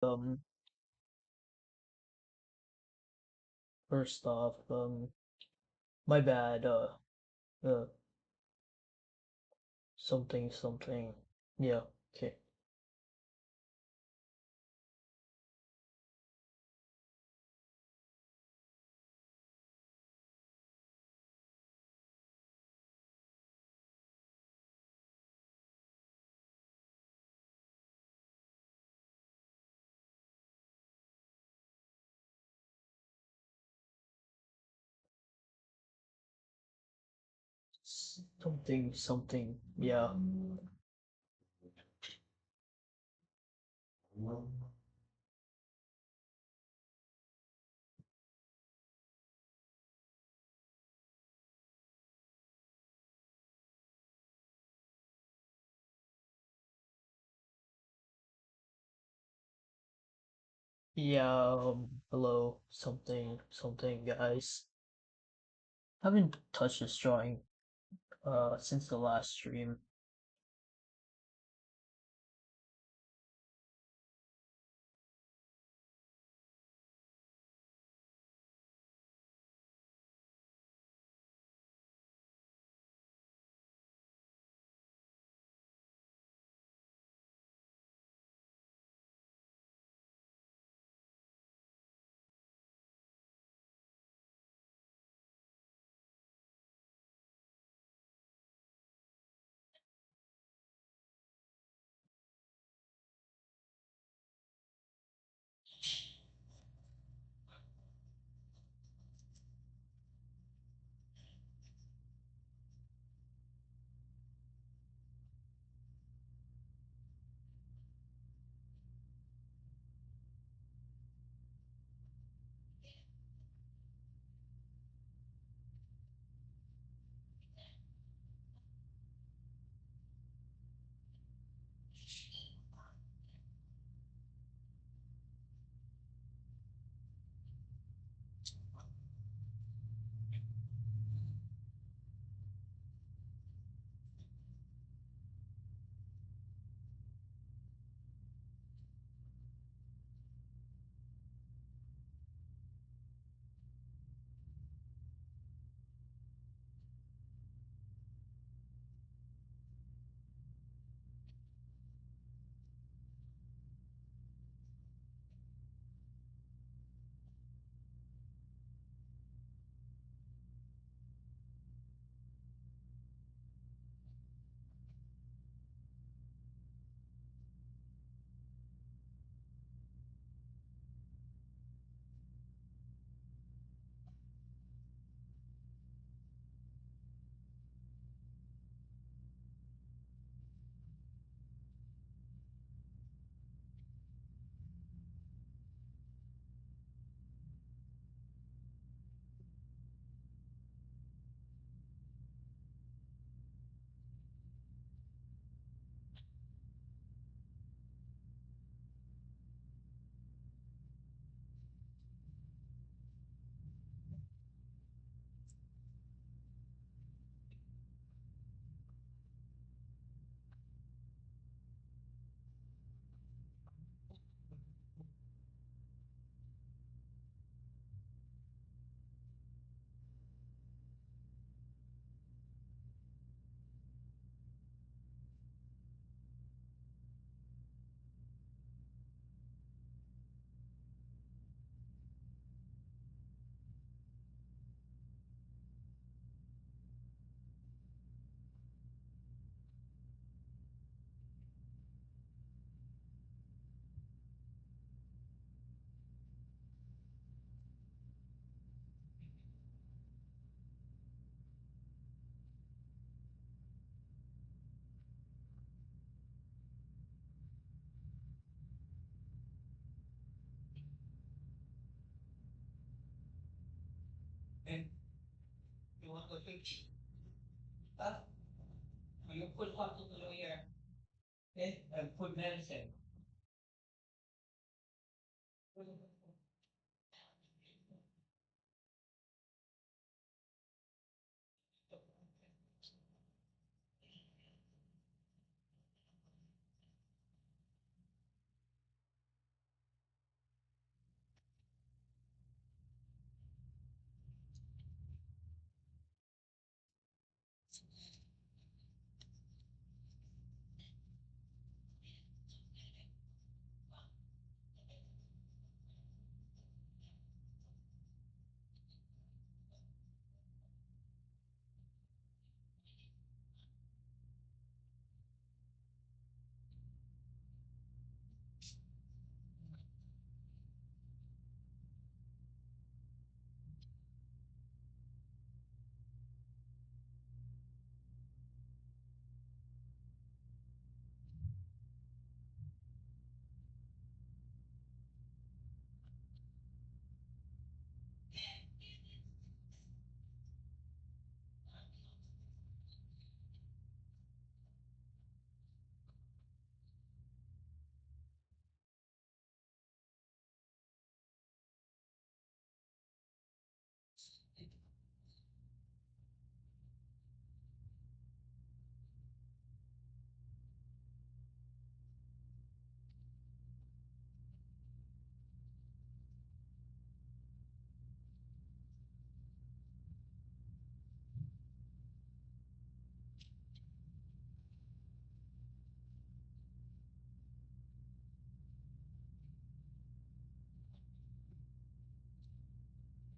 Um, First off, my bad. Uh, Something, something. Yeah, okay. Something, something. Yeah. Yeah, hello, something, something, guys. Haven't touched this drawing, since the last stream.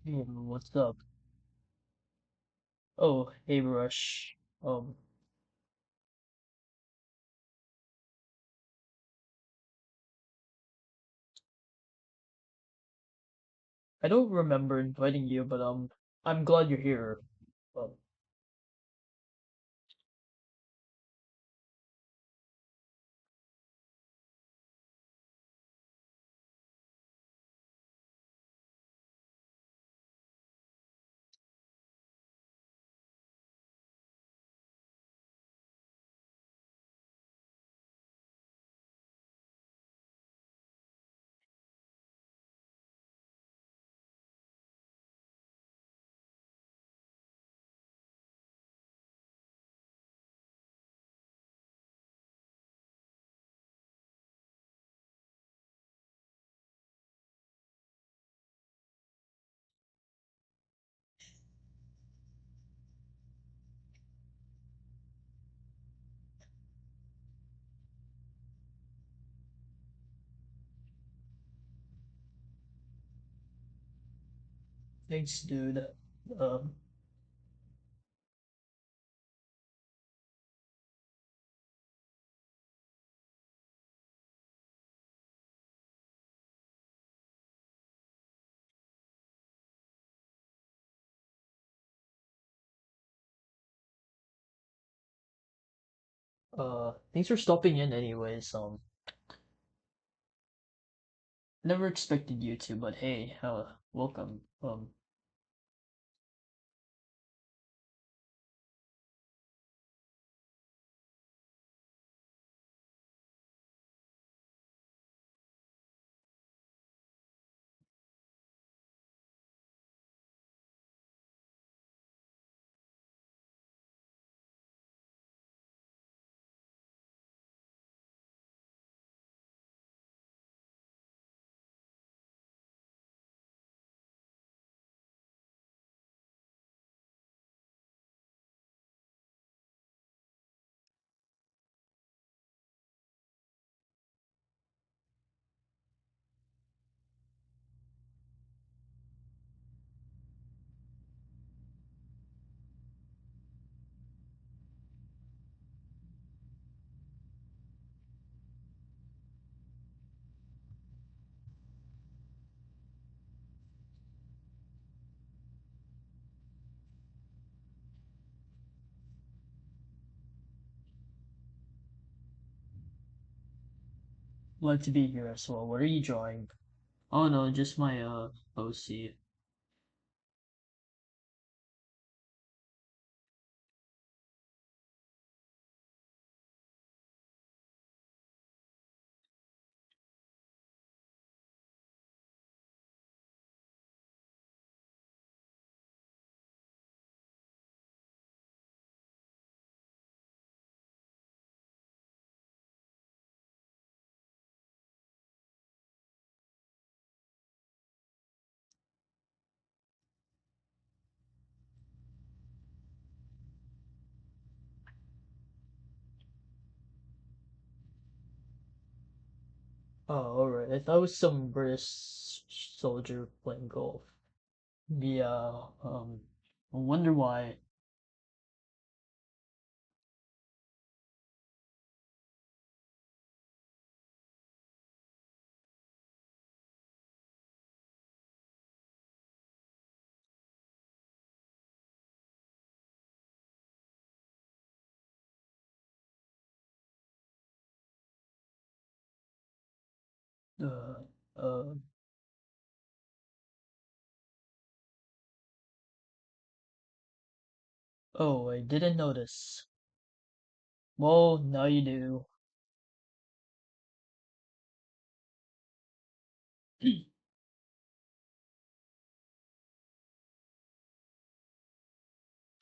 Hey, what's up? Oh, hey, Rush. I don't remember inviting you, but I'm glad you're here. Um, Thanks, dude. Um, thanks for stopping in, anyways. Never expected you to, but hey, welcome. Glad to be here as well. What are you drawing? Oh no, just my OC. Oh, alright. I thought it was some British soldier playing golf. Yeah. I wonder why. Uh, uh. Oh, I didn't notice. Well, now you do.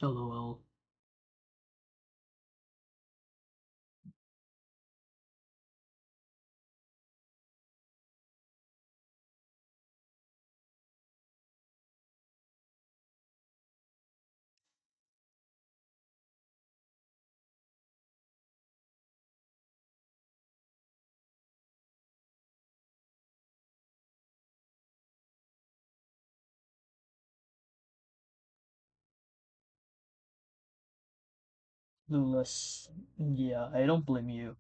LOL. Clueless. Yeah, I don't blame you.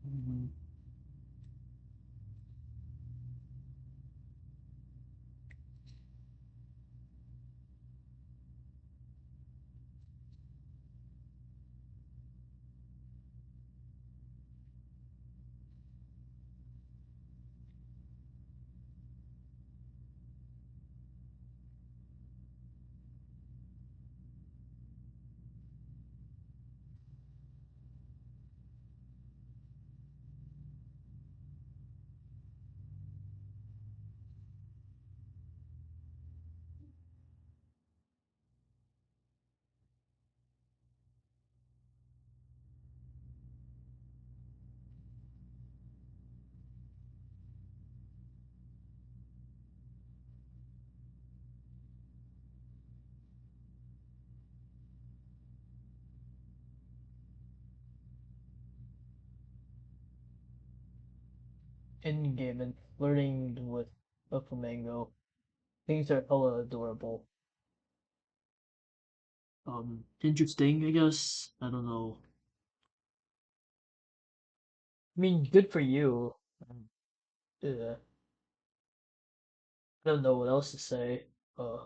Mhm. In game and flirting with a flamingo. Things are hella adorable. Interesting, I guess. I don't know. I mean, good for you. I don't know what else to say. Uh,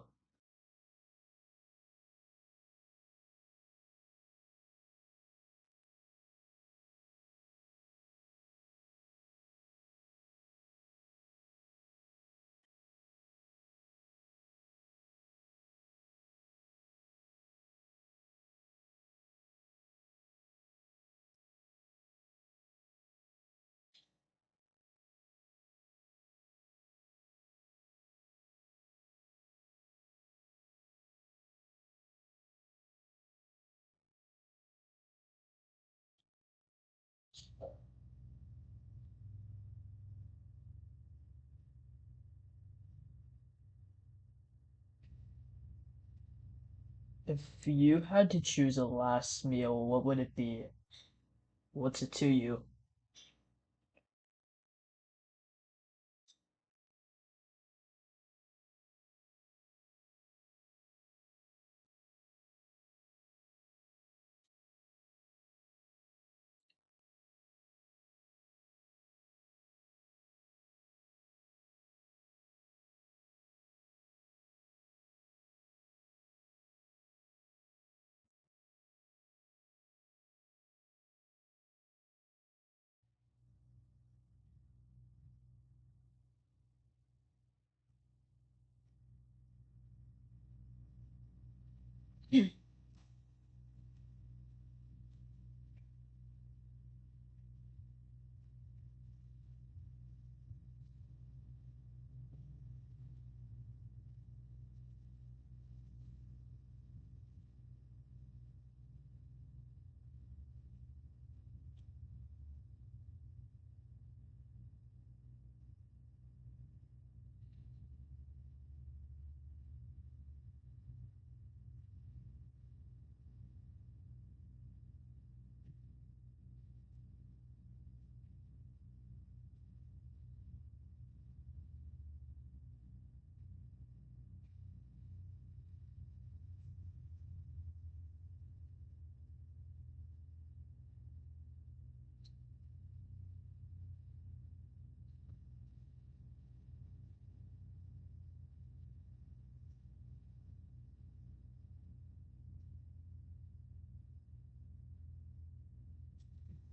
if you had to choose a last meal, what would it be? What's it to you?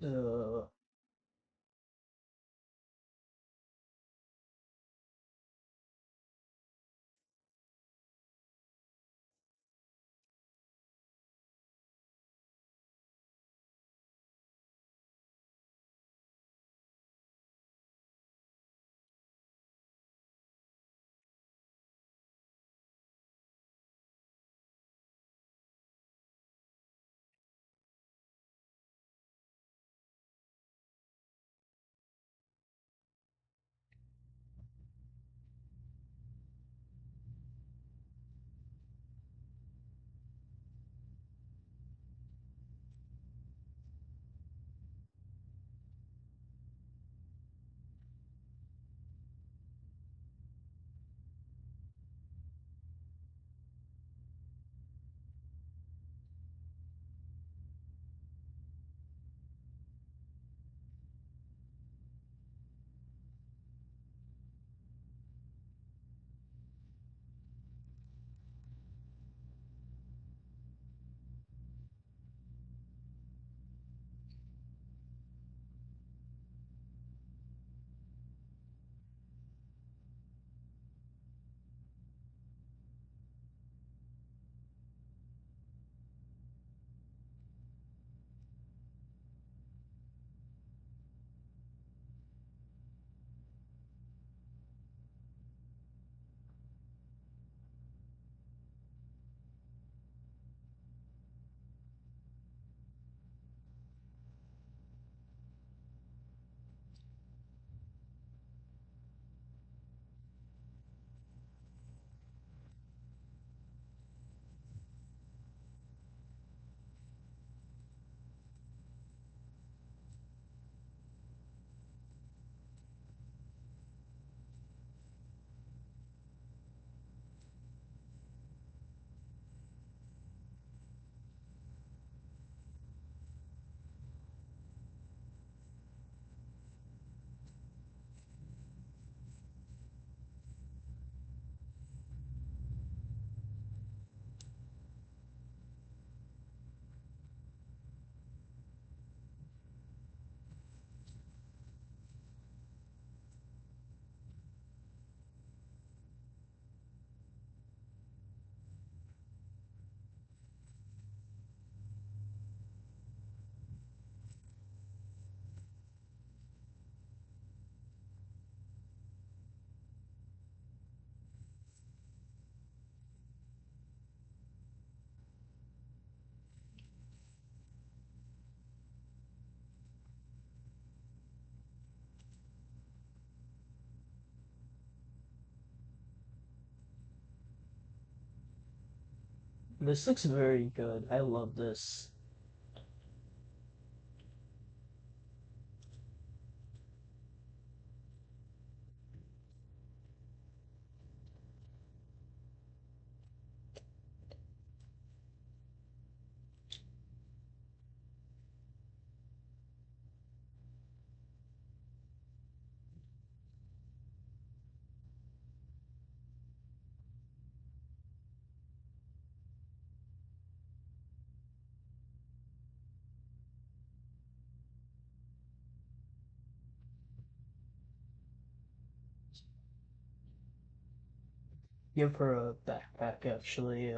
Uh, This looks very good. I love this. Give her a backpack actually.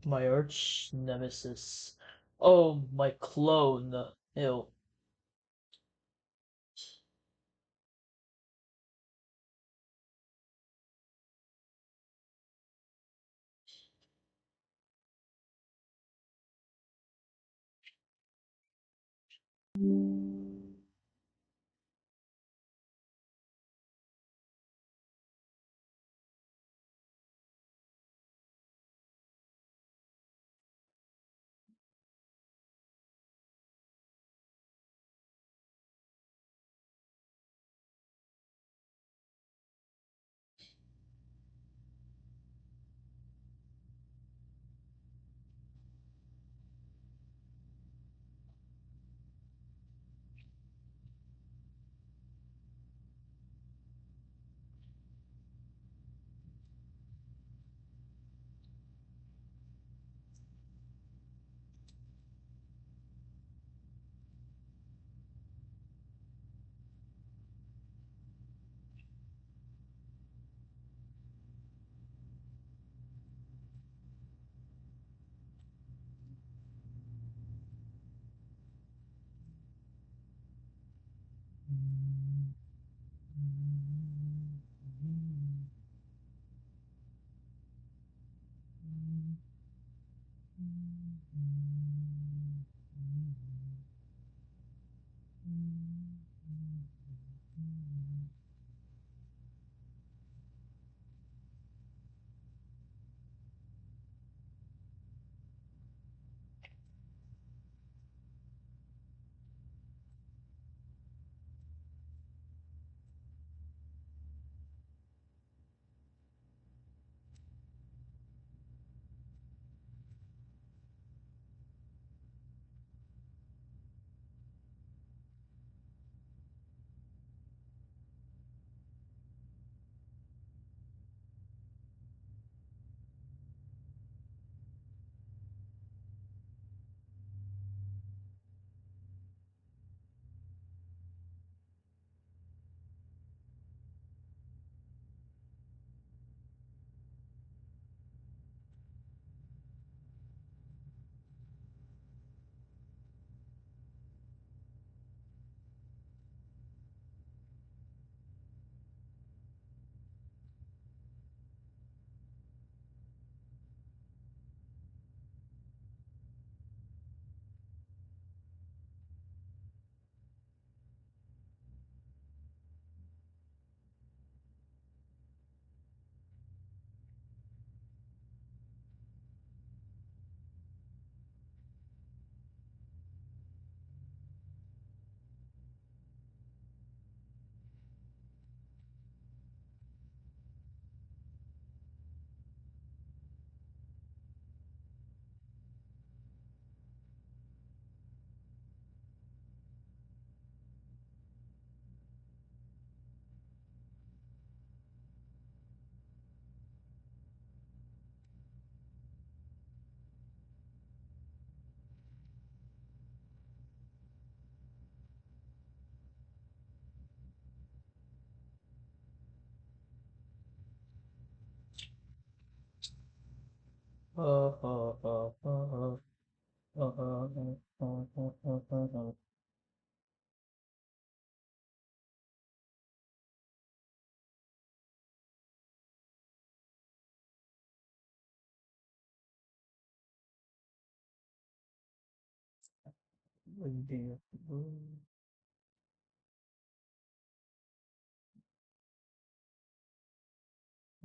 My arch nemesis. Oh, my clone. Ew.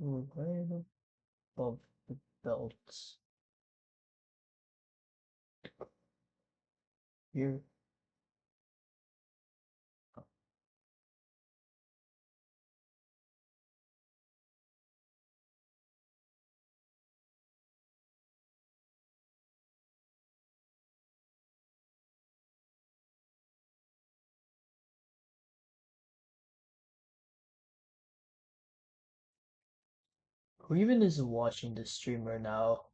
right above the belt. Here. Who even is watching the streamer now?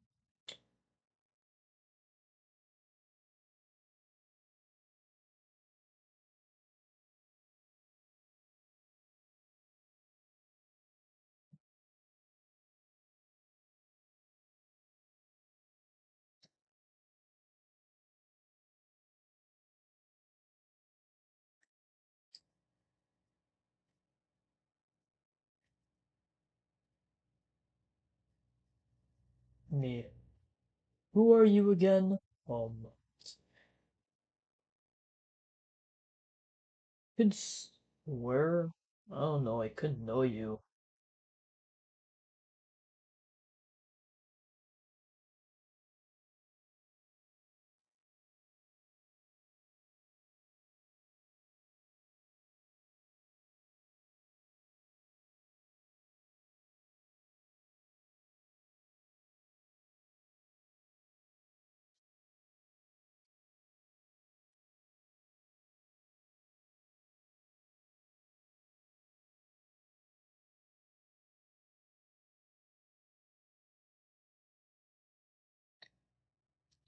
Me. Who are you again? It's where? I don't know. I couldn't know you.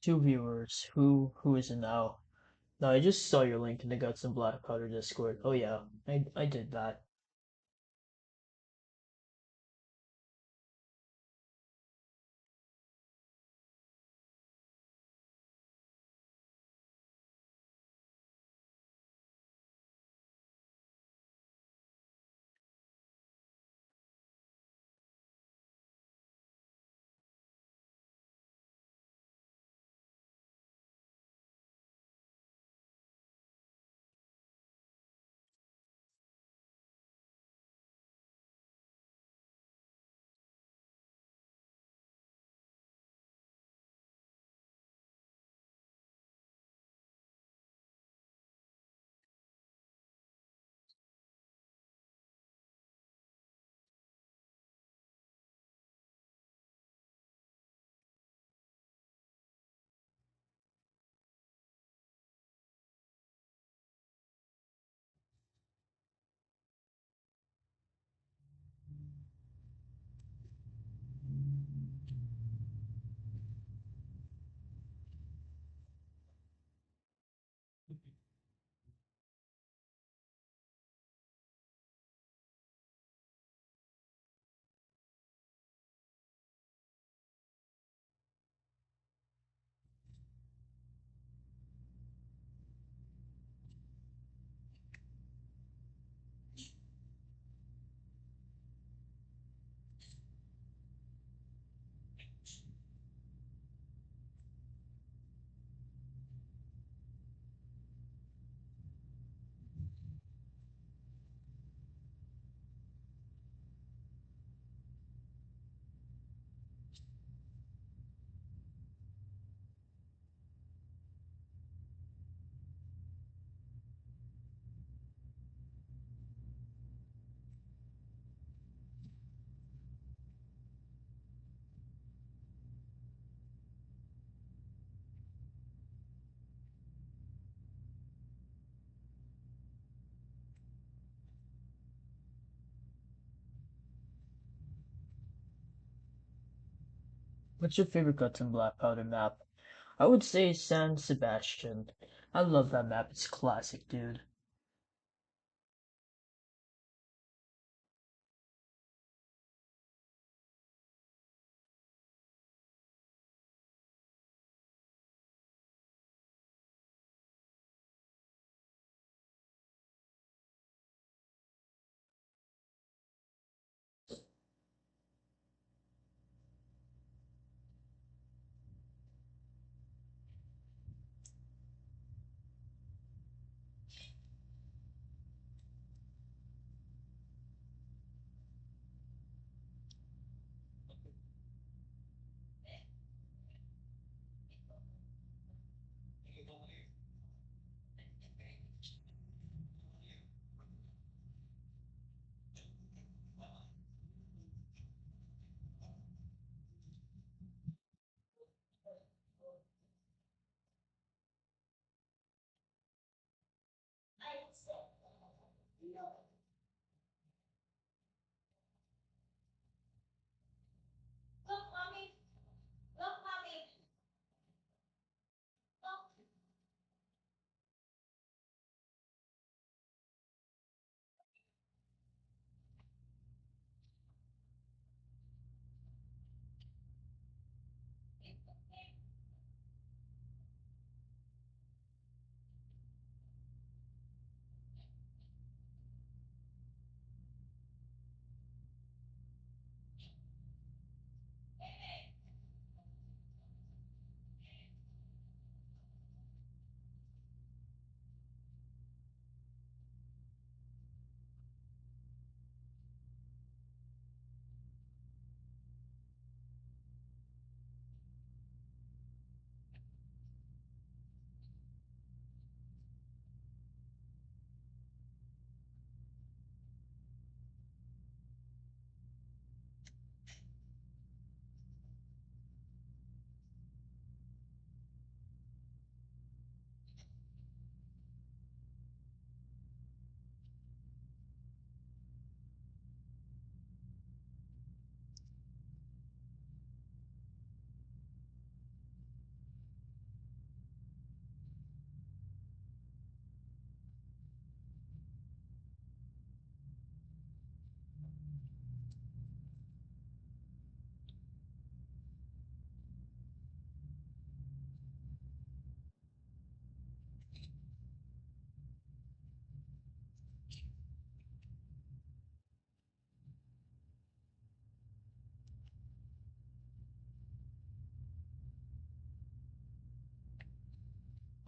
Two viewers. Who is it now? No, I just saw your link in the Guts and Blackpowder Discord. Oh yeah, I did that. What's your favorite Guts and Blackpowder map? I would say San Sebastian. I love that map. It's classic, dude.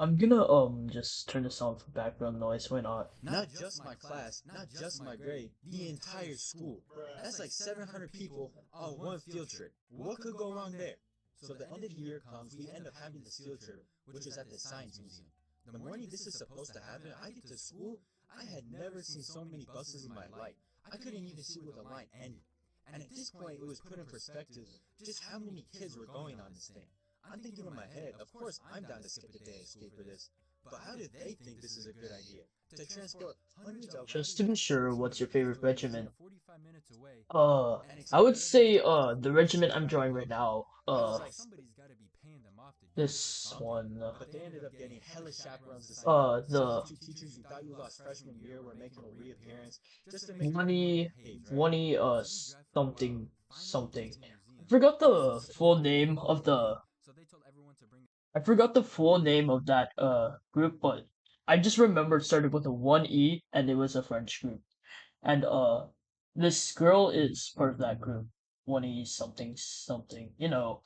I'm gonna just turn this on for background noise. Why not? Not just my class, not just my grade, the entire school. That's like 700 people on one field trip. What could go wrong there? So the end of the year comes, we end up having this field trip, which is at the Science Museum. The morning this is supposed to happen, I get to school, I had never seen so many buses in my life. I couldn't even see where the line ended. And at this point, it was put in perspective just how many kids were going on this thing. I'm thinking in my head, of course I'm down to skip a day of school for this, but how did they think this is a good idea? To transport hundreds of Just to be sure, what's your favorite regiment? 45 minutes away. I would say the regiment I'm drawing right now. Somebody's got to be paying them off to do This one. but they ended up getting hella chaperones to say The substitute teachers who thought you lost freshman year were making a reappearance just to make 20, hey, 20, something, something. I forgot the full name of the. so they told everyone to bring I forgot the full name of that group, but I just remember it started with a 1E and it was a French group. And this girl is part of that group. 1E something something. You know.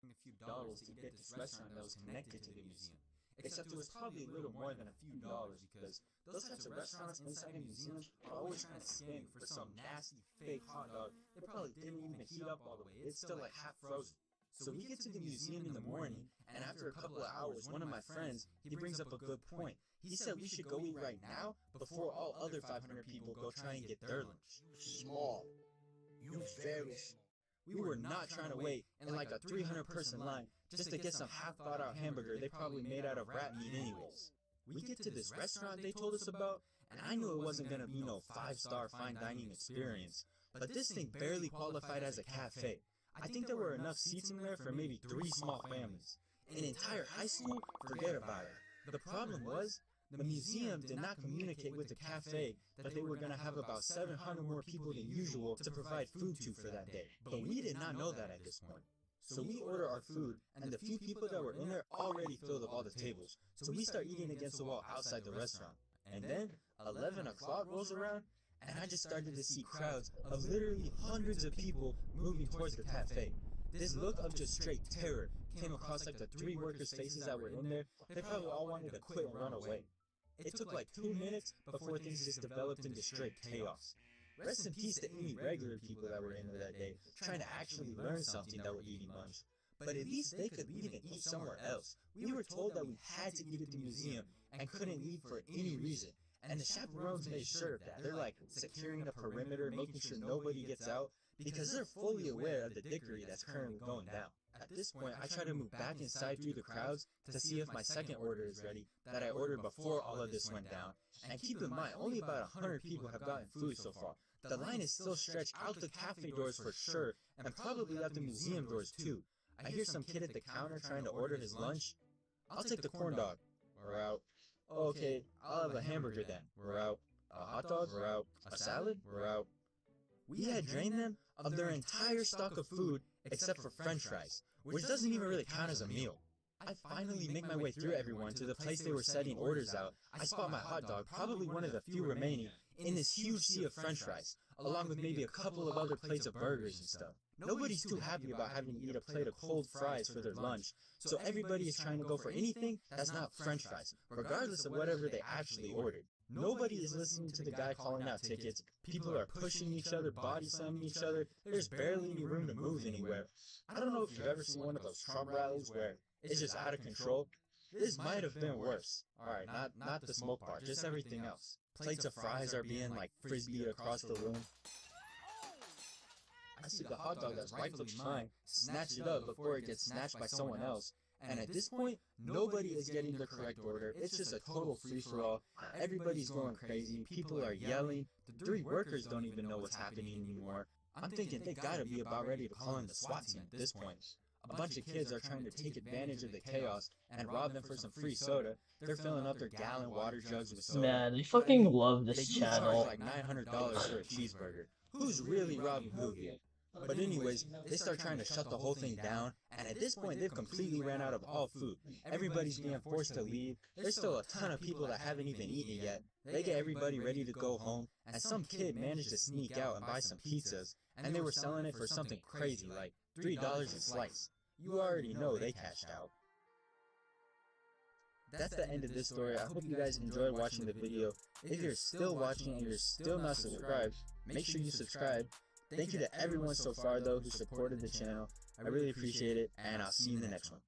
a few dollars to get this restaurant that was connected to the museum. Except it was probably a little more than a few dollars because those types of restaurants inside a museum are always trying to scam you for some nasty fake hot dog that probably didn't even heat up all the way. It's still like half frozen. So we get to the museum in the morning, and after a couple of hours, one of my friends, he brings up a good point. He said we should go eat right now before all other 500 people go try and get their lunch. Small. You very small. We were not trying to wait in like a 300-person line just to get some half-thought-out hamburger they probably made out of rat meat anyways. We get to this restaurant they told us about, and I knew it wasn't gonna be no 5-star fine dining experience, but this thing barely qualified as a cafe. I think there were enough seats in there for maybe 3 small families. An entire high school? Forget about it. The problem was, the museum did not communicate with the cafe that they were going to have about 700 more people than usual to provide food to for that day. But we did not know that at this point. So we order our food, and the few people that were in there already filled up all the tables. So we start eating against the wall outside the restaurant. And then 11 o'clock rolls around, and I just started to see crowds of literally hundreds of people moving towards the cafe. This look of just straight terror came across like the 3 workers' faces that were in there. They probably all wanted to quit and run away. It took like 2 minutes before things just developed into straight chaos. Rest in peace to any regular people that were in there that day, trying to actually learn something that were eating lunch. But at least they could leave and eat somewhere else. We were told that we had to eat at the museum and couldn't leave for any reason. And the chaperones made sure of that. They're like securing the perimeter, making sure nobody gets out, because they're fully aware of the dickery that's currently going down. At this point, I try to move back inside through the crowds to see if my second order is ready, that I ordered before all of this went down. And keep in mind, only about 100 people have gotten food so far. The line is still stretched out the cafe doors for sure, and probably out the museum doors too. I hear some kid at the counter trying to order his lunch. I'll take the corn dog. We're out. Okay, I'll have a hamburger then. We're out. A hot dog? We're out. A salad? We're out. We had drained them of their entire stock of food except for french fries, which doesn't even really count as a meal. I finally make my way through everyone to the place they were setting orders out. I spot my hot dog, probably one of the few remaining, in this huge sea of french fries, along with maybe a couple of other plates of burgers and stuff. Nobody's too happy about having to eat a plate of cold fries for their lunch, so everybody is trying to go for anything that's not french fries, regardless of whatever they actually ordered. Nobody is listening to the guy calling out tickets. People are pushing each other, body slamming each other. There's barely any room to move anywhere. I don't know if you've ever seen one of those Trump rallies where it's just out of control. This might have been worse. Alright, not the smoke part, just everything else. Plates of fries are being like frisbeed across the room. I see the hot dog that's rightfully mine, snatch it up before it gets snatched by someone else. And at this point, nobody is getting the correct order. It's just a total free-for-all. Everybody's going crazy. People are yelling. The 3 workers don't even know what's happening anymore. I'm thinking they gotta be about ready to call in the SWAT team at this point. A bunch of kids are trying to take advantage of the chaos and rob them for some free soda. They're filling up their gallon water jugs with soda. Man, I fucking love this They do channel. charge like $900 for a cheeseburger. Who's really robbing who here? But anyways, they start trying to shut the whole thing down, and at this point they've completely ran out of all food. Everybody's being forced to leave. There's still a ton of people that haven't even eaten yet. They get everybody ready to go home, and some kid managed to sneak out and buy some pizzas, and they were selling it for something crazy like $3 a slice. you already know they cashed out. That's the end of this story. I hope you guys enjoyed watching the video. If you're still watching and you're still not subscribed, make sure you subscribe. Thank you to everyone so far though who supported the channel. I really appreciate it, and I'll see you in the next one.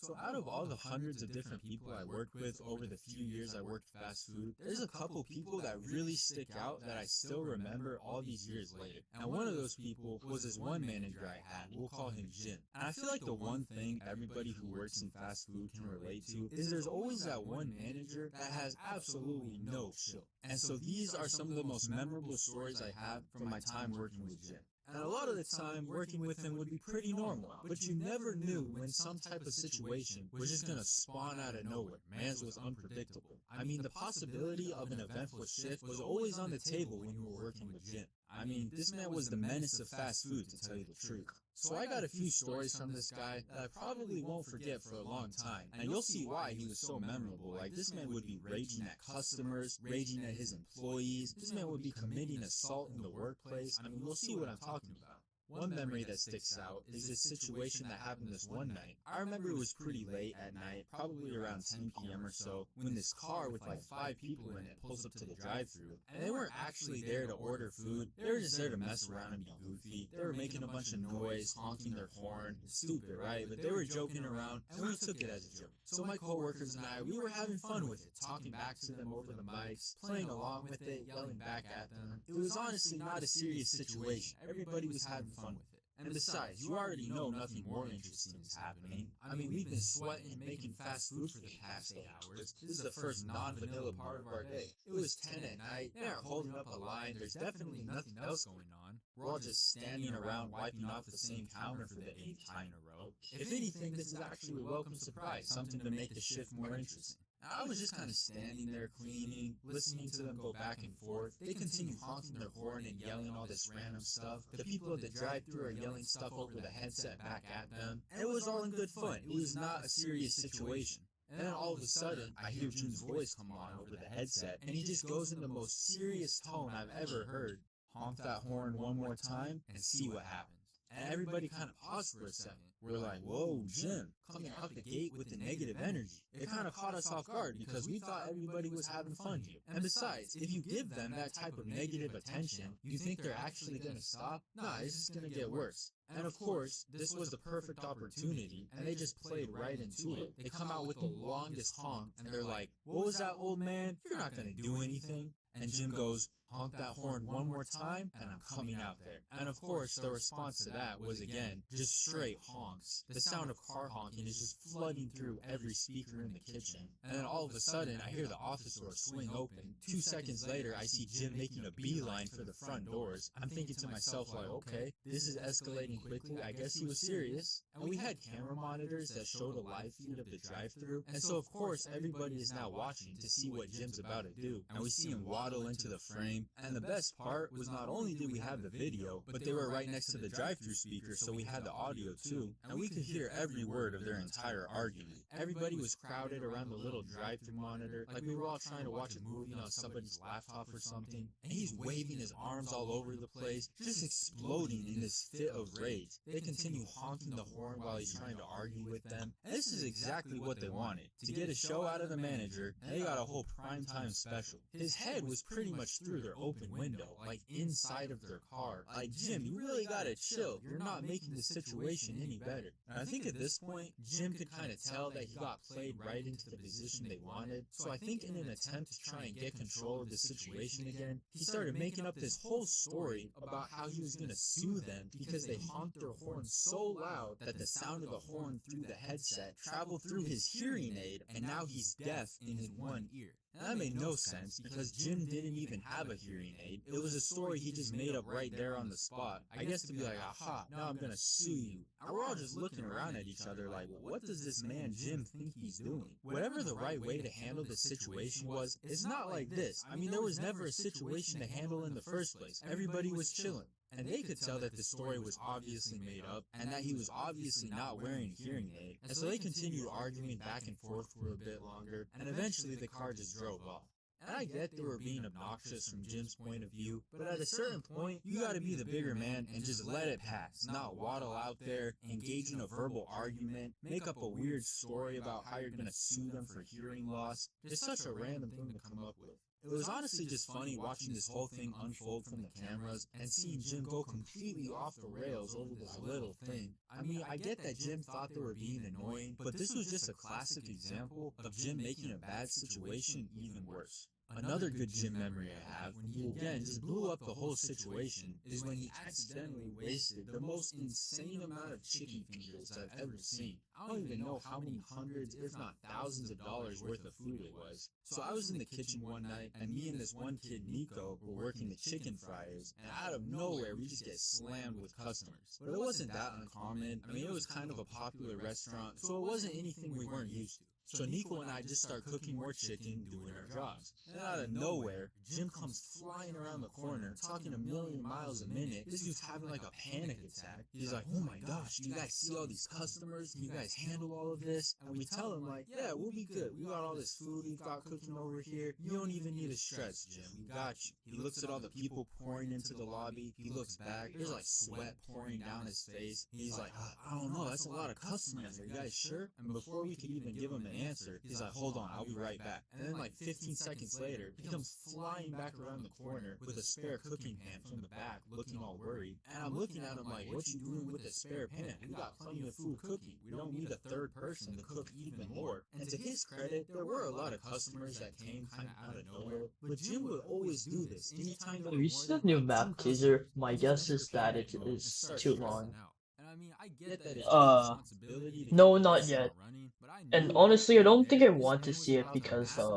So out of all the hundreds of different people I worked with over the few years I worked fast food, there's a couple people that really stick out that I still remember all these years later. And one of those people was this one manager I had. We'll call him Jim. And I feel like the one thing everybody who works in fast food can relate to is there's always that one manager that has absolutely no chill. And so these are some of the most memorable stories I have from my time working with Jim. And a lot of the time, working with him would be pretty normal, but you never knew when some type of situation was just gonna spawn out of nowhere. Man's was unpredictable. I mean, the possibility of an eventful shift was always on the table when you were working with Jim. I mean, this man was the menace of fast food, to tell you the truth. So I got a few stories from this guy that I probably won't forget for a long time, and you'll see why he was so memorable. Like, this man would be raging at customers, raging at his employees. This man would be committing assault in the workplace. I mean, you'll see what I'm talking about. One memory that sticks out is this situation that happened this one night. I remember it was pretty late at night, probably around 10 p.m. or so, when this car with like 5 people in it pulls up to the drive-thru. And they weren't actually there to order food, they were just there to mess around and be goofy. They were making a bunch of noise, honking their horn. Stupid, right? But they were joking around, and we took it as a joke. So my coworkers and I, we were having fun with it, talking back to them over the mics, playing along with it, yelling back at them. It was honestly not a serious situation. Everybody was having fun with it. And besides, you already know nothing more interesting is happening. I mean, we've been sweating and making fast food for the past 8 hours. This is the first non-vanilla part of our day. It was 10 at night, they aren't holding up a line, there's definitely nothing else going on. We're all just standing around wiping off the same counter for the 8th time in a row. If anything, this is actually a welcome surprise, something to make the shift more interesting. I was just kind of standing there cleaning, listening to them go back and forth. They continue honking their horn and yelling all this random stuff. The people at the drive-thru are yelling stuff over the headset back at them. And it was all in good fun. It was not a serious situation. And then all of a sudden, I hear Jim's voice come on over the headset, and he just goes in the most serious tone I've ever heard. Honk that horn one more time and see what happens. And everybody kind of paused for a second. We're like, whoa, Jim, coming out the gate with the negative energy. It kind of caught us off guard because we thought everybody was having fun here. And besides, if you give them that type of negative attention, you think they're actually going to stop? Nah, it's just going to get worse. And of course, this was the perfect opportunity, and they just played right into it. They come out with the longest honk, and they're like, what was that, old man? You're not going to do anything. And Jim goes, honk that horn one more time, and I'm coming out there. And of course, the response to that was, again, just straight honks. The sound of car honking is just flooding through every speaker in the kitchen. And then all of a sudden, I hear the office door swing open. 2 seconds later, I see Jim making a beeline for the front doors. I'm thinking to myself, like, okay, this is escalating quickly. I guess he was serious. And we had camera monitors that showed a live feed of the drive-thru. And so, of course, everybody is now watching to see what Jim's about to do. And we see him waddle into the frame. And the best part was not only did we have the video, but they were right next to the drive-thru speaker, so we had the audio too, and we could hear every word of their entire argument. Everybody was crowded around the little drive-thru monitor, like we were all trying to watch a movie on somebody's laptop or something, and he's waving his arms all over the place, just exploding in this fit of rage. They continue honking the horn while he's trying to argue with them, and this is exactly what they wanted, to get a show out of the manager, and they got a whole primetime special. His head was pretty much through their open window, like inside of their car. Like, Jim, you really gotta chill. You're not making the situation any better. And I think at this point, Jim could kind of tell that he got played right into the position they wanted. So I think in an attempt to try and get control of the situation again, he started making up this whole story about how he was gonna sue them because they honked their horn so loud that the sound of the horn through the headset traveled through his hearing aid, and now he's deaf in his one ear. And that made no sense because Jim didn't even have a hearing aid. It was a story he just made up right there on the spot. I guess to be like, aha, now I'm gonna sue you. And we're all just looking around at each other like, well, what does this man Jim think he's doing? Whatever the right way to handle the situation was, it's not like this. I mean, there was never a situation to handle in the first place. Everybody was chilling. And they could tell that the story was obviously made up, and that he was obviously not wearing a hearing aid. And so they continued arguing back and forth for a bit longer, and eventually the car just drove off. And I get they were being obnoxious from Jim's point of view, but at a certain point, you gotta be the bigger man and just let it pass, not waddle out there, engage in a verbal argument, make up a weird story about how you're gonna sue them for hearing loss. It's such a random thing to come up with. It was honestly just funny watching this whole thing unfold from the cameras and seeing Jim go completely off the rails over this little thing. I mean, I get that Jim thought they were being annoying, but this was just a classic example of Jim making a bad situation even worse. Another good Jim memory I have, when he again just blew up the whole situation, is when he accidentally wasted the most insane amount of chicken fingers I've ever seen. I don't even know how many hundreds, if not thousands of dollars worth of food it was. So I was in the kitchen one night, and me and this one kid, Nico, were working the chicken fryers, and out of nowhere we just get slammed with customers. But it wasn't that uncommon. I mean, it was kind of a popular restaurant, so it wasn't anything we weren't used to. So Nico and I just start cooking more chicken, doing our jobs. And out of nowhere, Jim comes flying around the corner, talking a million miles a minute. This dude's having like a panic attack. He's like, oh my gosh, do you guys see all these customers? Can you guys handle all of this? And we tell him like, yeah, we'll be good. We got all this food we've got cooking over here. You don't even need to stress, Jim. We got you. He looks at all the people pouring into the lobby. He looks back. There's like sweat pouring down his face. He's like, I don't know. That's a lot of customers. Are you guys sure? And before we could even give him an answer, he's like, hold on, I'll be right back. And then like 15 seconds later, he comes flying back around the corner with a spare cooking pan from the back, looking all worried. And I'm looking at him like, what you doing with a spare pan? We got plenty of food cooking. We don't need a third person to cook even more. And to his credit, there were a lot of customers that came kind of out of nowhere, but Jim would always do this. Anytime there Have you was seen more the than new like map 2 teaser? customers, My he just guess started is that it panicking and is start too stressing long. out. And I mean, I get that it's his Uh, responsibility to keep no, the not restaurant yet. running, but I And knew right honestly, then I and don't think I there, this want to man was see it about to because massively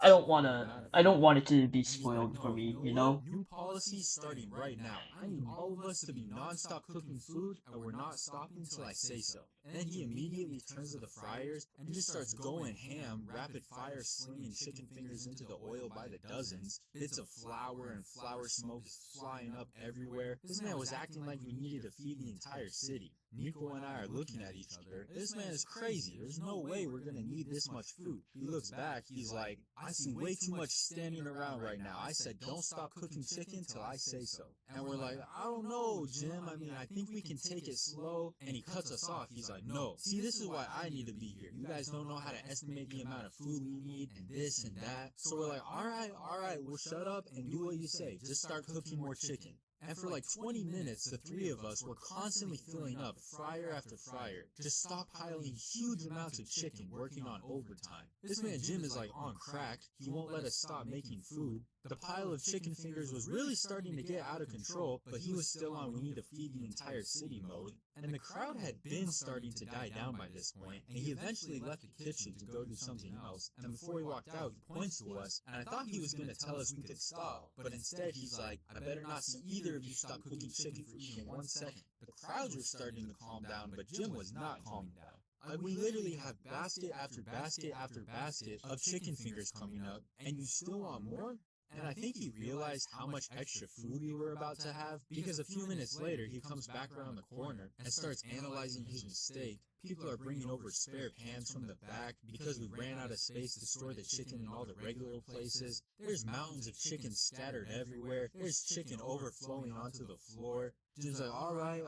I overcompensate don't for the wanna amount of I don't food. want it to be And he's like, spoiled for no, you me, know you what? know? New policy starting right now. I need all of us to be non-stop cooking food, and we're not stopping till I say so. And then he immediately turns to the fryers and just starts going ham, rapid fire slinging chicken fingers into the oil by the dozens. Bits of flour and flour smoke is flying up everywhere. This man was acting like we needed to feed the entire city. Nico and I are looking at each other. This man is crazy. There's no way we're gonna need this much food. He looks back. He's like, I see way too much standing around right now. I said, don't stop cooking chicken till I say so. And we're like, I don't know, Jim. I mean, I think we can take it slow. And he cuts us off. He's like, no. See, this is why I need to be here. You guys don't know how to estimate the amount of food we need and this and that. So we're like, all right, well, shut up and do what you say. Just start cooking more chicken. And for like 20 minutes, the three of us were constantly filling up fryer after fryer, just stockpiling huge amounts of chicken, working on overtime. This man Jim is like on crack. He won't let us stop making food. The pile of chicken fingers was really starting to get out of control, but he was still on we need to feed the entire city mode. And the crowd had been starting to die down by this point, and he eventually left the kitchen to go do something else. And before he walked out, he points to us, and I thought he was going to tell us we could stop, but instead he's like, I better not see either of you stop cooking chicken for even 1 second. The crowds were starting to calm down, but Jim was not calming down. We literally have basket after basket after basket of chicken fingers coming up, and you still want more? And I think he realized how much extra food we were about to have, because a few minutes later he comes back around the corner and starts analyzing his mistake. People are bringing over spare pans from the back because we ran out of space to store the chicken in all the regular places. There's mountains of chicken scattered everywhere. There's chicken overflowing onto the floor. Jim's like, all right,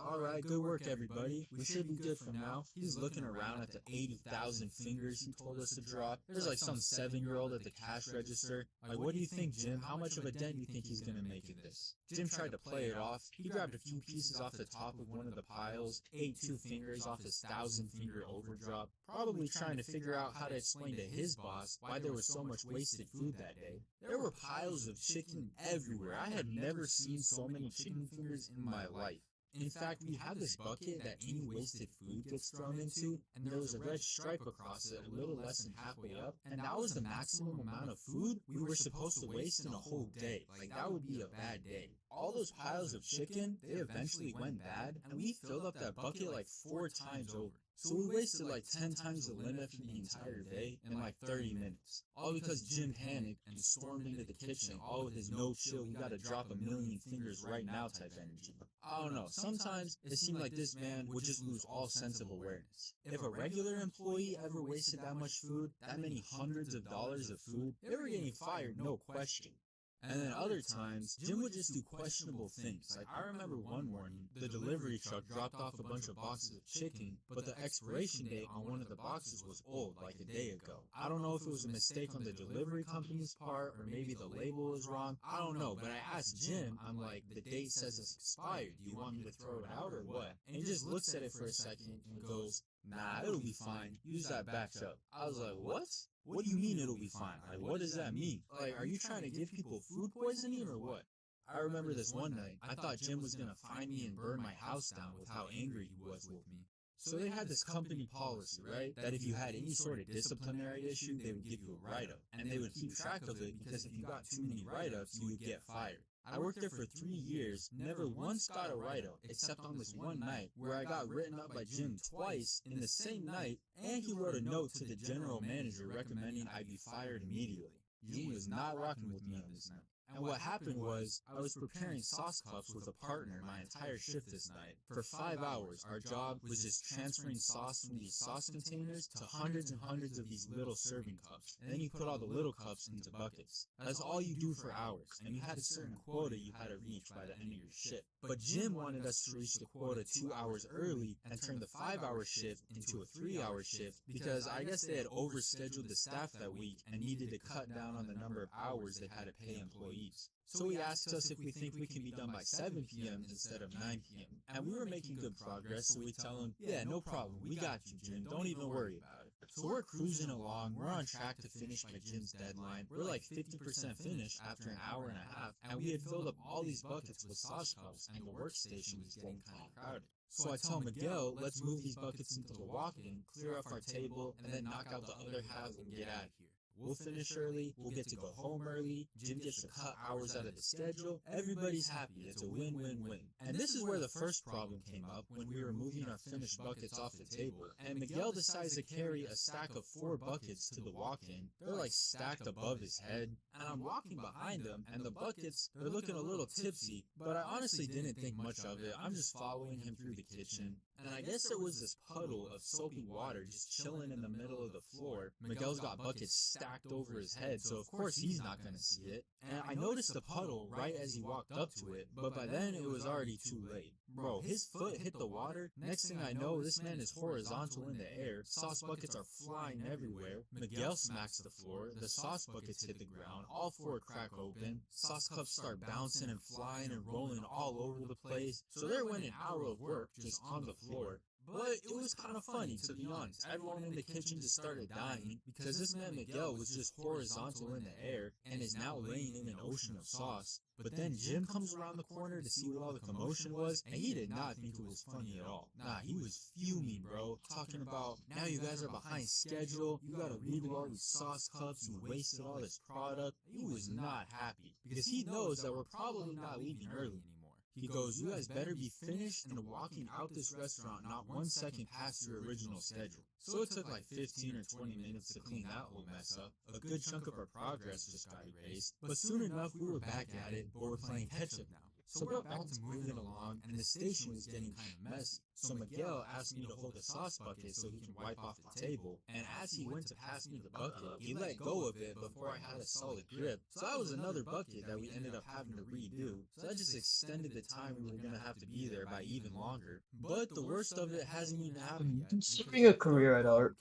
good work, everybody. We should be good for now. He's looking around at the 80,000 fingers he told us to drop. There's like some 7-year-old at the cash register. Like, what do you think, Jim? How much of a dent do you think he's gonna make in this? Jim tried to play it off. He grabbed a few pieces off the top of one of the piles, ate 2 fingers off his 1,000-finger overdrop, probably trying to figure out how to explain to his boss why there was so much wasted food that day. There were piles of chicken everywhere. I had never seen so many chicken fingers in my life. In fact, we have this bucket that any wasted food gets thrown into, and there was a red stripe across it a little less than halfway up, and that was the maximum amount of food we were supposed to waste in a whole day. Like, that would be a bad day. All those piles of chicken, they eventually went bad, and we filled up that bucket like 4 times over. So we wasted like 10 times the limit for the entire day in like 30 minutes. All because Jim panicked and stormed into the kitchen, all with his no chill, we gotta drop a million fingers right now type energy. I don't know, sometimes it seemed like this man would just lose all sense of awareness. If a regular employee ever wasted that much food, that many hundreds of dollars of food, they were getting fired, no question. And then other times, Jim would just do questionable things. Like, I remember one morning, the delivery truck dropped off a bunch of boxes of chicken, but the expiration date on one of the boxes was old, like a day ago. I don't know if it was a mistake on the delivery company's part, or maybe the label was wrong. I don't know, but I asked Jim, I'm like, the date says it's expired. Do you want me to throw it out or what? And he just looks at it for a second and goes, nah, it'll be fine. Use that batch up. I was like, what? What do you mean it'll be fine? Like, what does that mean? Like, are you trying to give people food poisoning or what? I remember this one night, I thought Jim was gonna find me and burn my house down with how angry he was with me. So they had this company policy, right? That if you had any sort of disciplinary issue, they would give you a write-up. And they would keep track of it because if you got too many write-ups, you would get fired. I worked there for 3 years, never once got a write-up, except on this one night where I got written up by Jim twice in the same night, and he wrote a note to the general manager recommending I be fired immediately. Jim was not rocking with me on this night. And what happened was, I was preparing sauce cups with a partner my entire shift this night. For 5 hours, our job was just transferring sauce from these sauce containers to hundreds and hundreds of these little serving cups. And then you put all the little cups into buckets. That's all you do for hours, and you had a certain quota you had to reach by the end of your shift. But Jim wanted us to reach the quota 2 hours early and turn the 5-hour shift into a 3-hour shift because I guess they had overscheduled the staff that week and needed to cut down on the number of hours they had to pay employees. So he asked us if we think we can be done by 7 p.m. instead of 9 p.m. And we were making good progress, so we tell him, yeah, no problem, we got you, Jim, don't even worry about it. So we're cruising along, we're on track to finish by Jim's deadline. We're like 50% finished after an hour and a half, and we had filled up all these buckets with sauce cups, and the workstation was getting kind of crowded. So I tell Miguel, let's move these buckets into the walk-in, clear off our table, and then knock out the other half and get out of here. We'll finish early, we'll get to go home early, Jim gets to cut hours out of the schedule, everybody's happy, it's a win-win-win. And this is where the first problem came up when we were moving our finished buckets off the table, and Miguel decides to carry a stack of 4 buckets to the walk-in. They're like stacked above his head, and I'm walking behind him, and the buckets, they're looking a little tipsy, but I honestly didn't think much of it. I'm just following him through the kitchen, and I guess there was this puddle of soapy water just chilling in the middle of the floor. Miguel's got buckets stacked over his head, so of course he's not gonna see it. And I noticed the puddle right as he walked up to it, but by then it was already too late. Bro, his foot hit the water. Next thing I know, this man is horizontal in the air. Sauce buckets are flying everywhere. Miguel smacks the floor. The sauce buckets hit the ground. All 4 crack open. Sauce cups start bouncing and flying and rolling all over the place. So there went an hour of work just on the floor. But it was kind of funny, to be honest. Everyone in the kitchen just started dying because this man Miguel was just horizontal in the air and is now laying in an ocean of sauce. But then Jim comes around the corner to see what all the commotion was, and he did not think it was funny at all. Nah, he was fuming, bro. Talking about, now you guys are behind schedule, you gotta redo all these sauce cups, you wasted all this product. He was not happy because he knows that we're probably not leaving early anymore. He goes, you guys better be finished and walking out this restaurant not 1 second past your original schedule. So it took like 15 or 20 minutes to clean that whole mess up. A good chunk of our progress just got erased. But soon enough, we were back at it, but we're playing catch up now. So we're back to moving along, and the station was getting kind of messy. So Miguel asked me to hold the sauce bucket so he can wipe off the table, and as he went to pass me the bucket, he let go of it before I had a solid grip. So that was another bucket that we ended up having to redo. So that just extended the time we were gonna have to be there by even longer. But the worst of it hasn't even happened yet. Considering a career at art,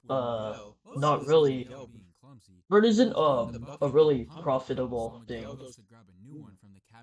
not really, but isn't a really profitable thing.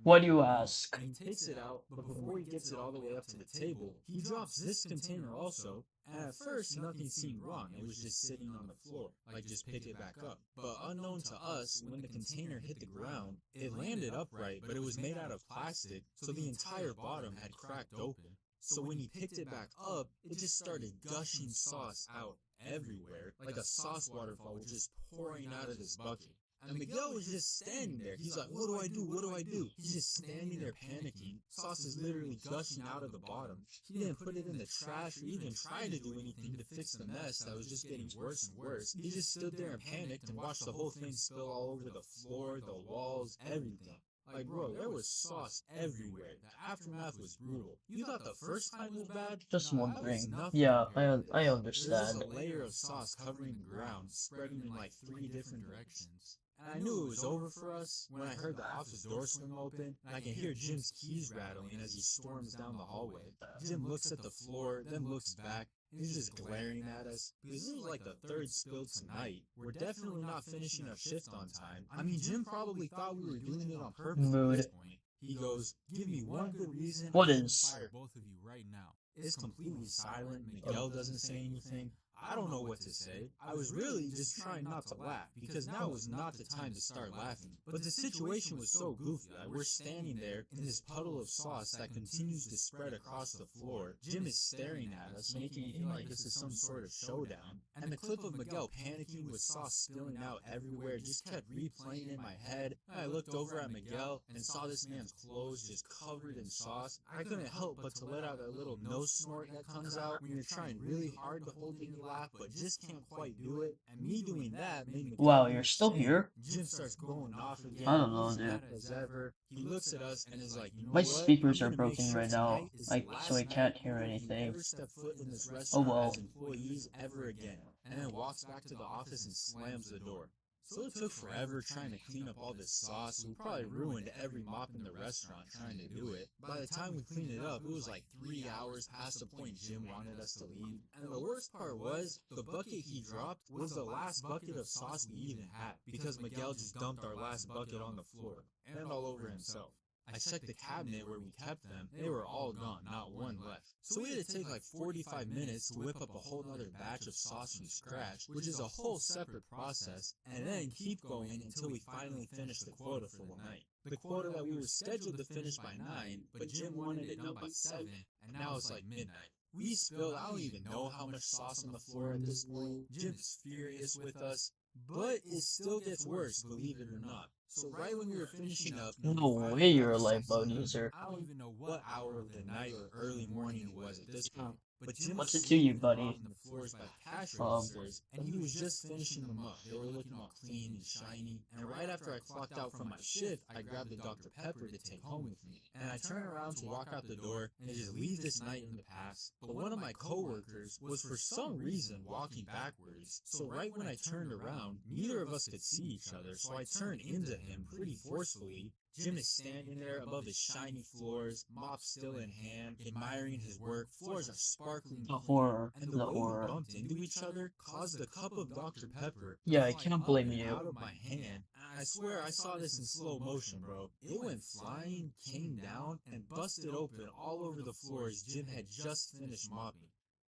Why do you ask? And he takes it out, but before he gets it all the way up to the table, he drops this container also, and at first nothing seemed wrong, it was just sitting on the floor, like just pick it back up. But unknown to us, when the container hit the ground, it landed upright, but it was made out of plastic, so the entire bottom had cracked open. So when he picked it back up, it just started gushing sauce out everywhere, like a sauce waterfall was just pouring out of this bucket. And Miguel was just standing there. He's like, what do I do? What do I do? He's just standing there panicking. Sauce is literally gushing out of the bottom. He didn't put it in the trash or even try to do anything to fix the mess that was just getting worse and worse. He just stood there and panicked and watched the whole thing spill all over the floor, the walls, everything. Like, bro, there was sauce everywhere. The aftermath was brutal. You thought the first time was bad? Just Nah, that was wondering. nothing Yeah, compared to I this. understand. There's just a layer of sauce covering the ground, spreading in like 3 different directions. And I knew it was over for us when I heard the office door swing open, and I can hear Jim's keys rattling as he storms down the hallway. Jim looks at the floor, then looks back, and he's just glaring at us, because this was like the 3rd spill tonight. We're definitely not finishing our shift on time. I mean, Jim probably thought we were doing it on purpose at Mood. this point. He goes, give me one good reason What I should is? fire both of you right now. It's completely silent. Miguel doesn't say anything. I don't know what to say. I was really just trying not to laugh, because now was not the time to start laughing. But the situation was so goofy that we're standing there in this puddle of sauce that continues to spread across the floor. Jim is staring at us, making it feel like this is some sort of showdown. And the clip of Miguel panicking with sauce spilling out everywhere just kept replaying in my head. And I looked over at Miguel and saw this man's clothes just covered in sauce. I couldn't help but to let out a little nose snort that comes out when you're trying really hard to hold in your laugh, but just can't quite do it. And me doing that made Miguel Wow, do you're the still same. here? Jim starts going off again. I don't know, He's dude. mad as ever. He looks at us and is like, you know My what? speakers I'm are gonna make broken sure right now, tonight is like, the so I last can't night hear you anything. ever step foot in this Oh restaurant well. as employees ever again. And then walks back to the office and slams the door. So it took forever trying to clean up all this sauce. We probably ruined every mop in the restaurant trying to do it. By the time we cleaned it up, it was like 3 hours past the point Jim wanted us to leave. And the worst part was, the bucket he dropped was the last bucket of sauce we even had, because Miguel just dumped our last bucket on the floor, and all over himself. I checked the cabinet where we kept them. They were all gone, not one left. So we had to take like 45 minutes to whip up a whole other batch of sauce from scratch, which is a whole separate process, and then keep going until we finally finished the quota for the night. The quota that we were scheduled to finish by 9, but Jim wanted it done by 7, and now it's like midnight. We spilled, I don't even know how much sauce on the floor at this point. Jim's furious with us, but it still gets worse, believe it or not. So right when we were finishing up, No way you're a lifeboat user. I don't even know what hour of the night or early morning it was at this point. But Jim What's was it to you, sleeping buddy? on the floors by cash registers, and he was just finishing them up. They were looking all clean and shiny. And right after I clocked out from my shift, I grabbed the Dr. Pepper to take home with me. And I turned around to walk out the door and just leave this night in the past. But one of my coworkers was for some reason walking backwards. So right when I turned around, neither of us could see each other. So I turned into him pretty forcefully. Jim is standing there above his shiny floors, mop still in hand, admiring his work. Floors are sparkling The clean, horror. and the The way we horror. bumped into each other caused the cup of Dr. Pepper to Yeah, I fly can't up blame and you. out of my hand. And I swear I saw this in slow motion, bro. It went flying, came down, and busted open all over the floors Jim had just finished mopping.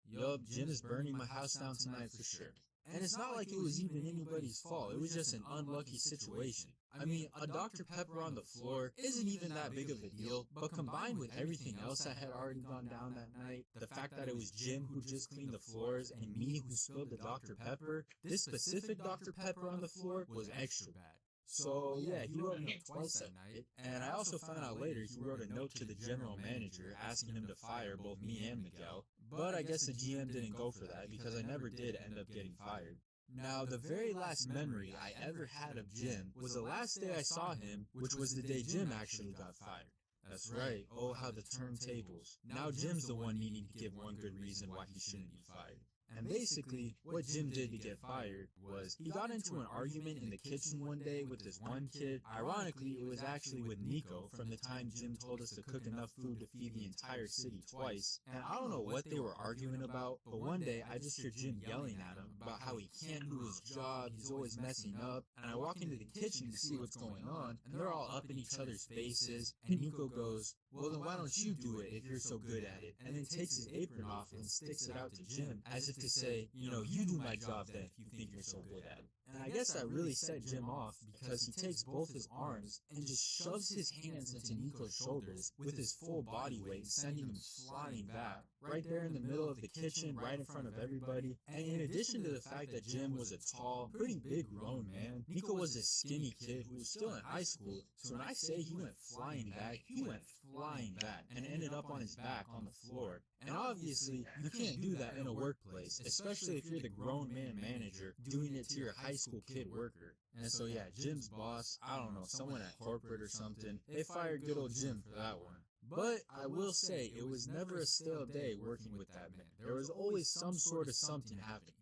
Yup, Jim is burning my house down tonight for sure. And it's not like it was even anybody's fault. It was just an unlucky situation. I mean, a Dr. Pepper on the floor isn't even that big of a deal, but combined with everything else that had already gone down that night, the fact that it was Jim who just cleaned the floors and me who spilled the Dr. Pepper, this specific Dr. Pepper on the floor was extra bad. So yeah, he wrote a note twice that night, and I also found out later he wrote a note to the general manager asking him to fire both me and Miguel, but I guess the GM didn't go for that because I never did end up getting fired. Now, the very last memory I ever had of Jim was the last day I saw him, which was the day Jim actually got fired. That's right, oh how the turntables. Now Jim's the one needing to give one good reason why he shouldn't be fired. And basically, what Jim did to get fired was he got into an argument in the kitchen one day with this one kid. Ironically, it was actually with Nico from the time Jim told us to cook enough food to feed the entire city twice. And I don't know what they were arguing about, but one day I just hear Jim yelling at him about how he can't do his job, he's always messing up. And I walk into the kitchen to see what's going on, and they're all up in each other's faces. And Nico goes, well then why don't you do it if you're so good at it? And then takes his apron off and sticks it out to Jim as if to say, you know, you do my job then if you think you're so good at it. And I guess that really set Jim off because he takes both his arms and just shoves his hands into Nico's shoulders with his full body weight, sending him flying back, right there in the middle of the kitchen, right in front of everybody. And in addition to the fact that Jim was a tall, pretty big grown man, Nico was a skinny kid who was still in high school. So when I say he went flying back, he went flying back and ended up on his back on the floor. And obviously, you can't do that in a workplace, especially if you're the grown man manager doing it to your high school kid worker. And so yeah, Jim's boss, I don't know, someone at corporate or something, they fired good old Jim for that one. But I will say, it was never a stale day working with that man. There was always some sort of something happening.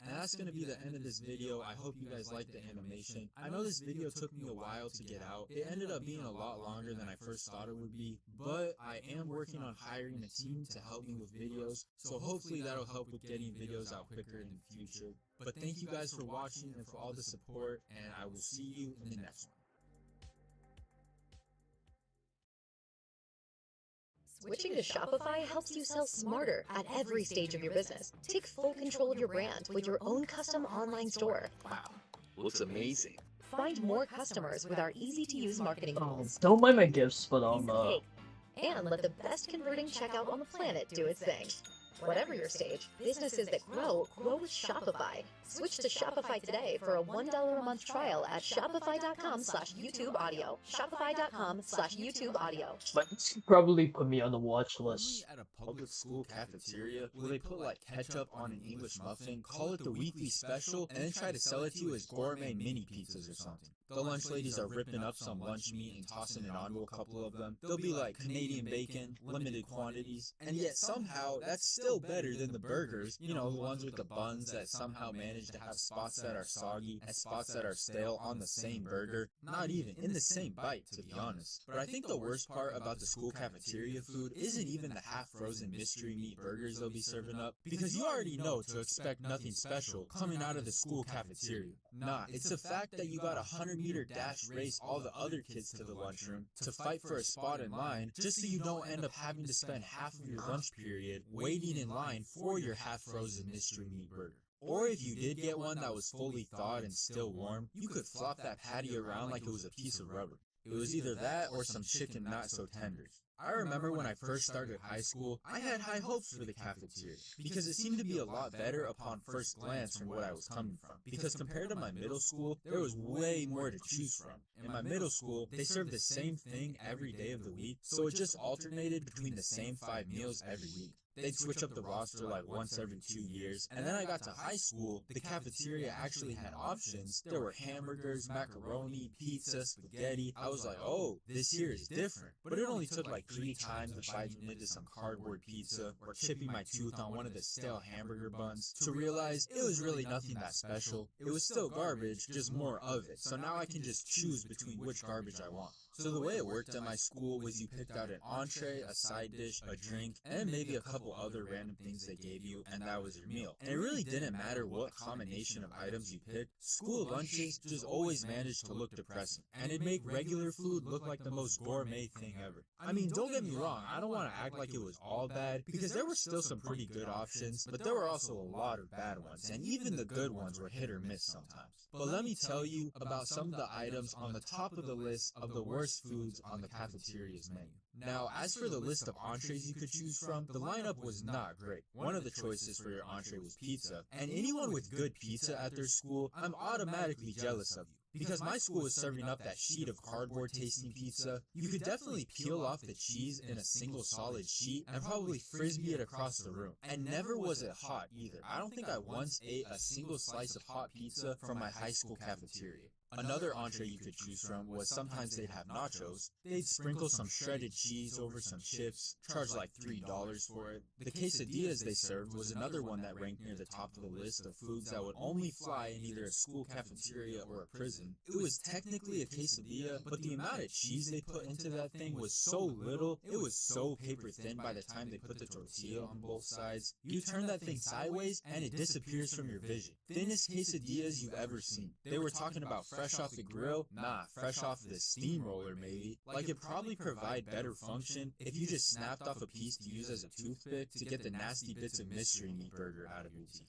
And that's going to be the end of this video. I hope you guys liked the animation. I know this video took me a while to get out. It ended up being a lot longer than I first thought it would be, but I am working on hiring a team to help me with videos, so hopefully that'll help with getting videos out quicker in the future. But thank you guys for watching and for all the support, and I will see you in the next one. Switching to Shopify helps you sell smarter at every stage of your business. Take full control of your brand with your own custom online store. Wow, looks amazing. Find more customers with our easy-to-use marketing tools. Don't mind my gifts, but And let the best converting checkout on the planet do its thing. Whatever your stage, businesses that grow with Shopify. Switch to Shopify today for a $1 a month trial at shopify.com/YouTube audio. Shopify.com/YouTube audio. but this could probably put me on the watch Only list. at a public school cafeteria will they put like ketchup on an English muffin, call it the weekly special, and then try to sell it to you as gourmet mini pizzas or something. The lunch ladies are ripping up some lunch meat and tossing it onto a couple of them. They'll be like Canadian bacon, limited quantities, and yet somehow that's still better than the burgers, you know, the ones with the buns that somehow manage to have spots that are soggy and spots that are stale on the same burger, not even in the same bite, to be honest. But I think the worst part about the school cafeteria food isn't even the half-frozen mystery meat burgers they'll be serving up, because you already know to expect nothing special coming out of the school cafeteria. Nah, it's the fact that you got a 100-meter dash race all the other kids to the lunchroom to fight for a spot in line just so you don't end up having to spend half of your lunch period waiting in line for your half-frozen mystery meat burger. Or if you did get one that was fully thawed and still warm, you could flop that patty around like it was a piece of rubber. It was either that or some chicken not so tenders. I remember when I first started high school, I had high hopes for the cafeteria, because it seemed to be a lot better upon first glance from what I was coming from. Because compared to my middle school, there was way more to choose from. In my middle school, they served the same thing every day of the week, so it just alternated between the same 5 meals every week. They'd switch up the roster like once every 2 years, and then I got to high school, the cafeteria actually had options. There were hamburgers, macaroni, pizza, spaghetti. I was like, oh, this here is different. But it only took like 3 times of biting into some cardboard pizza or chipping my tooth on one of the stale hamburger buns to realize it was really nothing that special. It was still garbage, just more of it. So now I can just choose between which garbage I want. So the way it worked at my school was you picked out an entree, a side dish, a drink, and maybe a couple other random things they gave you, and that was your meal. And it really didn't matter what combination of items you picked. School lunches just always managed to look depressing, and it'd make regular food look like the most gourmet thing ever. I mean, don't get me wrong, I don't want to act like it was all bad, because there were still some pretty good options, but there were also a lot of bad ones, and even the good ones were hit or miss sometimes. But let me tell you about some of the items on the top of the list of the worst foods on the cafeteria's menu. Now, as for the list of entrees you could choose from, the lineup was not great. One of the choices for your entree was pizza, and anyone with good pizza at their school, I'm automatically jealous of you. Because my school was serving up that sheet of cardboard tasting pizza, you could definitely peel off the cheese in a single solid sheet and probably frisbee it across the room. And never was it hot either. I don't think I once ate a single slice of hot pizza from my high school cafeteria. Another entree you could choose from was sometimes they'd have nachos. They'd sprinkle some shredded cheese over some chips, charge like $3 for it. The quesadillas they served was another one that ranked near the top of the list of foods that would only fly in either a school cafeteria or a prison. It was technically a quesadilla, but the amount of cheese they put into that thing was so little, it was so paper thin by the time they put the tortilla on both sides. You turn that thing sideways and it disappears from your vision. Thinnest quesadillas you've ever seen. They were talking about fresh off the grill? Nah, fresh off the steamroller maybe. Like it'd probably provide better function if you just snapped off a piece to use as a toothpick to get the nasty bits of mystery meat burger out of your teeth.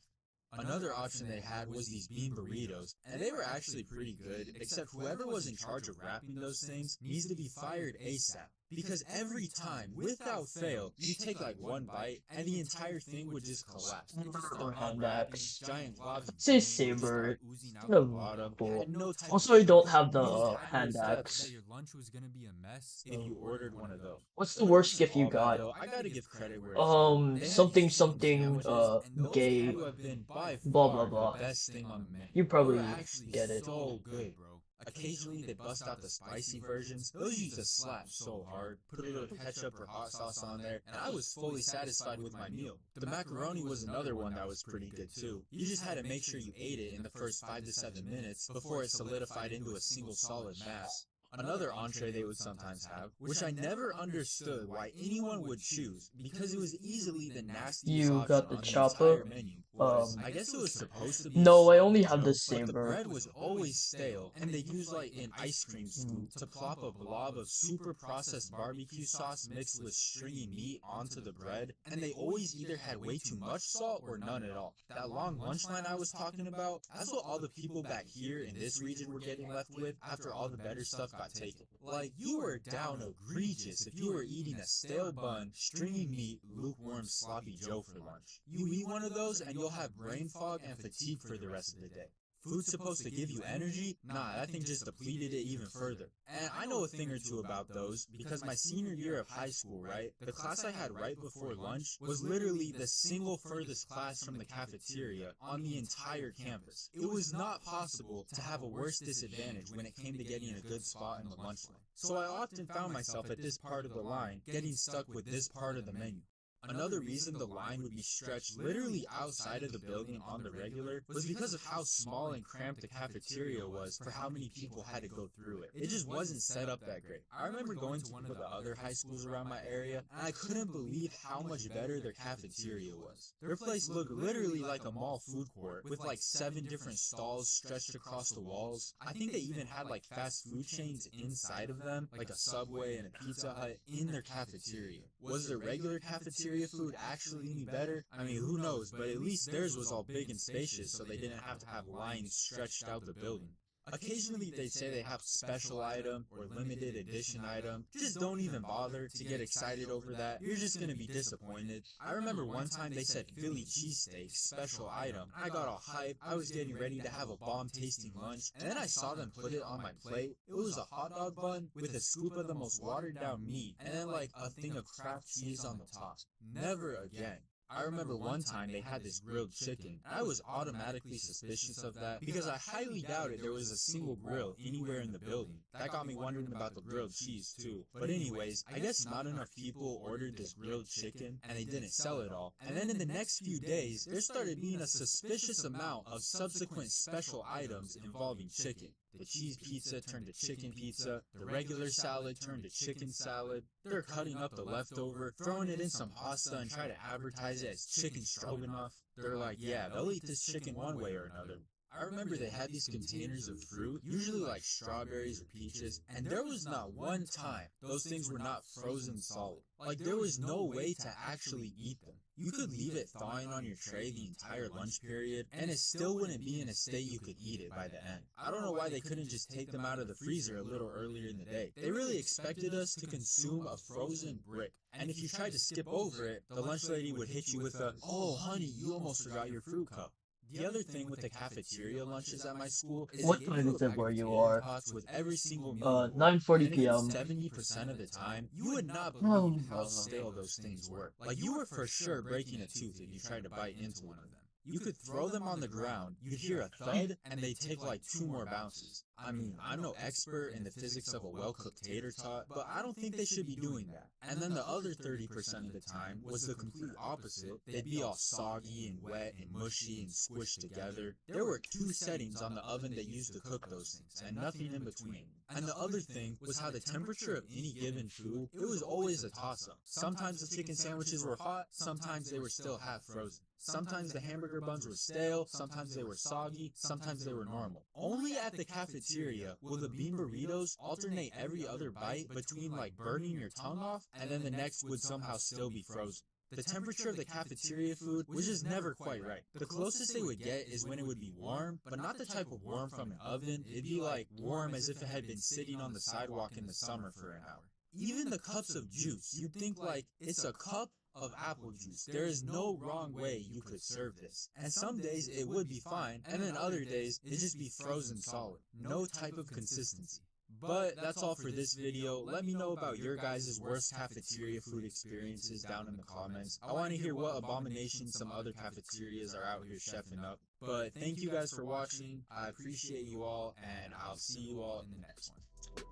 Another option they had was these bean burritos, and they were actually pretty good, except whoever was in charge of wrapping those things needs to be fired ASAP. Because every time, without fail, you take like one bite, and the entire thing would just collapse. Or hand axe. Giant globs of Say bean would saber. just start oozing out No, the bottom. cool. Had no type Also, of I don't flavor. have the You just had hand your axe. steps. Your lunch was gonna be a mess. If you ordered one of those. What's the worst gift you All that, got? though, I gotta give credit where it's due. They had Something these something sandwiches, and those gay. had to have been by Blah, far blah, blah. the best thing on the menu. You probably They were actually get it. so good, bro. Occasionally they bust out the spicy versions. Those used to slap so hard. Put a little ketchup or hot sauce on there, and I was fully satisfied with my meal. The macaroni was another one that was pretty good too. You just had to make sure you ate it in the first 5 to 7 minutes before it solidified into a single solid mass. Another entree they would sometimes have, which I never understood why anyone would choose, because it was easily the nastiest You option got the on chopper? entire menu. I guess it was supposed to be No, I sweet, only have the but the saber. bread was always stale, and they'd use like an ice cream scoop to plop a blob of super processed barbecue sauce mixed with stringy meat onto the bread, and they always either had way too much salt or none at all. That long lunch line I was talking about, that's what all the people back here in this region were getting left with after all the better stuff got taken. Like, you were down egregious if you were eating a stale bun, stringy meat, lukewarm sloppy joe for lunch. You eat one of those and you'll have brain fog and fatigue for the rest of the day. Food's supposed to give you energy? Nah, that thing just depleted it even further. And I know a thing or two about those, because my senior year of high school, right, the class I had right before lunch was literally the single furthest class from the cafeteria on the entire campus. It was not possible to have a worse disadvantage when it came to getting a good spot in the lunch line. So I often found myself at this part of the line, getting stuck with this part of the menu. Another reason the line would be stretched literally outside of the building on the regular was because of how small and cramped the cafeteria was for how many people had to go through it. It just wasn't set up that great. I remember going to one of the other high schools around my area, and I couldn't believe how much better their cafeteria was. Their place looked literally like a mall food court with like 7 different stalls stretched across the walls. I think they even had like fast food chains inside of them, like a Subway and a Pizza Hut in their cafeteria. Was their regular cafeteria food actually any better? I mean, who knows, but at least theirs was all big and spacious, so they didn't have to have lines stretched out the building. Occasionally they'd say they have special item or limited edition item. Just don't even bother to get excited over that. You're just gonna be disappointed. I remember one time they said Philly cheesesteak special item. I got all hype. I was getting ready to have a bomb tasting lunch, and then I saw them put it on my plate. It was a hot dog bun with a scoop of the most watered down meat, and then like a thing of Kraft cheese on the top. Never again. I remember one time they had this grilled chicken, and I was automatically suspicious of that because I highly doubted there was a single grill anywhere in the building. That got me wondering about the grilled cheese too. But anyways, I guess not enough people ordered this grilled chicken and they didn't sell it all. And then in the next few days, there started being a suspicious amount of subsequent special items involving chicken. The cheese pizza turned to chicken pizza, the regular salad turned to chicken salad. They're cutting up the leftover, throwing it in some pasta and try to advertise it as chicken stroganoff. They're like, yeah, they'll eat this chicken one way or another. I remember they had these containers of fruit, usually like strawberries or peaches, and there was not one time those things were not frozen solid. Like, there was no way to actually eat them. You could leave it thawing on your tray the entire lunch period, and it still wouldn't be in a state you could eat it by the end. I don't know why they couldn't just take them out of the freezer a little earlier in the day. They really expected us to consume a frozen brick, and if you tried to skip over it, the lunch lady would hit you with a, "Oh honey, you almost forgot your fruit cup." The other thing with the cafeteria lunches at my school is What they time gave is you a it where pack of you tater are? tots with every single meal. 9:40 And a good p.m. 70% of the time, you would not believe how stale those things were. Like, you were for sure breaking a tooth if you tried to bite into one of them. You could throw them on the ground, you'd hear a thud, and they'd take like 2 more bounces. I mean, I'm no expert in the physics of a well-cooked tater tot, but I don't think they should be doing that. And then the other 30% of the time was the complete opposite. They'd be all soggy and wet and mushy and squished together. There were 2 settings on the oven that used to cook those things, and nothing in between. And the other thing was how the temperature of any given food, it was always a toss-up. Sometimes the chicken sandwiches were hot, sometimes they were still half frozen. Sometimes the hamburger buns were stale, sometimes they were soggy, sometimes they were normal. Only at the cafeteria will the bean burritos alternate every other bite between like burning your tongue off and then the next would somehow still be frozen. The temperature of the cafeteria food was just never quite right. The closest they would get is when it would be warm, but not the type of warm from an oven. It'd be like warm as if it had been sitting on the sidewalk in the summer for an hour. Even the cups of juice, you'd think like it's a cup of apple juice. There is no wrong way you could serve this. And some days it would be fine, and then other days it'd just be frozen solid. No type of consistency. But that's all for this video. Let me know about your guys' worst cafeteria food experiences down in the comments. I want to hear what abominations some other cafeterias are out here chefing up. But thank you guys for watching. I appreciate you all, and I'll see you all in the next one.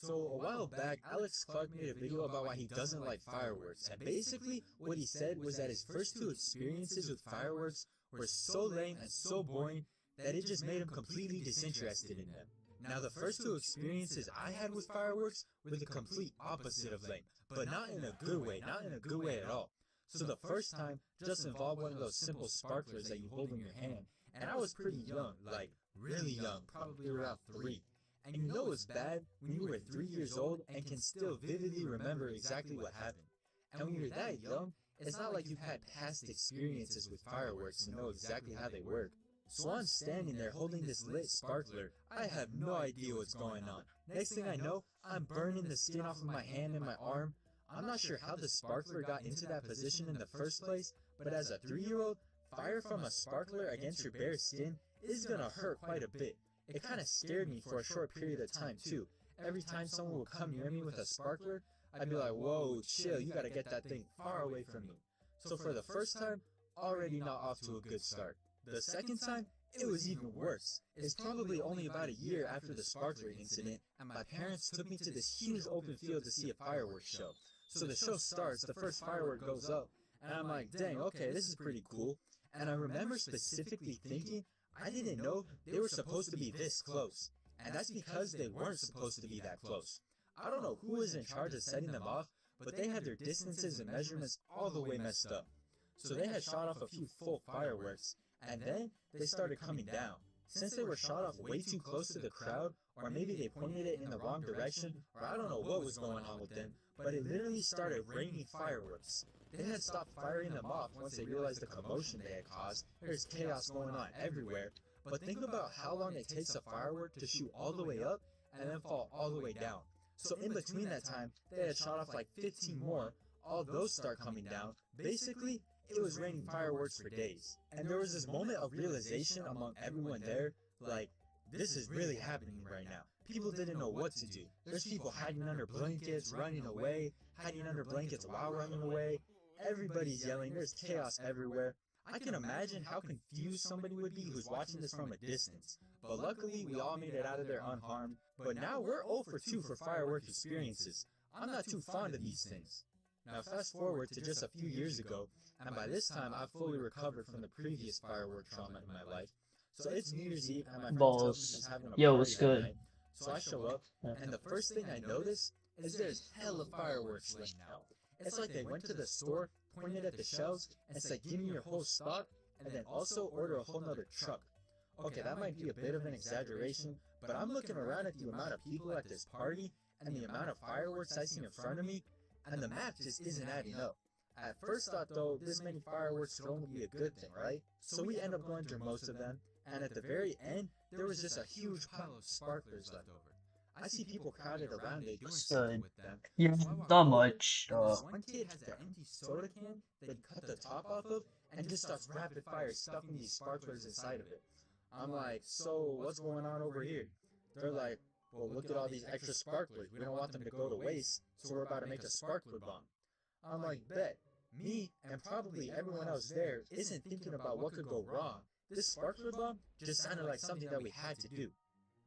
So a while back, Alex Clark made a video about why he doesn't like fireworks, and basically what he said was that his first two experiences with fireworks were so lame and so boring that it just made him completely disinterested in them. Now the first two experiences I had with fireworks were the complete opposite of lame, but not in a good way, not in a good way at all. So the first time just involved one of those simple sparklers that you hold in your hand, and I was pretty young, like really young, probably around 3. And you know it's bad when you were 3 years old and can still vividly remember exactly what happened. And when you're that young, it's not like you've had past experiences with fireworks to know exactly how they work. So I'm standing there holding this lit sparkler. I have no idea what's going on. Next thing I know, I'm burning the skin off of my hand and my arm. I'm not sure how the sparkler got into that position in the first place, but as a 3-year-old, fire from a sparkler against your bare skin is gonna hurt quite a bit. It kind of scared me for a short period of time too. Every time someone would come near me with a sparkler, I'd be like, whoa, chill, you gotta get that thing far away from me. So for the first time, already not off to a good start. The second time, it was even worse. It's probably only about a year after the sparkler incident, and my parents took me to this huge open field to see a fireworks show. So the show starts, the first firework goes up, and I'm like, dang, okay, this is pretty cool. And I remember specifically thinking, I didn't know they were supposed to be this close, and that's because they weren't supposed to be that close. I don't know who was in charge of setting them off, but they had their distances and measurements all the way messed up. So they had shot off a few full fireworks, and then they started coming down. Since they were shot off way too close to the crowd, or maybe they pointed it in the wrong direction, or I don't know what was going on with them, but it literally started raining fireworks. They had stopped firing them off once they realized the commotion they had caused. There's chaos going on everywhere. But think about how long it takes a firework to shoot all the way up and then fall all the way down. So in between that time, they had shot off like 15 more. All those start coming down. Basically, it was raining fireworks for days. And there was this moment of realization among everyone there, like, this is really happening right now. People didn't know what to do. There's people hiding under blankets, running away, hiding under blankets while running away. Everybody's yelling, there's chaos everywhere. I can imagine how confused somebody would be who's watching this from a distance. But luckily, we all made it out of there unharmed. But now we're 0 for 2 for firework experiences. I'm not too fond of these things. Now fast forward to just a few years ago, and by this time I've fully recovered from the previous firework trauma in my life. So it's New Year's Eve, and my friend tells me she's having a Yo, party what's that good? night. So I show up, and the first thing I notice is there's hella fireworks laying out. It's like they went to the store, pointed at the shelves, and said, give me your whole stock, and then also order a whole nother truck. Okay, that might be a bit of an exaggeration, but I'm looking around at the amount of people at this party, and the amount of fireworks I see in front of me, and the math just isn't adding up. At first thought though, this many fireworks could only be a good thing, right? So we end up going through most of them, and at the very end, there was just a huge pile of sparklers left over. I see people crowded around it doing something with them. Yeah, So I walk not over, much. and this one kid has an empty soda can that he cut the top off of and just starts rapid fire stuffing these sparklers inside of it. I'm like, so what's going on over here? They're like, well, look at all these extra sparklers. We don't want them to go to waste, so we're about to make a sparkler bomb. I'm like, bet. Me, and probably everyone else there, isn't thinking about what could go wrong. This sparkler bomb just sounded like something that we had to do.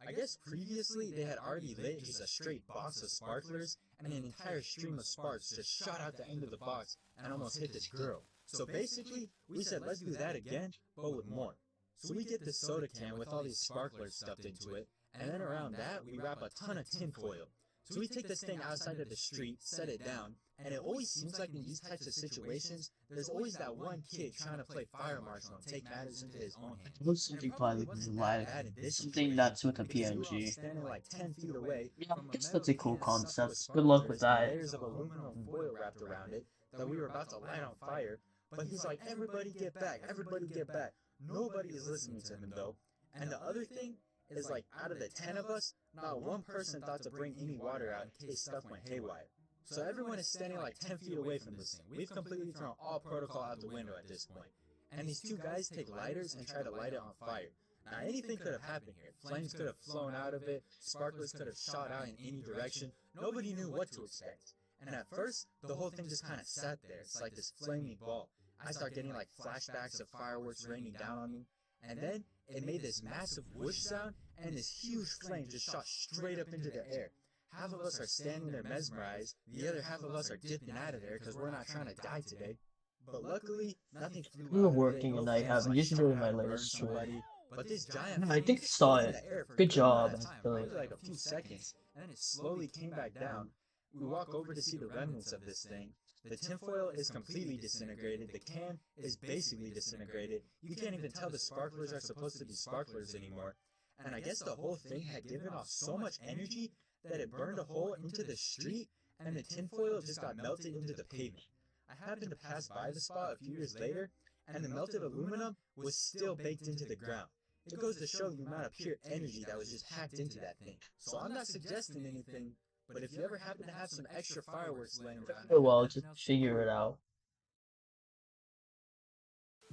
I guess previously they had already lit just a straight box of sparklers, and an entire stream of sparks just shot out the end of the box and almost hit this girl. So basically, we said let's do that again, but with more. So we get this soda can with all these sparklers stuffed into it, and then around that we wrap a ton of tin foil. So we take this thing outside of the street, set it down, And it always seems like in these types of situations, there's always that one kid trying to play fire marshal and take matters into his own hands. It was something And probably probably wasn't like that bad in this something situation, that's with a because we were all PNG. standing like 10 feet away Yeah, I from a guess metal that's a cool can stuffed with concept. Good luck with sparklers and that. layers of aluminum foil wrapped around it that we were about to light on fire. But he's like, everybody get back, everybody get back. Nobody is listening to him though. And the other thing is, like, out of the 10 of us, not one person thought to bring any water out in case stuff went haywire. So everyone is standing like 10 feet away from this thing. We've completely thrown all protocol out the window at this point. And these two guys take lighters and try to light it on fire. Now anything could have happened here. Flames could have flown out of it, sparklers could have shot out in any direction. Nobody knew what to expect. And at first, the whole thing just kind of sat there. It's like this flaming ball. I start getting like flashbacks of fireworks raining down on me. And then it made this massive whoosh sound, and this huge flame just shot straight up into the air. Half of us are standing there mesmerized, the other half of us are dipping out of there because we're not trying to die today. But luckily, nothing flew We were out of it, working no and I flames, haven't like, used shot it in my out and burned latest stream. somebody. But this giant I think I flame saw stayed in it. the air for a Good amount job, of time, actually. probably like a few seconds, and then it slowly came back down. We walk over to see the remnants of this thing. The tinfoil is completely disintegrated, the can is basically disintegrated, you can't even tell the sparklers are supposed to be sparklers anymore, and I guess the whole thing had given off so much energy that it burned a hole into the street, and the tinfoil just got melted into the pavement. I happened to pass by the spot a few years later, and the melted aluminum was still baked into the ground. It goes to show the amount of pure energy that was just packed into that thing. So I'm not suggesting anything, but if you ever happen to have some extra fireworks laying around, Oh well, just figure it out.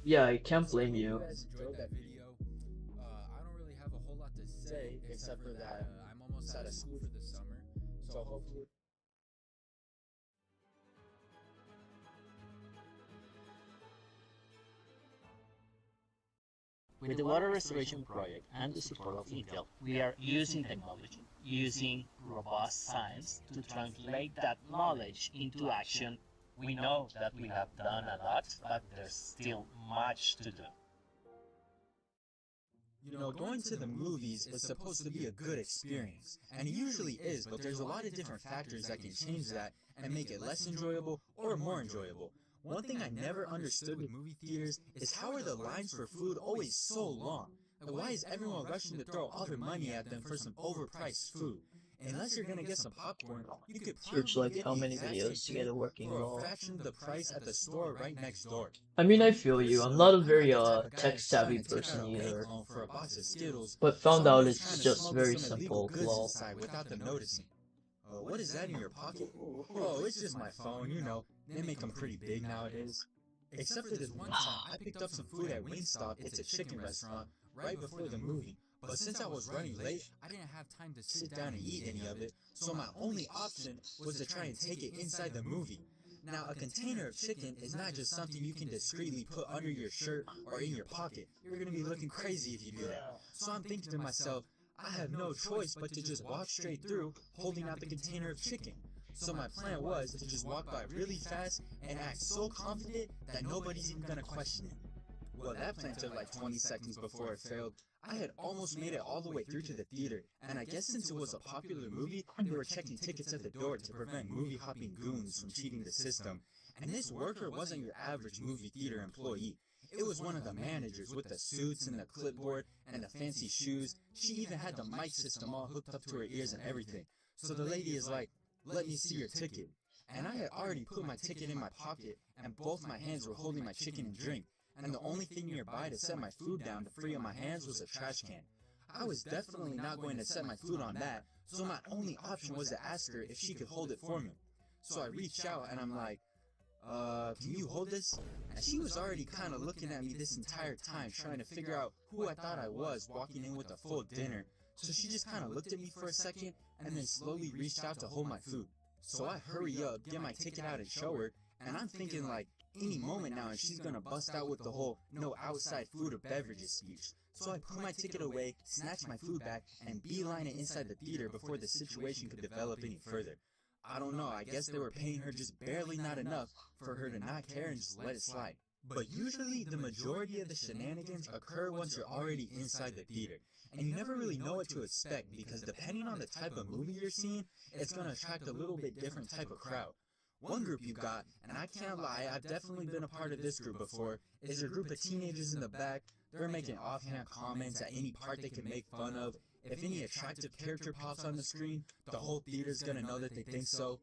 Yeah, I can't blame you. guys enjoyed that video. I don't really have a whole lot to Say, except for that I'm almost out of school for the summer, so hopefully With the water restoration project and the support of Intel, we are using technology, using robust science to translate that knowledge into action. We know that we have done a lot, but there's still much to do. you know, going to the movies is supposed to be a good experience, and it usually is, but there's a lot of different factors that can change that and make it less enjoyable or more enjoyable. One thing I never understood with movie theaters is how are the lines for food always so long? Like, why is everyone rushing to throw all their money at them for some overpriced food? Unless you're gonna get some popcorn, you could Search probably like get how the many exact videos to same get a thing working for a role. fraction of the price at the store right next door. I mean, I feel you. I'm not a very tech savvy Trying to take out person a bank either, loan for a box of Skittles, but found someone out is it's trying to just smuggle very some illegal simple. goods Lol. inside without them noticing. What is that in your pocket? Oh, it's just my phone, you know. They make them pretty big nowadays. Except for this one time, I picked up some food at Wingstop. It's a chicken restaurant right before the movie. But since I was running late, I didn't have time to sit down and eat any of it, so my only option was to try and take it inside the movie. Now, a container of chicken is not just something you can discreetly put under your shirt or in your pocket. You're gonna be looking crazy if you do that. So I'm thinking to myself, I have no choice but to just walk straight through, holding out the container of chicken. So my plan was to just walk by really fast and act so confident that nobody's even gonna question it. Well, that plan took like 20 seconds before it failed. I had almost made it all the way through to the theater, and I guess since it was a popular movie, they were checking tickets at the door to prevent movie-hopping goons from cheating the system. And this worker wasn't your average movie theater employee. It was one of the managers with the suits and the clipboard and the fancy shoes. She even had the mic system all hooked up to her ears and everything. So the lady is like, "Let me see your ticket." And I had already put my ticket in my pocket, and both my hands were holding my chicken and drink. And the only thing nearby to set my food down to free up my hands was a trash can. I was definitely not going to set my food on that, so my only option was to ask her if she could hold it for me. So I reached out and I'm like, can you hold this? And she was already kind of looking at me this entire time, trying to figure out who I thought I was walking in with a full dinner. So she just kind of looked at me for a second and then slowly reached out to hold my food. So I hurry up, get my ticket out and show her, and I'm thinking like, any moment now and she's gonna bust out with the whole "no outside food or beverages" speech. So I put my ticket away, snatched my food back, and beeline it inside the theater before the situation could develop any further. I don't know, I guess they were paying her just barely not enough for her to not care and just let it slide. But usually the majority of the shenanigans occur once you're already inside the theater, and you never really know what to expect because depending on the type of movie you're seeing, it's gonna attract a little bit different type of crowd. One group you got, and I can't lie, I've definitely been a part of this group before, is a group of teenagers in the back. They're making offhand comments at any part they can make fun of. If any attractive character pops on the screen, the whole theater's gonna know that they think so.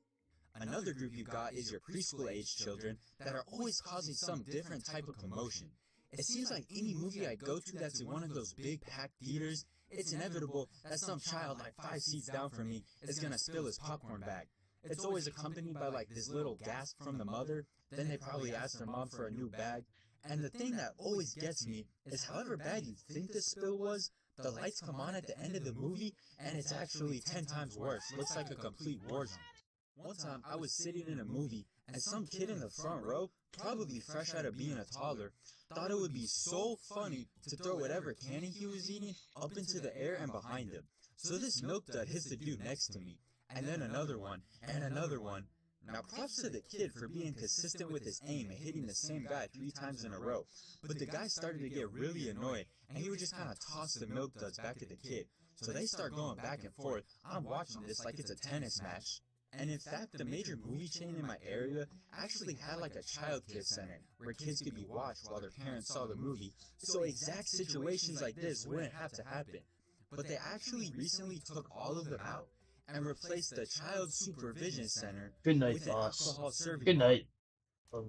Another group you got is your preschool age children that are always causing some different type of commotion. It seems like any movie I go to that's in one of those big packed theaters, it's inevitable that some child like 5 seats down from me is gonna spill his popcorn bag. It's always accompanied by like this little gasp from the mother, then they probably ask their mom for a new bag. And the thing that always gets me is however bad you think this spill was, the lights come on at the end of the movie and it's actually 10 times worse. Looks like a complete war zone. One time I was sitting in a movie and some kid in the front row, probably fresh out of being a toddler, thought it would be so funny to throw whatever candy he was eating up into the air and behind him. So this milk dud hits the dude next to me, and then another one, and another one. Now props to the kid for being consistent with his aim and hitting the same guy 3 times in a row, but the guy started to get really annoyed, and he would just kind of toss the milk duds back at the kid. So they start going back and forth. I'm watching this like it's a tennis match. And in fact, the major movie chain in my area actually had like a child care center where kids could be watched while their parents saw the movie, so exact situations like this wouldn't have to happen. But they actually recently took all of them out and replaced the child supervision center Good night, with an boss. alcohol serving Good point. night.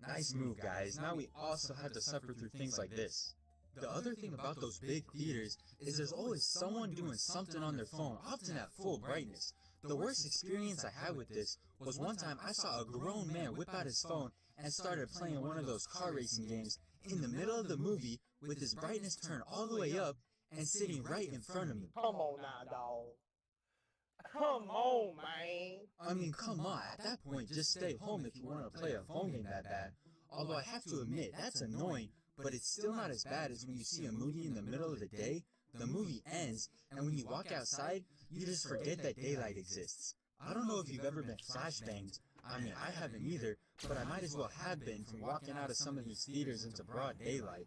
Nice move, guys. Now we also have to suffer through things like this. The other thing about those big theaters is there's always someone doing something on their phone, often at full brightness. The worst experience I had with this was one time I saw a grown man whip out his phone and started playing one of those car racing games in the middle of the movie with his brightness turned all the way up and sitting right in front of me. Come on now, dog. Come on, man. I mean, come on, at that point, just stay home if you want to play a phone game that bad. Although I have to admit, that's annoying, but it's still not as bad as when you see a movie in the middle of the day, the movie ends, and when you walk outside, you just forget that daylight exists. I don't know if you've ever been flashbanged. I mean, I haven't either, but I might as well have been from walking out of some of these theaters into broad daylight.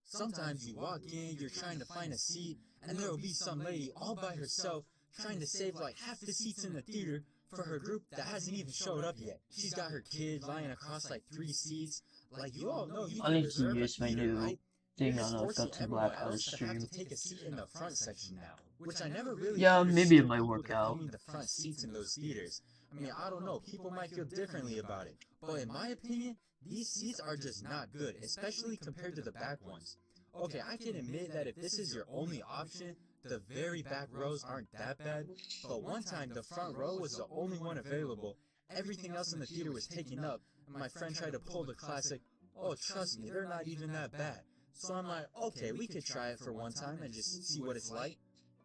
Sometimes you walk in, you're trying to find a seat, and there will be some lady all by herself trying to save like half the seats in the theater for her group that hasn't even showed up yet. She's got her kid lying across like 3 seats. Like, you all know you I need to deserve a use my theater, new right? thing You're just on a forcing Guts and everyone Blackpowder else to have stream. to take a seat in the front section now, which I never really Yeah, maybe it understood might people work out. defending the front seats in those theaters. I mean, I don't know, people might feel differently about it, but in my opinion, these seats are just not good, especially compared to the back ones. Okay, I can admit that if this is your only option, the very back rows aren't that bad, but one time the front row was the only one available. Everything else in the theater was taken up, and my friend tried to pull the classic, "Oh, trust me, they're not even that bad." So I'm like, okay, we could try it for one time and just see what it's like.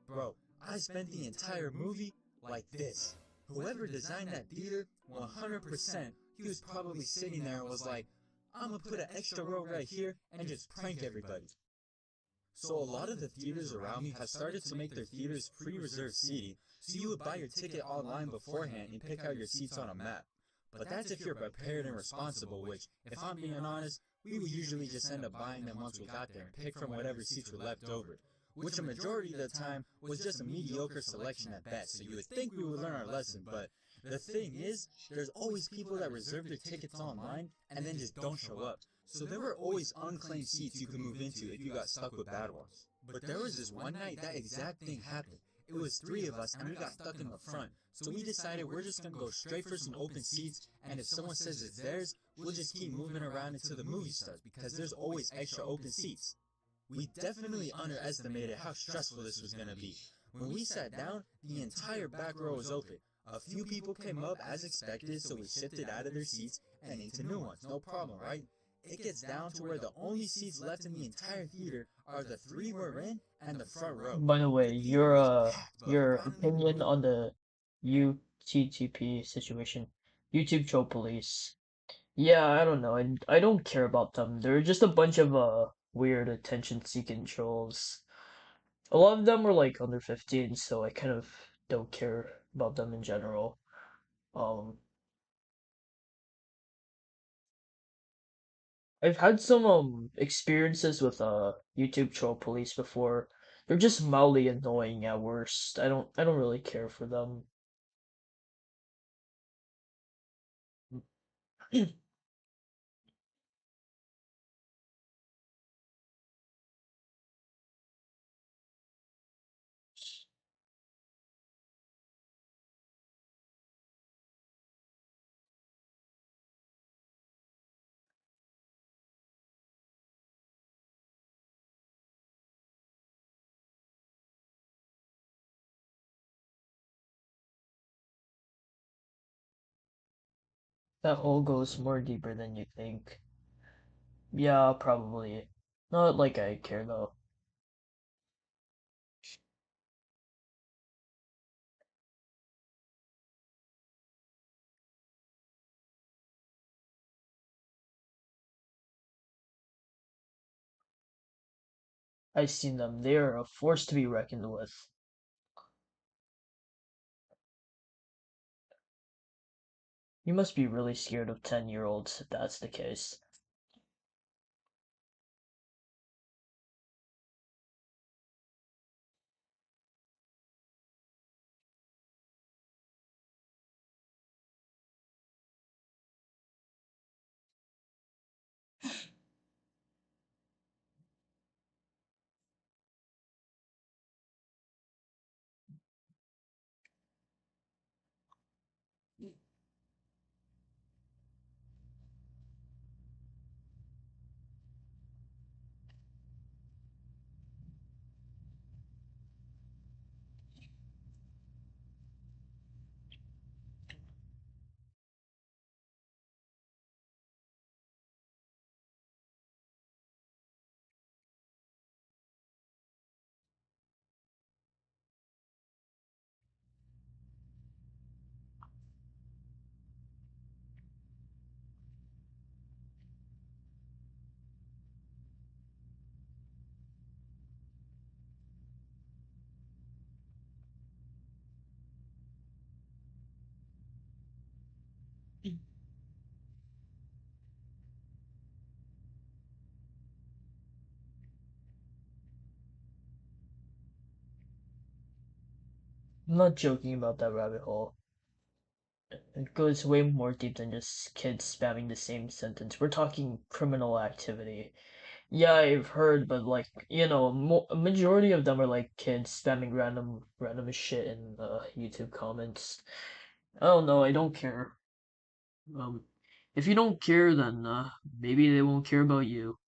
Bro, I spent the entire movie like this. Whoever designed that theater, 100%, he was probably sitting there and was like, I'm gonna put an extra row right here and just prank everybody. So a lot of the theaters around me have started to make their theaters pre-reserved seating, so you would buy your ticket online beforehand and pick out your seats on a map. But that's if you're prepared and responsible, which, if I'm being honest, we would usually just end up buying them once we got there and pick from whatever seats were left over, which a majority of the time was just a mediocre selection at best, so you would think we would learn our lesson, but the thing is, there's always people that reserve their tickets online and then just don't show up. So there were always unclaimed seats you could move into if you got stuck with bad ones. But there was this one night that exact thing happened. It was 3 of us and we got stuck in the front. So we decided we're just gonna go straight for some open seats, and if someone says it's theirs, we'll just keep moving around until the movie starts because there's always extra open seats. We definitely underestimated how stressful this was gonna be. When we sat down, the entire back row was open. A few people came up as expected, so we shifted out of their seats and into new ones, no problem, right? It gets down to where the only seats left in the entire theater are the 3 we're in and the front row. By the way, The theater was packed, but your finally opinion we on the UTTP situation, YouTube Troll Police. Yeah, I don't know. I don't care about them. They're just a bunch of weird attention-seeking trolls. A lot of them are like under 15, so I kind of don't care about them in general. Um, I've had some experiences with YouTube Troll Police before. They're just mildly annoying at worst. I don't really care for them. That hole goes more deeper than you think. Yeah, probably. Not like I care though. I've seen them. They are a force to be reckoned with. You must be really scared of 10-year-olds if that's the case. I'm not joking about that rabbit hole. It goes way more deep than just kids spamming the same sentence. We're talking criminal activity. Yeah, I've heard, but like, a majority of them are like kids spamming random shit in YouTube comments. I don't know, I don't care. Um, if you don't care, then maybe they won't care about you.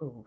Oh,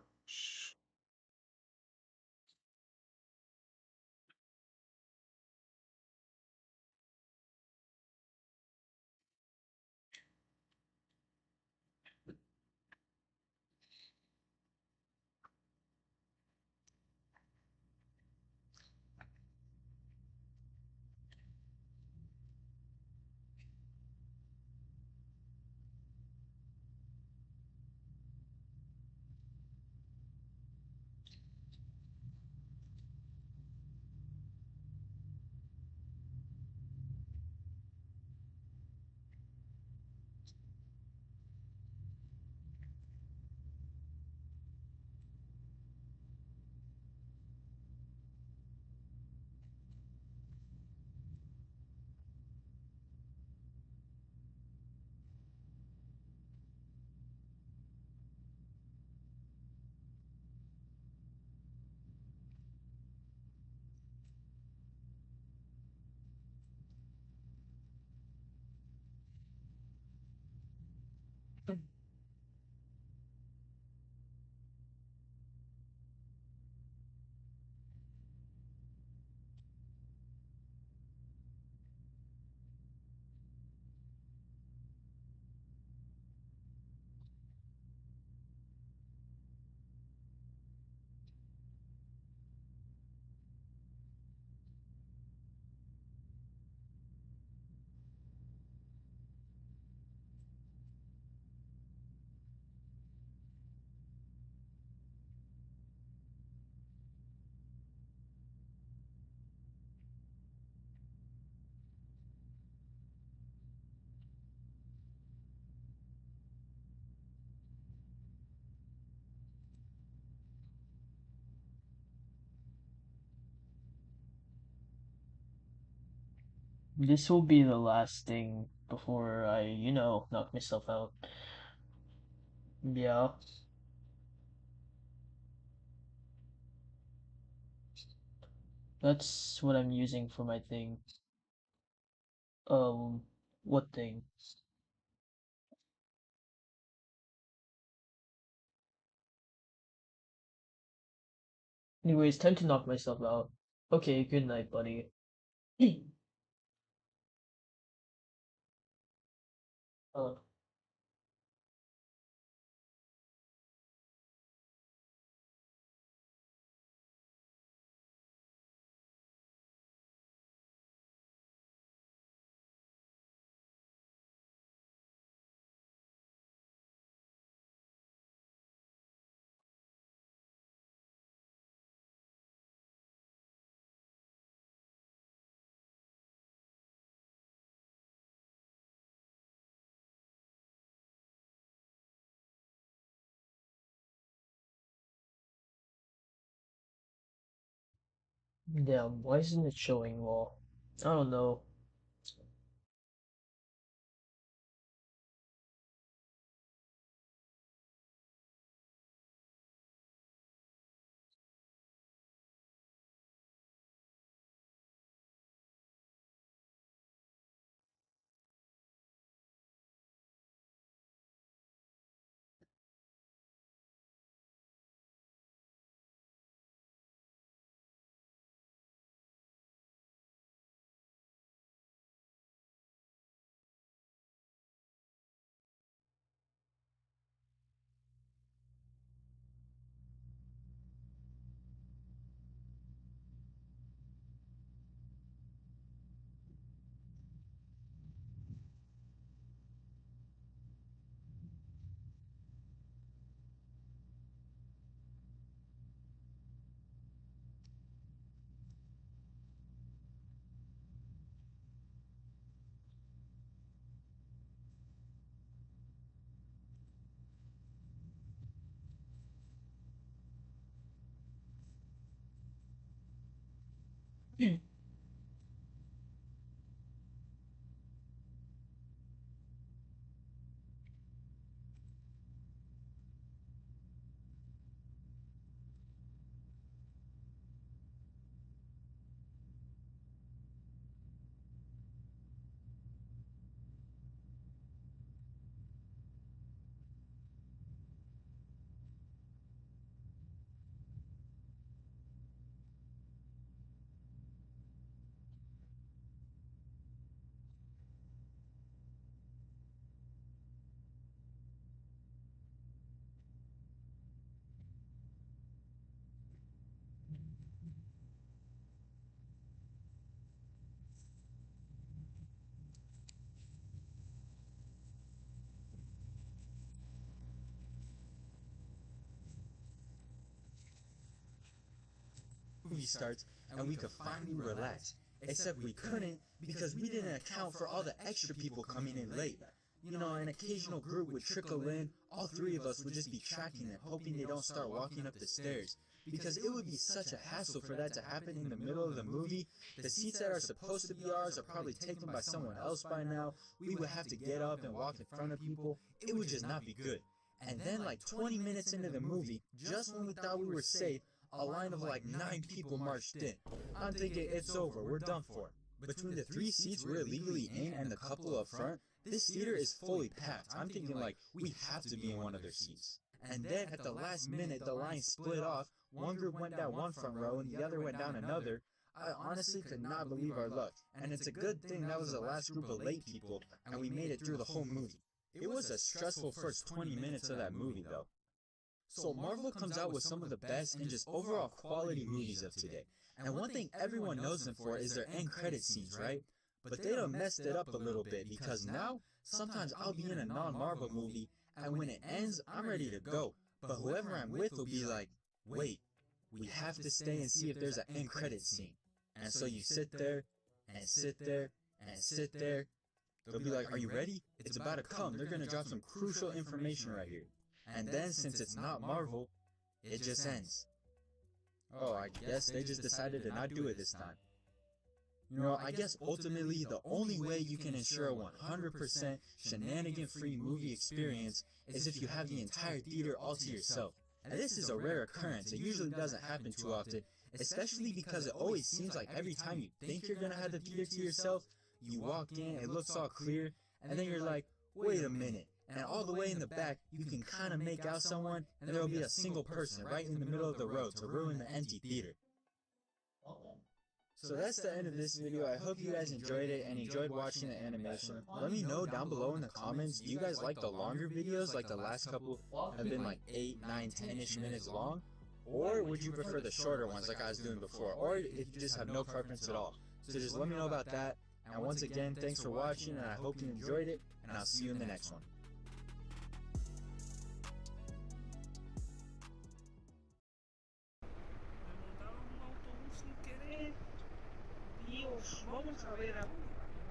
This will be the last thing before I, knock myself out. Yeah. That's what I'm using for my thing. What thing? Anyways, time to knock myself out. Okay, good night, buddy. uh, Damn, why isn't it showing all? I don't know. Movie starts and we could finally relax. Except we couldn't because we didn't account for all the extra people coming in late. You know, an occasional group would trickle in, all three of us would just be tracking them, hoping they don't start walking up the stairs. Because it would be such a hassle for that to happen in the middle of the movie. The seats that are supposed to be ours are probably taken by someone else by now. We would have to get up and walk in front of people. It would just not be good. And then like 20 minutes into the movie, just when we thought we were safe, a line of like 9 people marched in. I'm thinking it's over, we're done for. Between the 3 seats we're illegally in and the couple up front, this theater is fully packed. I'm thinking like we have to be in one of their seats. And then at the last minute the line split off, one group went down one front row and the other went down another. I honestly could not believe our luck, and it's a good thing that was the last group of late people and we made it through the whole movie. It was a stressful first 20 minutes of that movie though. So Marvel comes out with some of the best and just overall quality movies of today. And one thing everyone knows them for is their end credit scenes, right? But they done messed it up a little bit because now, sometimes I'll be in a non-Marvel movie and when it ends, I'm ready to go. But whoever I'm with will be like, wait, we have to stay and see if there's an end credit scene. And so you sit there, and sit there, and sit there. They'll be like, are you ready? It's about to come. They're gonna drop some crucial information right here. And then, since it's not Marvel, it just ends. Oh, I guess they just decided to not do it this time. I guess ultimately the only way you can ensure a 100% shenanigan-free movie experience is if you have the entire theater all to yourself. And this is a rare occurrence. It usually doesn't happen too often, especially because it always seems like every time you think you're gonna have the theater to yourself, you walk in, it looks all clear, and then you're like, wait a minute. And all the way in the back, you can kind of make out someone, and there will be a single person right in the middle of the road to ruin the empty theater. So that's the end of this video. I hope you guys enjoyed it and enjoyed watching the animation. Let me know down below in the comments, do you guys like the longer videos, like the last couple have been like 8, 9, 10-ish minutes long? Or would you prefer the shorter ones like I was doing before? Or if you just have no preference at all. So just let me know about that. And once again, thanks for watching, and I hope you enjoyed it, and I'll see you in the next one. Dios, vamos a ver ahora.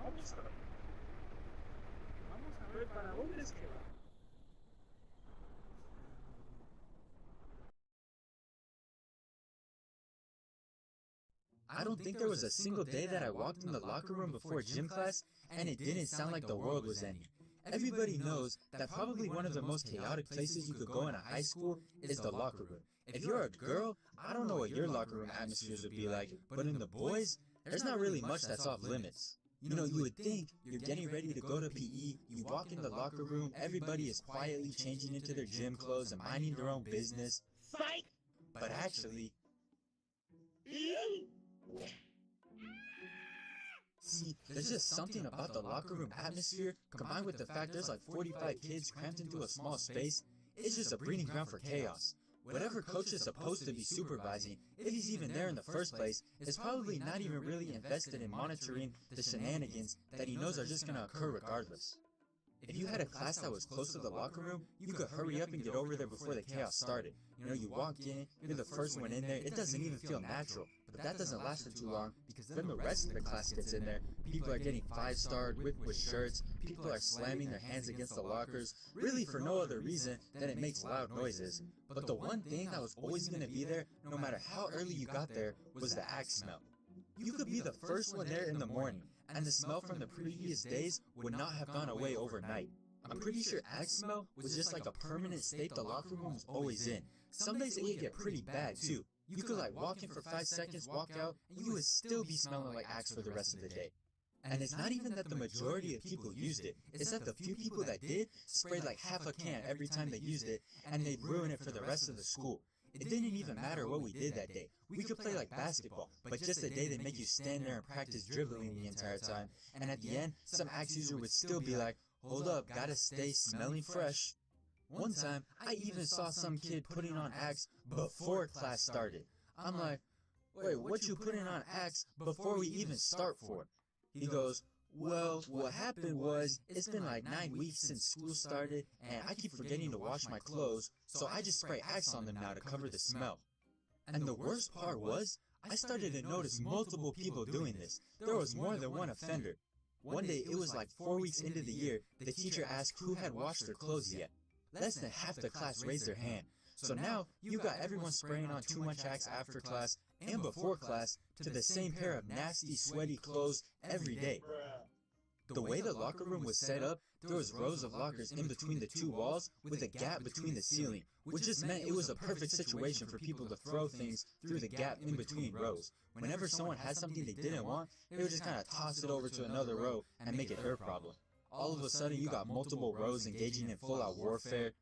Vamos a ver para dónde es que va. I don't think there was a single day that I walked in the locker room before gym class and it didn't sound like the world was ending. Everybody knows that probably one of the most chaotic places you could go in a high school is the locker room. If you're a girl, I don't know what your locker room atmospheres would be like, but in the boys, there's not really much that's off limits. You would think you're getting ready to go to PE, you walk in the locker room, everybody is quietly changing into their gym clothes and minding their own business. Fight! But actually, see, there's just something about the locker room atmosphere, combined with the fact there's like 45 kids cramped into a small space, it's just a breeding ground for chaos. Whatever coach is supposed to be supervising, if he's even there in the first place, is probably not even really invested in monitoring the shenanigans that he knows are just gonna occur regardless. If you had a class that was close to the locker room, you could hurry up and get over there before the chaos started. You walk in, you're the first one in there, it doesn't even feel natural. But that doesn't last for too long, because then the rest of the class gets in there. People are getting 5-starred with shirts, people are slamming their hands against the lockers, really for no other reason than it makes loud noises. But the one thing that was always going to be there, no matter how early you got there, was the axe smell. You could be the first one there in the morning, and the smell from the previous days would not have gone away overnight. I'm pretty sure axe smell was just like a permanent state the locker room was always in. Some days it would get pretty bad too. You could like walk in for 5 seconds, walk out, and you would still be smelling like axe for the rest of the day. And it's not even that the majority of people used it, it's that the few people that did sprayed like half a can every time they used it, and they'd ruin it for the rest of the school. It didn't even matter what we did that day. We could play like basketball, but just a day they'd make you stand there and practice dribbling the entire time, and at the end, some axe user would still be like, hold up, gotta stay smelling fresh. One time, I even saw some kid putting on axe before class started. I'm like, wait, what you putting on axe before we even start for? He goes, well, what happened was, it's been like 9 weeks since school started, and I keep forgetting to wash my clothes, so I just spray axe on them now to cover the smell. And the worst part was, I started to notice multiple people doing this. There was more than one offender. One day, it was like 4 weeks into the year, the teacher asked who had washed their clothes yet. Less than half the class raised their hand. So now, you got everyone spraying on too much axe after class and before class to the same pair of nasty, sweaty clothes every day. The way the locker room was set up, there was rows of lockers in between the 2 walls with a gap between the ceiling, which just meant it was a perfect situation for people to throw things through the gap in between rows. Whenever someone had something they didn't want, they would just kind of toss it over to another row and make it their problem. All of a sudden, you got multiple rows engaging in full-out warfare.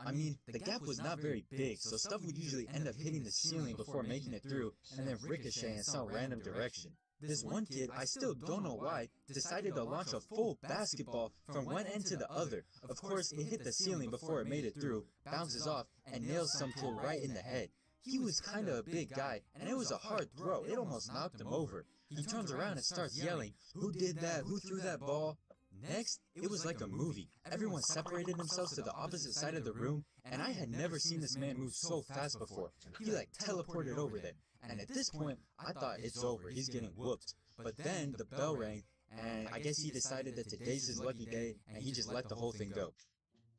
I mean, the gap was not very big, so stuff would usually end up hitting the ceiling before making it through and then ricochet in some random direction. This one kid, I still don't know why, decided to launch a full basketball from one end to the other. Of course, it hit the ceiling before it made it through, bounces off, and nails some kid right in the head. He was kinda a big guy, and it was a hard throw, it almost knocked him over. He turns around and starts yelling, "Who did that? Who threw that ball?" Next, it was like a movie. Everyone separated themselves to the opposite side of the room, and I had never seen this man move so fast before. He like teleported over there, and at this point, I thought it's over, he's getting whooped. But then the bell rang, and I guess he decided that today's his lucky day, and he just let the whole thing go.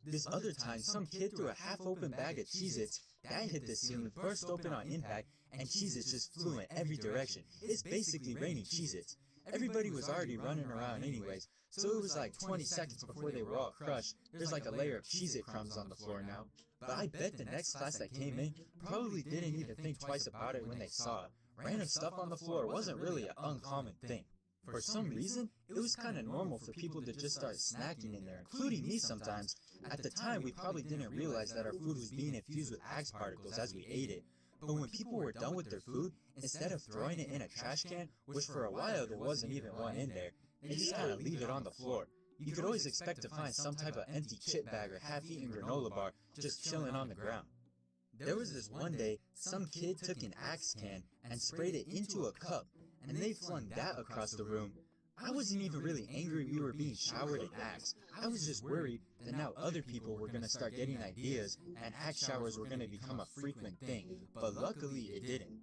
This other time, some kid threw a half-open bag of Cheez-Its That hit the ceiling, burst open on impact, and Cheez-Its just flew in every direction. It's basically raining Cheez-Its. Everybody was already running around anyways, so it was like 20 seconds before they were all crushed. There's like a layer of Cheez-It crumbs on the floor now. But I bet the next class that came in probably didn't even think twice about it when they saw it. Random stuff on the floor wasn't really an uncommon thing. For some reason, it was kind of normal for people to just start snacking in there, including me sometimes. At the time, we probably didn't realize that our food was being infused with axe particles as we ate it. But when people were done with their food, instead of throwing it in a trash can, which for a while there wasn't even one in there, they just kind of leave it on the floor. You could always expect to find some type of empty chip bag or half-eaten granola bar just chilling on the ground. There was this one day, some kid took an axe can and sprayed it into a cup, and they flung that across the room. I wasn't even really angry we were being showered in axe. I was just worried that now other people were going to start getting ideas and axe showers were going to become a frequent thing, but luckily it didn't.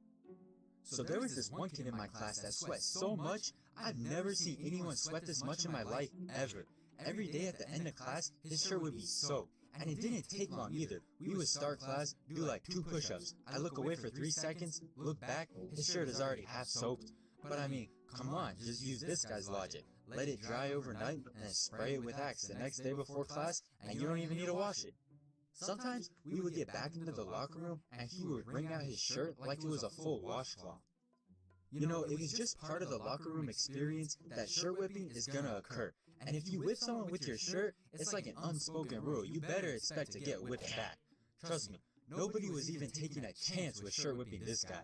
So there was this one kid in my class that sweat so much, I've never seen anyone sweat this much in my life ever. Every day at the end of class, his shirt would be soaked. And it didn't take long either. We would start class, do like 2 push-ups. I look away for 3 seconds, look back, his shirt is already half soaked. But I mean, come on, just use this guy's logic. Let it dry overnight, and then spray it with Axe the next day before class, and you don't even need to wash it. Sometimes, we would get back into the locker room, and he would wring out his shirt like it was a full washcloth. You know, it was just part of the locker room experience that shirt whipping is gonna occur. And if you whip someone with your shirt, it's like an unspoken rule. You better expect to get whipped back. Trust me, nobody was even taking a chance with shirt whipping this guy.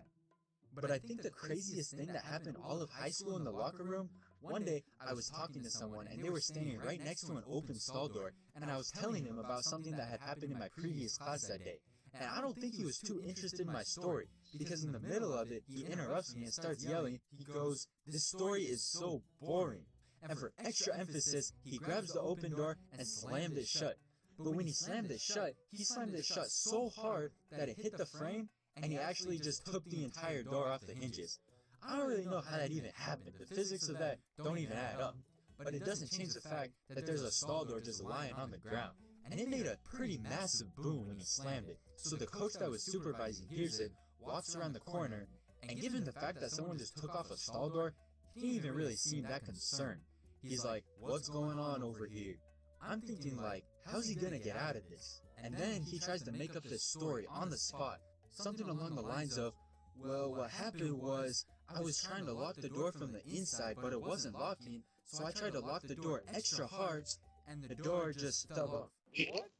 But I think the craziest thing that happened all of high school in the locker room, one day I was talking to someone and they were standing right next to an open stall door, and I was telling him about something that had happened in my previous class that day. And I don't think he was too interested in my story, because in the middle of it, he interrupts me and starts yelling. He goes, "This story is so boring." And for extra emphasis, he grabs the open door and slammed it shut. But when he slammed it shut so hard that it hit the frame, and he actually just took the entire door off the hinges. I don't really know how that even happened. The physics of that don't even add up. But it doesn't change the fact that there's a stall door just lying on the ground. And it made a pretty massive boom when he slammed it. So the coach that was supervising hears it, walks around the corner, and given the fact that someone just took off a stall door, he didn't even really seem that concerned. He's like, "What's going on over here?" I'm thinking like, how's he gonna get out of this? And then he tries to make up this story on the spot. Something along the lines of, "Well, what happened was, I was trying to lock the door from the inside, but it wasn't locking, so I tried to lock the door extra hard, and the door just fell off." What?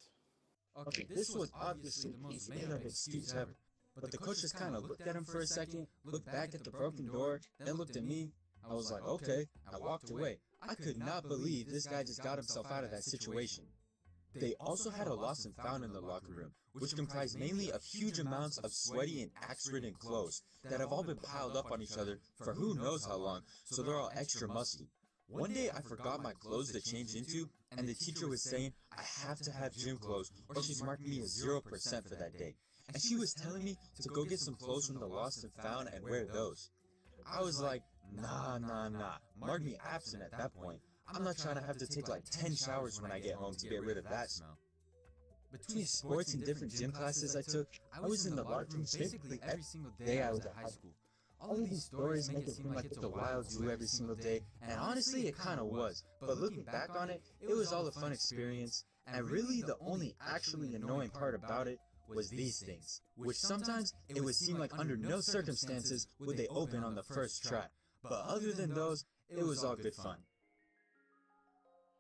Okay, this was obviously the most made up excuse ever. But the coach just kind of looked at him for a second, looked back at the broken door, then looked at me. I was like, okay, I walked away. I could not believe this guy just got himself out of that situation. They also had a lost and found in the locker room, which comprised mainly of huge amounts of sweaty and axe-ridden clothes that have all been piled up on each other for who knows how long, so they're all extra musty. One day I forgot my clothes to change into, and the teacher was saying I have to have gym clothes or she's marked me as 0% for that day. And she was telling me to go get some clothes from the lost and found and wear those. I was like, nah, mark me absent at that point. I'm not trying to have to take like 10 showers when I get home to get rid of that smell. Between sports and different gym classes I took, I was in the locker room basically every single day I was at high school. All of these stories make it seem like it's a wild zoo every single day, and honestly it kinda was, but looking back on it, it was all a fun experience, and really the only actually annoying part about it was these things, which sometimes it would seem like under no circumstances would they open on the first try, but other than those, it was all good fun.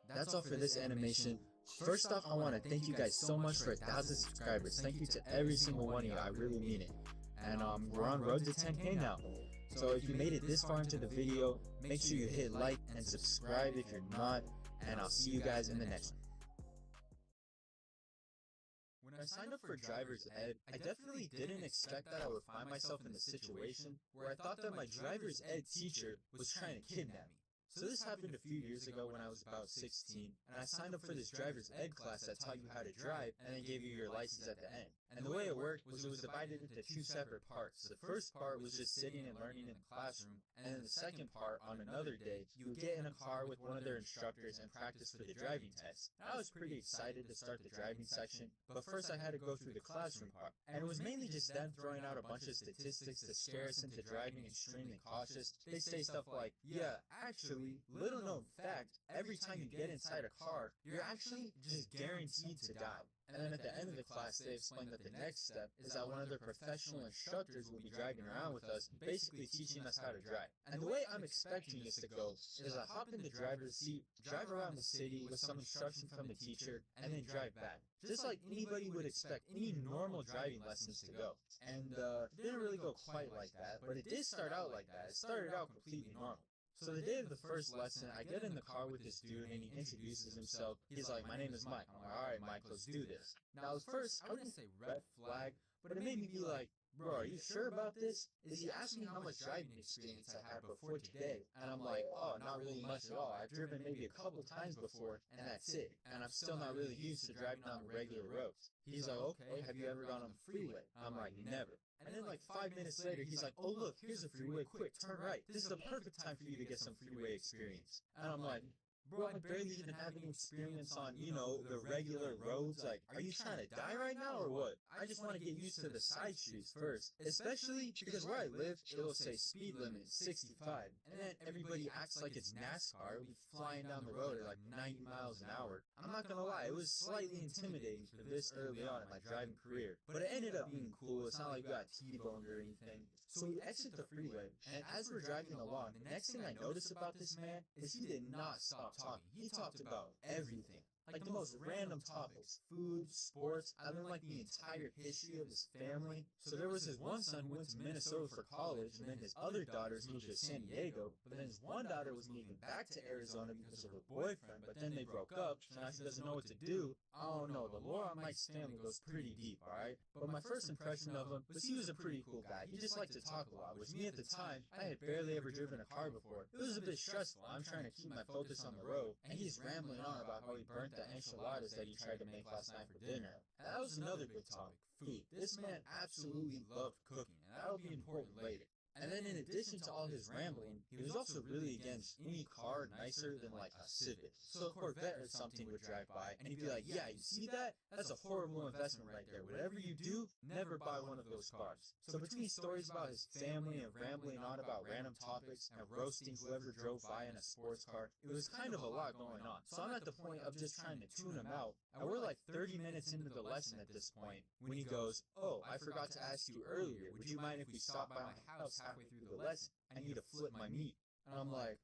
That's all for this animation. First off, I want to thank you guys so much for 1,000 subscribers. Thank you to every single one of you, I really mean it. And we're on road to 10K now. So if you made it this far into the video, make sure you hit like and subscribe if you're not, and I'll see you guys in the next one. When I signed up for driver's ed, I definitely didn't expect that I would find myself in a situation where I thought that my driver's ed teacher was trying to kidnap me. So this happened a few years ago when I was about 16, and I signed up for this driver's ed class that taught you how to drive and then gave you your license at the end. And the way it worked was it was divided into two separate parts. The first part was just sitting and learning in the classroom, and then the second part, on another day, you would get in a car with one of their instructors and practice for the driving test. And I was pretty excited to start the driving section, but first I had to go through the classroom part. And it was mainly just them throwing out a bunch of statistics to scare us into driving extremely cautious. They say stuff like, yeah, actually, little known fact, every time you get inside a car, you're actually just guaranteed to die. And then at the end of the class, they explained that the next step is that one of their professional instructors will be driving around with us, basically teaching us how to drive. And the way I'm expecting this to go is I hop in the driver's seat, drive around the city with some instruction from the teacher, and then drive back. Just like anybody would expect any normal driving lessons to go. And it didn't really go quite like that, but it did start out like that. It started out completely normal. So the day of the first lesson, I get in the car with this dude and he introduces himself. He's like, my name is Mike. I'm like, alright Mike, let's do this. Now at first, I wouldn't say red flag, but it made me be like, bro, are you sure about this? Is he asking how much driving experience I had before today? And I'm like, oh, not really much at all. I've driven maybe a couple times before, and that's it. And I'm still not really used to driving on the regular roads. He's like, okay, have you ever gone on the freeway? I'm like, never. And then like 5 minutes later, he's like, oh look, here's a freeway, quick, turn right. This is the perfect time for you to get some freeway experience. And I'm like, bro, I barely even have any experience on, the regular roads. Like, are you trying to die right now or what? I just want to get used to the side streets first. Especially because where I live, it'll say speed limit 65. And then everybody acts like it's NASCAR. We'll be flying down the road at like 90 miles an hour. I'm not gonna lie, it was slightly intimidating for this early on in my driving career. But it ended up being cool. It's not like we got T-boned or anything. So we exit the freeway, and as we're driving along, the next thing I noticed about this man is he did not stop talking. He talked about everything. Like the most random topics. Food, sports. I learned like the entire history of his family. So there was his one son who went to Minnesota for college, and then his other daughters moved to San Diego. But then his one daughter was moving back to Arizona because of her boyfriend, but then they broke up, so now she doesn't know what to do. I don't know, the lore on Mike's family goes pretty deep, alright? But my first impression of him was he was a pretty cool guy. He just liked to talk a lot, which me at the time, I had barely ever driven a car before. It was a bit stressful. I'm trying to keep my focus on the road, and he's rambling on about how he burnt the enchiladas that he tried to make last night for dinner. And that was another big topic, food. This man absolutely loved cooking, and that'll be important later. And then in addition to all his rambling, he was also really against any car nicer than like a Civic. So a Corvette or something would drive by, and he'd be like, yeah, you see that? That's a horrible investment right there. Whatever you do, never buy one of those cars. So between stories about his family and rambling on about random topics and roasting whoever drove by in a sports car, it was kind of a lot going on. So I'm at the point of just trying to tune him out, and we're like 30 minutes into the lesson at this point when he goes, oh, I forgot to ask you earlier, would you mind if we stop by my house halfway through the lesson? I need to flip my meat. And I'm like,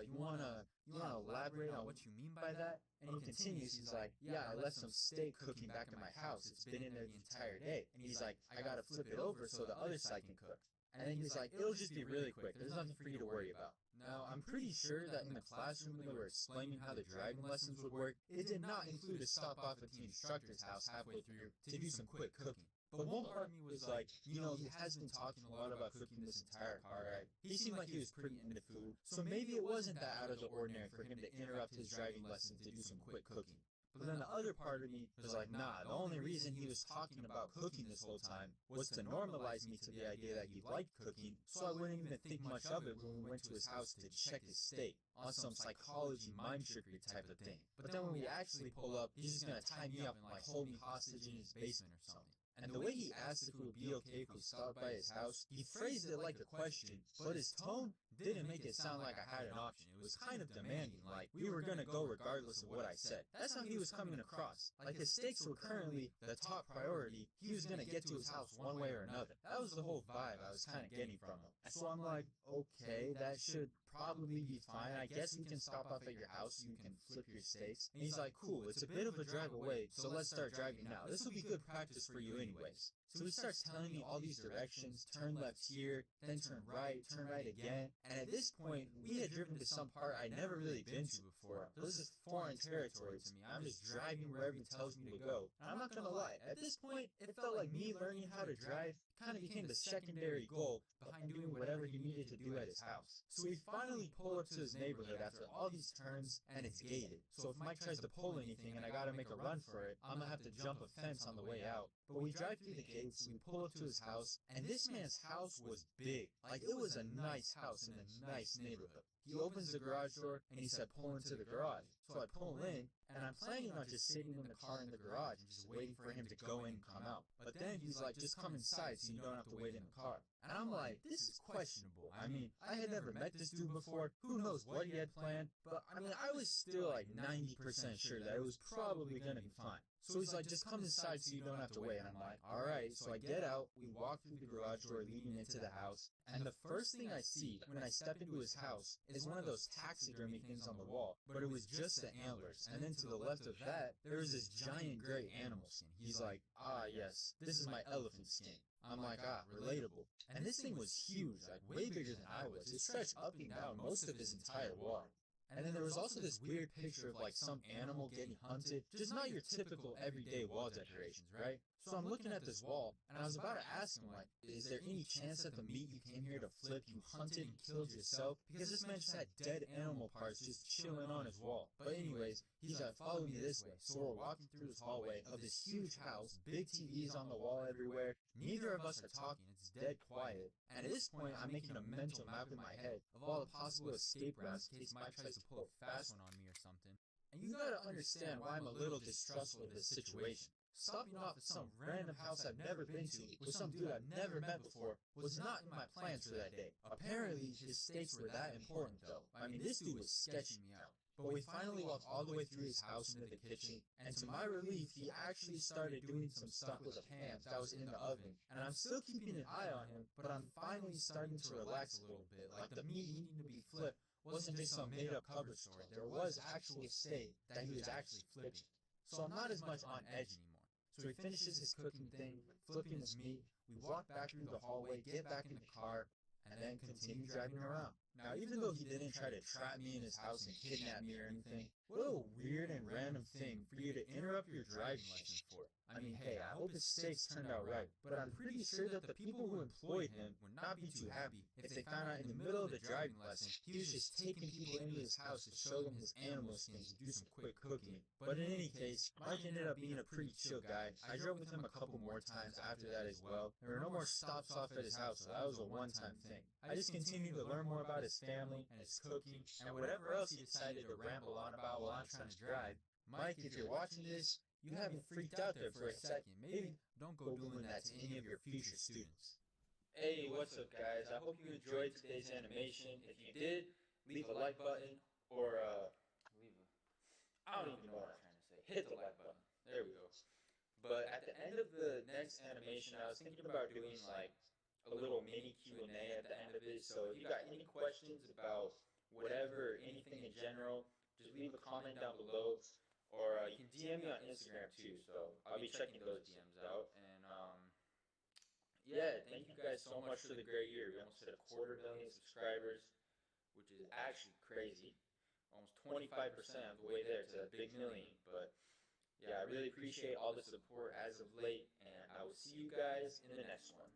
you wanna elaborate on what you mean by that? And he continues, he's like, yeah, I left some steak cooking back in my house. It's been in there the entire day. And he's like, I gotta flip it over so the other side can cook. And then he's like, it'll just be really quick. There's nothing for you to worry about. Now, I'm pretty sure that in the classroom when they were explaining how the driving lessons would work, it did not include a stop off at the instructor's house halfway through to do some quick cooking. But one part of me was like, he has been talking a lot about cooking this entire car ride. He seemed like he was pretty into food, so maybe it wasn't that out of the ordinary for him to interrupt his driving lesson to do some quick cooking. But then the other part of me was like, nah, the only reason he was talking about cooking this whole time was to normalize me to the idea that he liked cooking, so I wouldn't even think much of it when we went to his house to check his steak, on some psychology mind trickery type of thing. But then when we actually pull up, he's just gonna tie me up and like hold me hostage in his basement or something. And the way he asked if it would be okay if we stopped by his house, he phrased it like a question, but his tone didn't make it sound like I had an option. It was kind of demanding, like we were gonna go regardless of what I said. That's how he was coming across. Like his steaks were currently the top priority. He was gonna get to his house one way or another. That was the whole vibe I was kind of getting from him. So I'm like, okay, that should probably be fine. I guess we can stop off at your house so you can flip your steaks. And he's like, cool, it's a bit of a drive away, so let's start driving now. This will be good practice for you anyways. So he starts telling me all these directions, turn left here, then turn right again. And at this point, we had driven to some part I'd never really been to before. This is foreign territory to me. I'm just driving wherever he tells me to go. And I'm not gonna lie, at this point, it felt like me learning how to drive kind of became the secondary goal behind doing whatever he needed to do at his house. So we finally pull up to his neighborhood after all these turns, and it's gated. So if Mike tries to pull anything and I gotta make a run for it, I'm gonna have to jump a fence on the way out. But we drive through the gates, we pull up to his house, and this man's house was big. Like, it was a nice house in a nice neighborhood. He opens the garage door, and he said, pull into the garage. So I pull in, and I'm planning on just sitting in the car in the garage and just waiting for him to go in and come out. But then he's like, just come inside so you don't have to wait in the car. And I'm like, this is questionable. I mean, I had never met this dude before. Who knows what he had planned? But I mean, I was still like 90% sure that it was probably gonna be fine. So he's like, just come inside so you don't have to wait. And I'm like, all right. So I get out. We walk through the garage door leading into the house. And the first thing I see when I step into his house is one of those taxidermy things on the wall. But it was just the antlers. And then to the left of that, there was this giant gray animal skin. He's like, ah, yes, this is my elephant skin. I'm like, ah, relatable. And this thing was huge, like way bigger than I was. It stretched up and down most of his entire wall. And then there was also this weird picture of like some animal getting hunted. Just not your typical everyday wall decorations, right? So I'm looking at this wall, and I was about to ask him, like, is there any chance that the meat you came here to flip, you hunted and killed yourself? Because this man just had dead animal parts just chilling on his wall. But anyways, he's like, follow me this way. So we're walking through this hallway of this huge house, big TVs on the wall everywhere. Neither of us are talking, it's dead quiet. And at this point, I'm making a mental map in my head of all the possible escape routes in case Mike tries to pull a fast one on me or something. And you gotta understand why I'm a little distrustful of this situation. Stopping off at some random house I've never been to with some dude I've never met before was not in my plans for that day. Apparently, his stakes were that important though. I mean, this dude was sketching me out. But we finally walked all the way through his house into the kitchen, and to my relief, he actually started doing some stuff with the pans that was in the oven. And I'm still keeping an eye on him, but I'm finally starting to relax a little bit, like the meat needing to be flipped wasn't just some made-up cover story. There was actually a steak that he was actually flipping. So I'm not as much on edge anymore. So he finishes his cooking thing, flipping his meat. We walk back through the hallway, get back in the car, and then continue driving around. Now, even though he didn't try to trap me in his house and kidnap me or anything, what a weird and random thing for you to interrupt your driving lesson for. I mean, hey, I hope his steaks turned out right, but I'm pretty sure that the people who employed him would not be too happy if they found out in the middle of the driving lesson he was just taking people into his house to show them his animal skins and do some quick cooking. But in any case, Mike ended up being a pretty chill guy. I drove with him a couple more times after that as well. There were no more stops off at his house, so that was a one-time thing. I just continued to learn more about his family and his cooking and whatever else he decided to ramble on about while I'm trying to drive. Mike, if you're watching this, you have me freaked out there for a second. Maybe don't go doing that to any of your future students. Hey, what's up guys? I hope you enjoyed today's animation. If you did, leave a like button or I don't even know what I'm trying to say. Hit the like button. There we go. But at the end of the next animation, I was thinking about doing like a little mini Q&A at the end of it. So if you got any questions about whatever, anything in general, just leave a comment down below. Or you can DM me on Instagram too, so I'll be checking those DMs out. And yeah, thank you guys so much for the great year. We almost hit 250,000 subscribers, which is actually crazy. Almost 25% of the way there to a big million. But yeah, I really appreciate all the support as of late, and I will see you guys in the next one.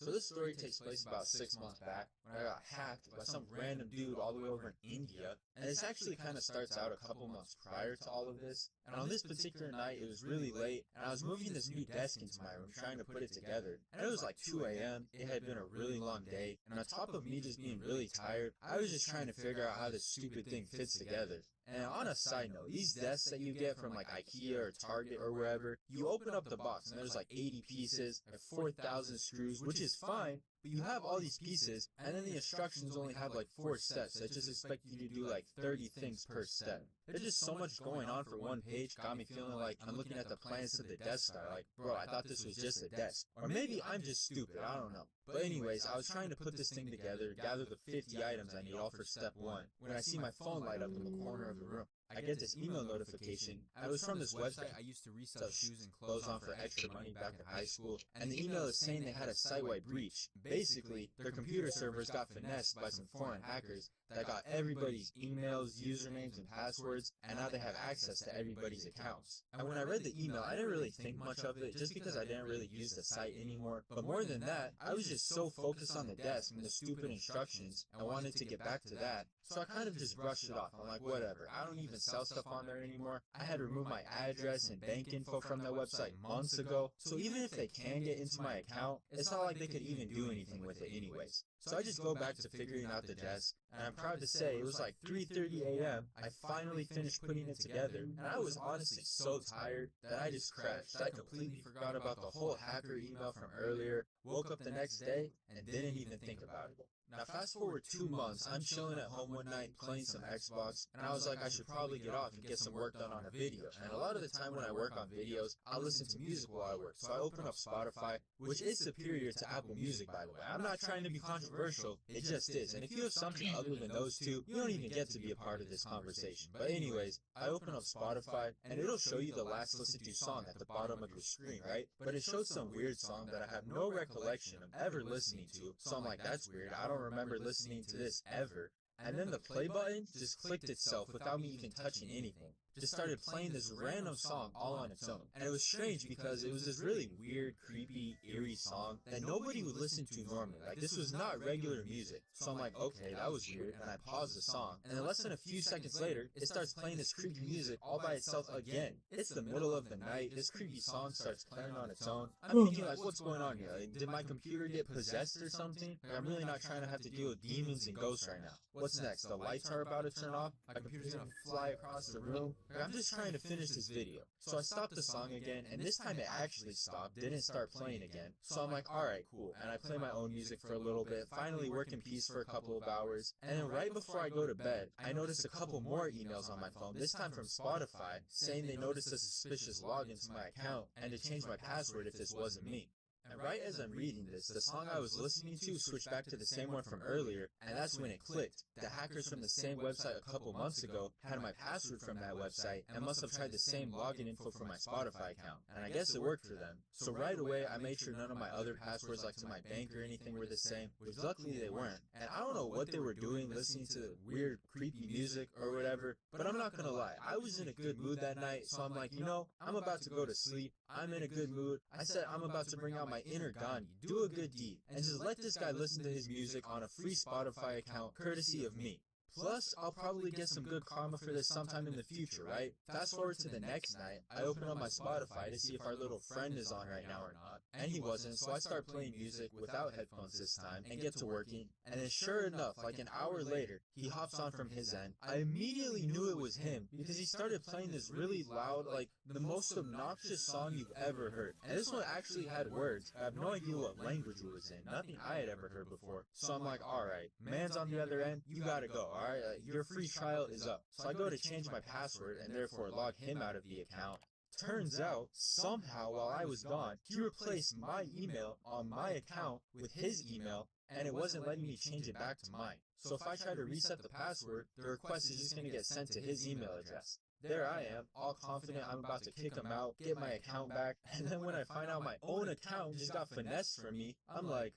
So this story takes place about 6 months back when I got hacked by some random dude all the way over in India. And this actually kind of starts out a couple months prior to all of this. And on this particular night, it was really late, and I was moving this new desk into my room trying to put it together. And it was like 2 a.m. It had been a really long day, and on top of me just being really tired, I was just trying to figure out how this stupid thing fits together. And on a side note, these desks that you get from like IKEA or Target or wherever, you open up the box and there's like 80 pieces, like 4,000 screws, which is fine, but you have all these pieces, and then the instructions only have like 4 steps that just expect you to do like 30 things per step. There's just so much going on for one page, got me feeling like I'm looking at the plans to the Death Star, like, bro, I thought this was just a desk. Or maybe I'm just stupid, I don't know. But anyways, I was trying to put this thing together, gather the 50 items I need all for step 1, when I see my phone light up in the corner of the room. I get this email notification, and it was from this website I used to resell sell shoes and clothes on for extra money back in high school, and the email is saying they had a site-wide breach. Basically, their computer servers got finessed by some foreign hackers that got everybody's emails, usernames, and passwords, and now they have access to everybody's accounts. And when I read the email, I didn't really think much of it, just because I didn't really use the site anymore. But more than that, I was just so focused on the desk and the stupid instructions, and wanted to get back to that, so I kind of just brushed it off. I'm like, whatever, I don't even sell stuff on there anymore. I had removed my address and bank info from that website months ago, so even if they can get into my account, it's not like they could even do anything with it anyways. So I just go back to figuring out the desk, and I'm proud to say it was like 3:30 a.m. I finally finished putting it together, and I was honestly so tired that I just crashed. I completely forgot about the whole hacker email from earlier, woke up the next day, and didn't even think about it. Now fast forward 2 months, I'm chilling at home one night playing some Xbox, and I was like, I should probably get off and get some work done on a video. And a lot of the time when I work on videos, I listen to music while I work. So I open up Spotify, which is superior to Apple Music, by the way. I'm not trying to be controversial, it just is. And if you have something other than those two, you don't even get to be a part of this conversation. But anyways, I open up Spotify, and it'll show you the last listened to song at the bottom of your screen, right? But it shows some weird song that I have no recollection of ever listening to. So I'm like, that's weird, I don't remember listening to this ever. And then the play button just clicked itself without me even touching anything. Just started playing this random song all on its own. And it was strange because it was this really weird, creepy, eerie song that nobody would listen to normally. Like, this was not regular music. So I'm like, okay, that was weird, and I paused the song. And then less than a few seconds later, it starts playing this creepy music all by itself again. It's the middle of the night, this creepy song starts playing on its own. I'm thinking, like, what's going on here? Like, did my computer get possessed or something? Like, I'm really not trying to have to deal with demons and ghosts right now. What's next? The lights are about to turn off? My computer's gonna fly across the room? Like, I'm just trying to finish this video. So I stopped the song again, and this time it actually stopped, didn't start playing again. So I'm like, alright, cool. And I play my own music for a little bit, finally work in peace for a couple of hours. And then right before I go to bed, I notice a couple more emails on my phone, this time from Spotify, saying they noticed a suspicious login to my account and to change my password if this wasn't me. And right as I'm reading this, the song I was listening to switched back to the same one from earlier, and that's when it clicked. The hackers from the same website a couple months ago had my password from that website and must have tried the same login info from my Spotify account. And I guess it worked for them. So right away, I made sure none of my other passwords, like to my bank or anything, were the same, which luckily they weren't. And I don't know what they were doing listening to weird, creepy music or whatever, but I'm not gonna lie, I was in a good mood that night, so I'm like, you know, I'm about to go to sleep, I'm in a good mood, I said I'm about to bring out my inner Gandhi, do a good deed, and just let this guy listen to his music on a free Spotify account, courtesy of me. Plus, I'll probably get some good karma for this sometime in the future, right? Fast forward to the next night, I open up my Spotify to see if our little friend is on right now or not, and he wasn't, so I start playing music without headphones this time, and get to working, and then sure enough, like an hour later, he hops on from his end. I immediately knew it was him, because he started playing this really loud, like, the most obnoxious song you've ever heard. And this one actually had words. I have no idea what language it was in, nothing I had ever heard before. So I'm like, alright, man's on the other end, you gotta go, alright? Your free trial is up. So I go to change my password and therefore log him out of the account. Turns out, somehow while I was gone, he replaced my email on my account with his email, and it wasn't letting me change it back to mine. So if I try to reset the password, the request is just going to get sent to his email address. There I am, all confident I'm about to kick him out, get my account back, and then when I find out my own account just got finessed from me, I'm like,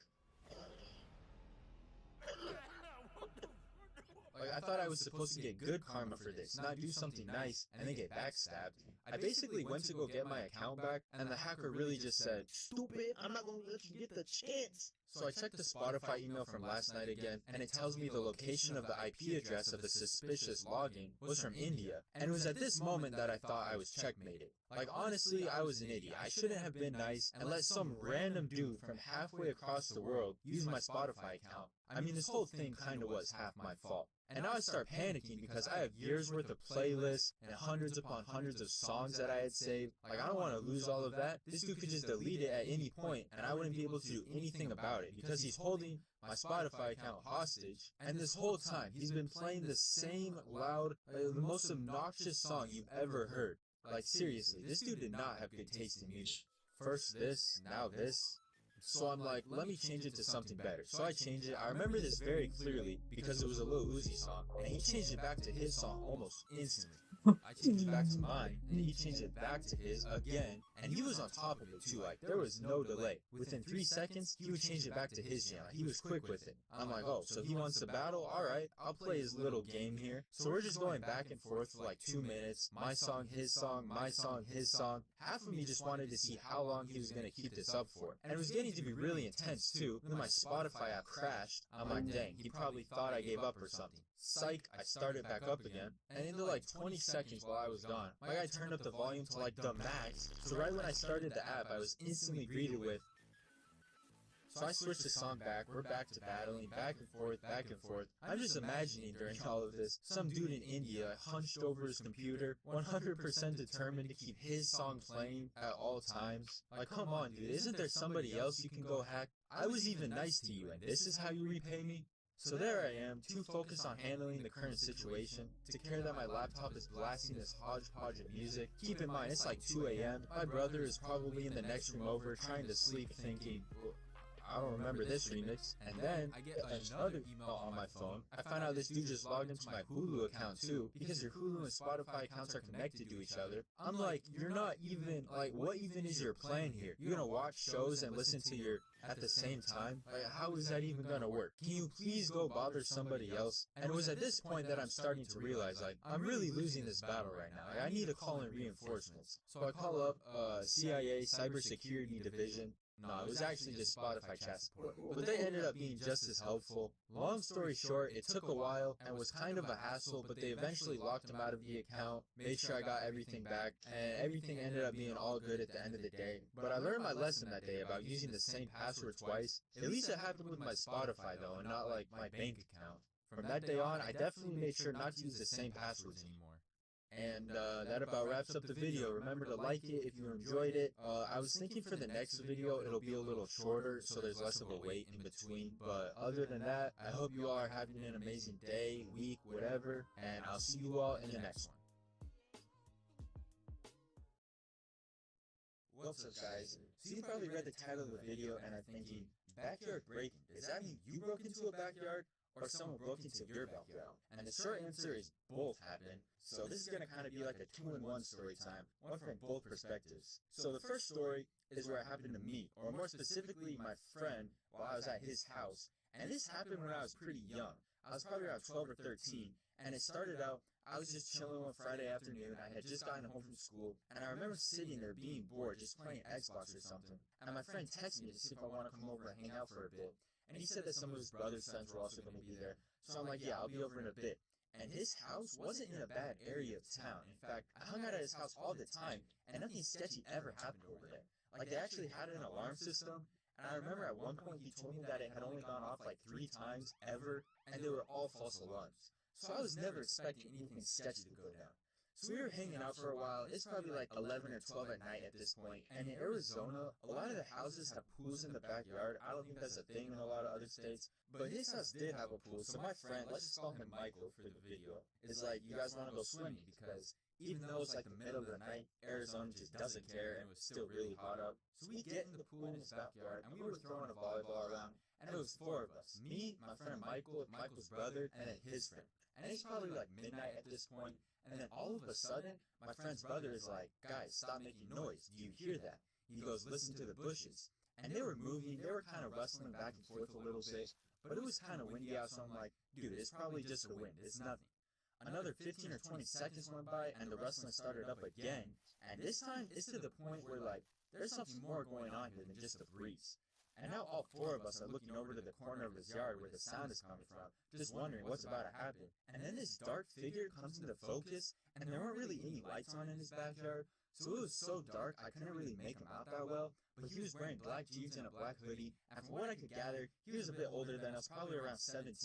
I thought I was supposed to get good karma for this, not do something nice and then get backstabbed. I basically went to go get my account back, and the hacker really just said, "Stupid, I'm not gonna let you get the chance." So I checked the Spotify email from last night again, and it tells me the location of the IP address of the suspicious login was from India. And it was at this moment that I thought I was checkmated. Like, honestly, I was an idiot. I shouldn't have been nice and let some random dude from halfway across the world use my Spotify account. I mean, this whole thing kinda was half my fault. And now I start panicking because I have years worth of playlists and hundreds upon hundreds of songs that I had saved. Like, I don't want to lose all of that. This dude could just delete it at any point and I wouldn't be able to do anything about it because he's holding my Spotify account hostage. And this whole time, he's been playing the same loud, the most obnoxious song you've ever heard. Like, seriously, this dude did not have good taste in music. First this, now this. So I'm like, let me change it to something better. So I changed it. I remember this very clearly because it was a Lil Uzi song, and he changed it back to his song almost instantly. I changed it back to mine, and he changed it back to his again, and he was on top of it too, like, there was no delay. Within 3 seconds, he would change it back to his channel. He was quick with it. I'm like, oh, so he wants to battle? Alright, I'll play his little game here. So we're just going back and forth for like 2 minutes. My song, his song, my song, his song. Half of me just wanted to see how long he was going to keep this up for. And it was getting to be really intense too. Then my Spotify app crashed. I'm like, dang, he probably thought I gave up or something. Psych, I started back up again, and into like 20 seconds while I was gone, my guy turned up the volume to like the max, so right when I started the app, I was instantly greeted with, so I switched the song back, we're back to battling, back and forth, back and forth. I'm just imagining during all of this, some dude in India hunched over his computer, 100% determined to keep his song playing at all times. Like, come on dude, isn't there somebody else you can go hack? I was even nice to you, and this is how you repay me? So there I am, too focused on handling the current situation, to care that my laptop is blasting this hodgepodge of music. Keep in mind, it's like 2 a.m. My brother is probably in the next room over trying to sleep thinking, I don't remember this remix. And then I get another email on my phone. I find out this dude just logged into my Hulu account too, because your Hulu and Spotify accounts are connected to each other. I'm like, you're not even, like, what even is your plan here? You're gonna watch shows and listen to your at the same time? Like, how is that even gonna work? Can you please go bother somebody else? And it was at this point that I'm starting to realize, like, I'm really losing this battle right now. Like, I need to call in reinforcements. So I call up CIA Cybersecurity Division. No, it was actually just Spotify chat support. But they ended up being just as helpful. Long story short, it took a while and was kind of a hassle, but they eventually locked him out of the account, made sure I got everything back, and everything ended up being all good at the end of the day. But I learned my lesson that day about using the same password twice. At least it happened with my Spotify though, and not like my bank account. From that day on, I definitely made sure not to use the same passwords anymore. And that about wraps up the video. Remember to like it if you enjoyed it. I was thinking for the next video it'll be a little shorter so there's less of a wait in between. But other than that, I hope you all are having an amazing day, week, whatever. And I'll see you all in the next one. What's up guys? So you probably read the title of the video and are thinking, backyard breaking, does that mean you broke into a backyard? Or someone broke into your backyard? And the short answer is both happened. So this is going to kind of be like a 2-in-1 story time, one from both perspectives. So the first story is where it happened to me, or more specifically my friend, while I was at his house. And this happened when I was pretty young. I was probably around 12 or 13, and it started out, I was just chilling one Friday afternoon. I had just gotten home from school, and I remember sitting there being bored, just playing Xbox or something. And my friend texted me to see if I want to come over and hang out for a bit. And he said that some of his brother's sons were also going to be there. So I'm like, yeah, I'll be over in a bit. And his house wasn't in a bad area of town. In fact, I hung out at his house all the time, and nothing sketchy ever happened over there. Like, they actually had an alarm system, and I remember at one point he told me that it had only gone off like 3 times ever, and they were all false alarms. So I was never expecting anything sketchy to go down. So we were hanging out for a while. It's probably like 11 or 12 at night at this point. And in Arizona, a lot of the houses have pools in the backyard. I don't think that's a thing in a lot of other states. But his house did have a pool. So my friend, let's just call him Michael for the video, is like, you guys want to go swimming? Because even though it's like the middle of the night, Arizona just doesn't care, and it was still really hot up. So we get in the pool in his backyard, and we were throwing a volleyball around. And it was 4 of us. Me, my friend Michael, Michael's brother, and then his friend. And it's probably like midnight at this point. And then all of a sudden, my friend's brother is like, guys, stop making noise. Do you hear that? He goes, listen to the bushes. And they were moving. They were kind of rustling back and forth a little bit. But it was kind of windy out, so I'm like, dude, it's probably just the wind. It's nothing. Another 15 or 20 seconds went by, and the rustling started up again. And this time, it's to the point where, like, there's something more going on here than just a breeze. And now all 4 of us are looking over to the corner of his yard where the sound is coming from, just wondering what's about to happen. And then this dark figure comes into focus, and there weren't really any lights on in his backyard, so it was so dark I couldn't really make him out that well. But he was wearing black jeans and a black hoodie, and from what I could gather, he was a bit older than us, probably around 17,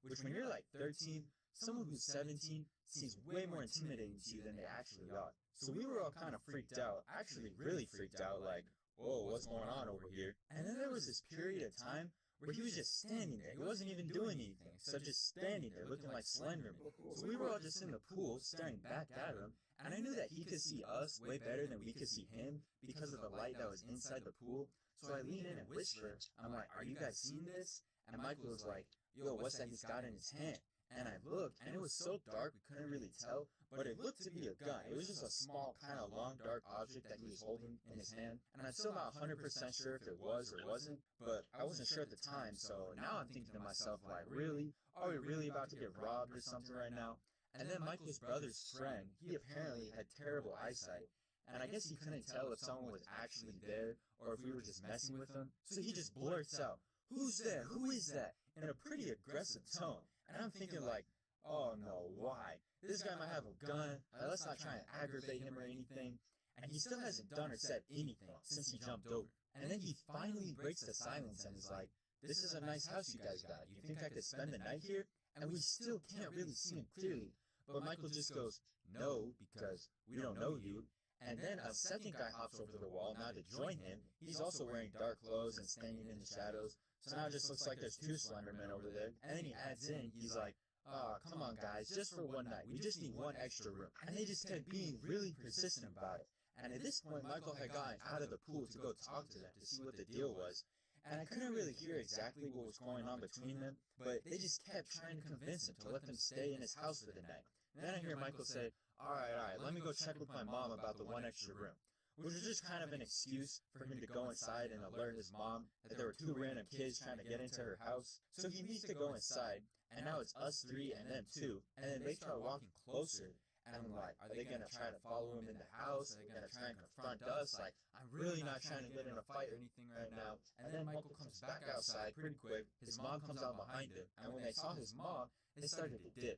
which when you're like 13, someone who's 17 seems way more intimidating to you than they actually are. So we were all kind of freaked out, actually really freaked out, like, whoa, what's going on over here? And then there was this period of time where he was just standing there. He wasn't even doing anything, so just standing there looking like Slenderman. So we were all just in the pool staring back at him, and I knew that he could see us way better than we could see him because of the light that was inside the pool. So I leaned in and whispered, I'm like, are you guys seeing this? And Michael was like, yo, what's that he's got in his hand? and I looked, and it was so dark we couldn't really tell, but it looked to be a gun. It was just a small, kind of long, dark object that he was holding in his hand, and I'm still not 100% sure if it was or wasn't, but I wasn't sure at the time, so now I'm thinking to myself, like, really? Are we really about to get robbed or something right now? And then Michael's brother's friend, he apparently had terrible eyesight, and I guess he couldn't tell if someone was actually there or if we were just messing with him, so he just blurts out, "Who's there? Who is that?" in a pretty aggressive tone. And I'm thinking like, oh no, why? This guy might have a gun, let's not try and aggravate him or anything. And he still hasn't done or said anything since he jumped over. And then he finally breaks the silence and is like, "This is a nice house you guys got. You think I could spend the night here?" And we still can't really see him clearly. But Michael just goes, "No, because we don't know you." And then a second guy hops over the wall now to join him. He's also wearing dark clothes and standing in the shadows. So now it just looks like there's two Slendermen over there. And then he adds in, he's like, "Oh, come on guys, just for one night. We just need one extra room." And they just kept being really persistent about it. And at this point, Michael had gotten out of the pool to go talk to them to see what the deal was. And I couldn't really hear exactly what was going on between them, but they just kept trying to convince him to let them stay in his house for the night. And then I hear Michael say, all right, let me go check with my mom about the one extra room." Which was just kind of an excuse for him to go inside and alert his mom that there were two random kids trying to get into her house. So he needs to go inside, and now it's us three and them two, and then they start walking closer, and I'm like, are they going to try to follow him in the house? Are they going to try and confront us? Like, I'm really not trying to get in a fight or anything right now. And then Michael comes back outside pretty quick, his mom comes out behind him, and when they saw his mom, they started to dip.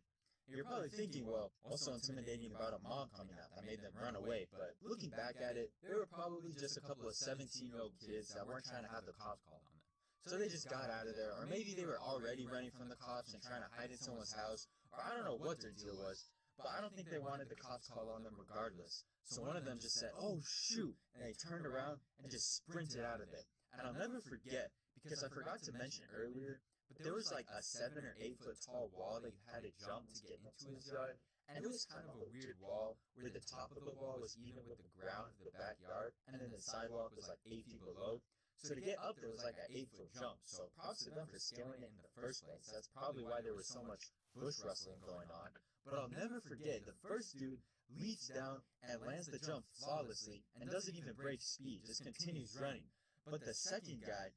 You're probably thinking, well, what's so intimidating about a mom coming out that made them run away? But looking back at it, they were probably just a couple of 17-year-old kids that weren't trying to have the cops called on them. So they just got out of there, or maybe they were already running from the cops and trying to hide in someone's house, or I don't know what their deal was, but I don't think they wanted the cops called on them regardless. So one of them just said, "Oh shoot," and they turned around and just sprinted out of there. And I'll never forget, because I forgot to mention earlier, but there was like a 7 or 8 foot tall wall that you had to jump to get into his yard, and it was kind of a weird wall where the top of the wall was even with the ground of the backyard, and then the sidewalk was like 8 feet below. So to get up there was like an 8-foot jump, so props to them for scaling it in the first place. That's probably why there was so much bush rustling going on. But I'll never forget, the first dude leaps down and lands the jump flawlessly and doesn't even break speed, just continues running. But the second guy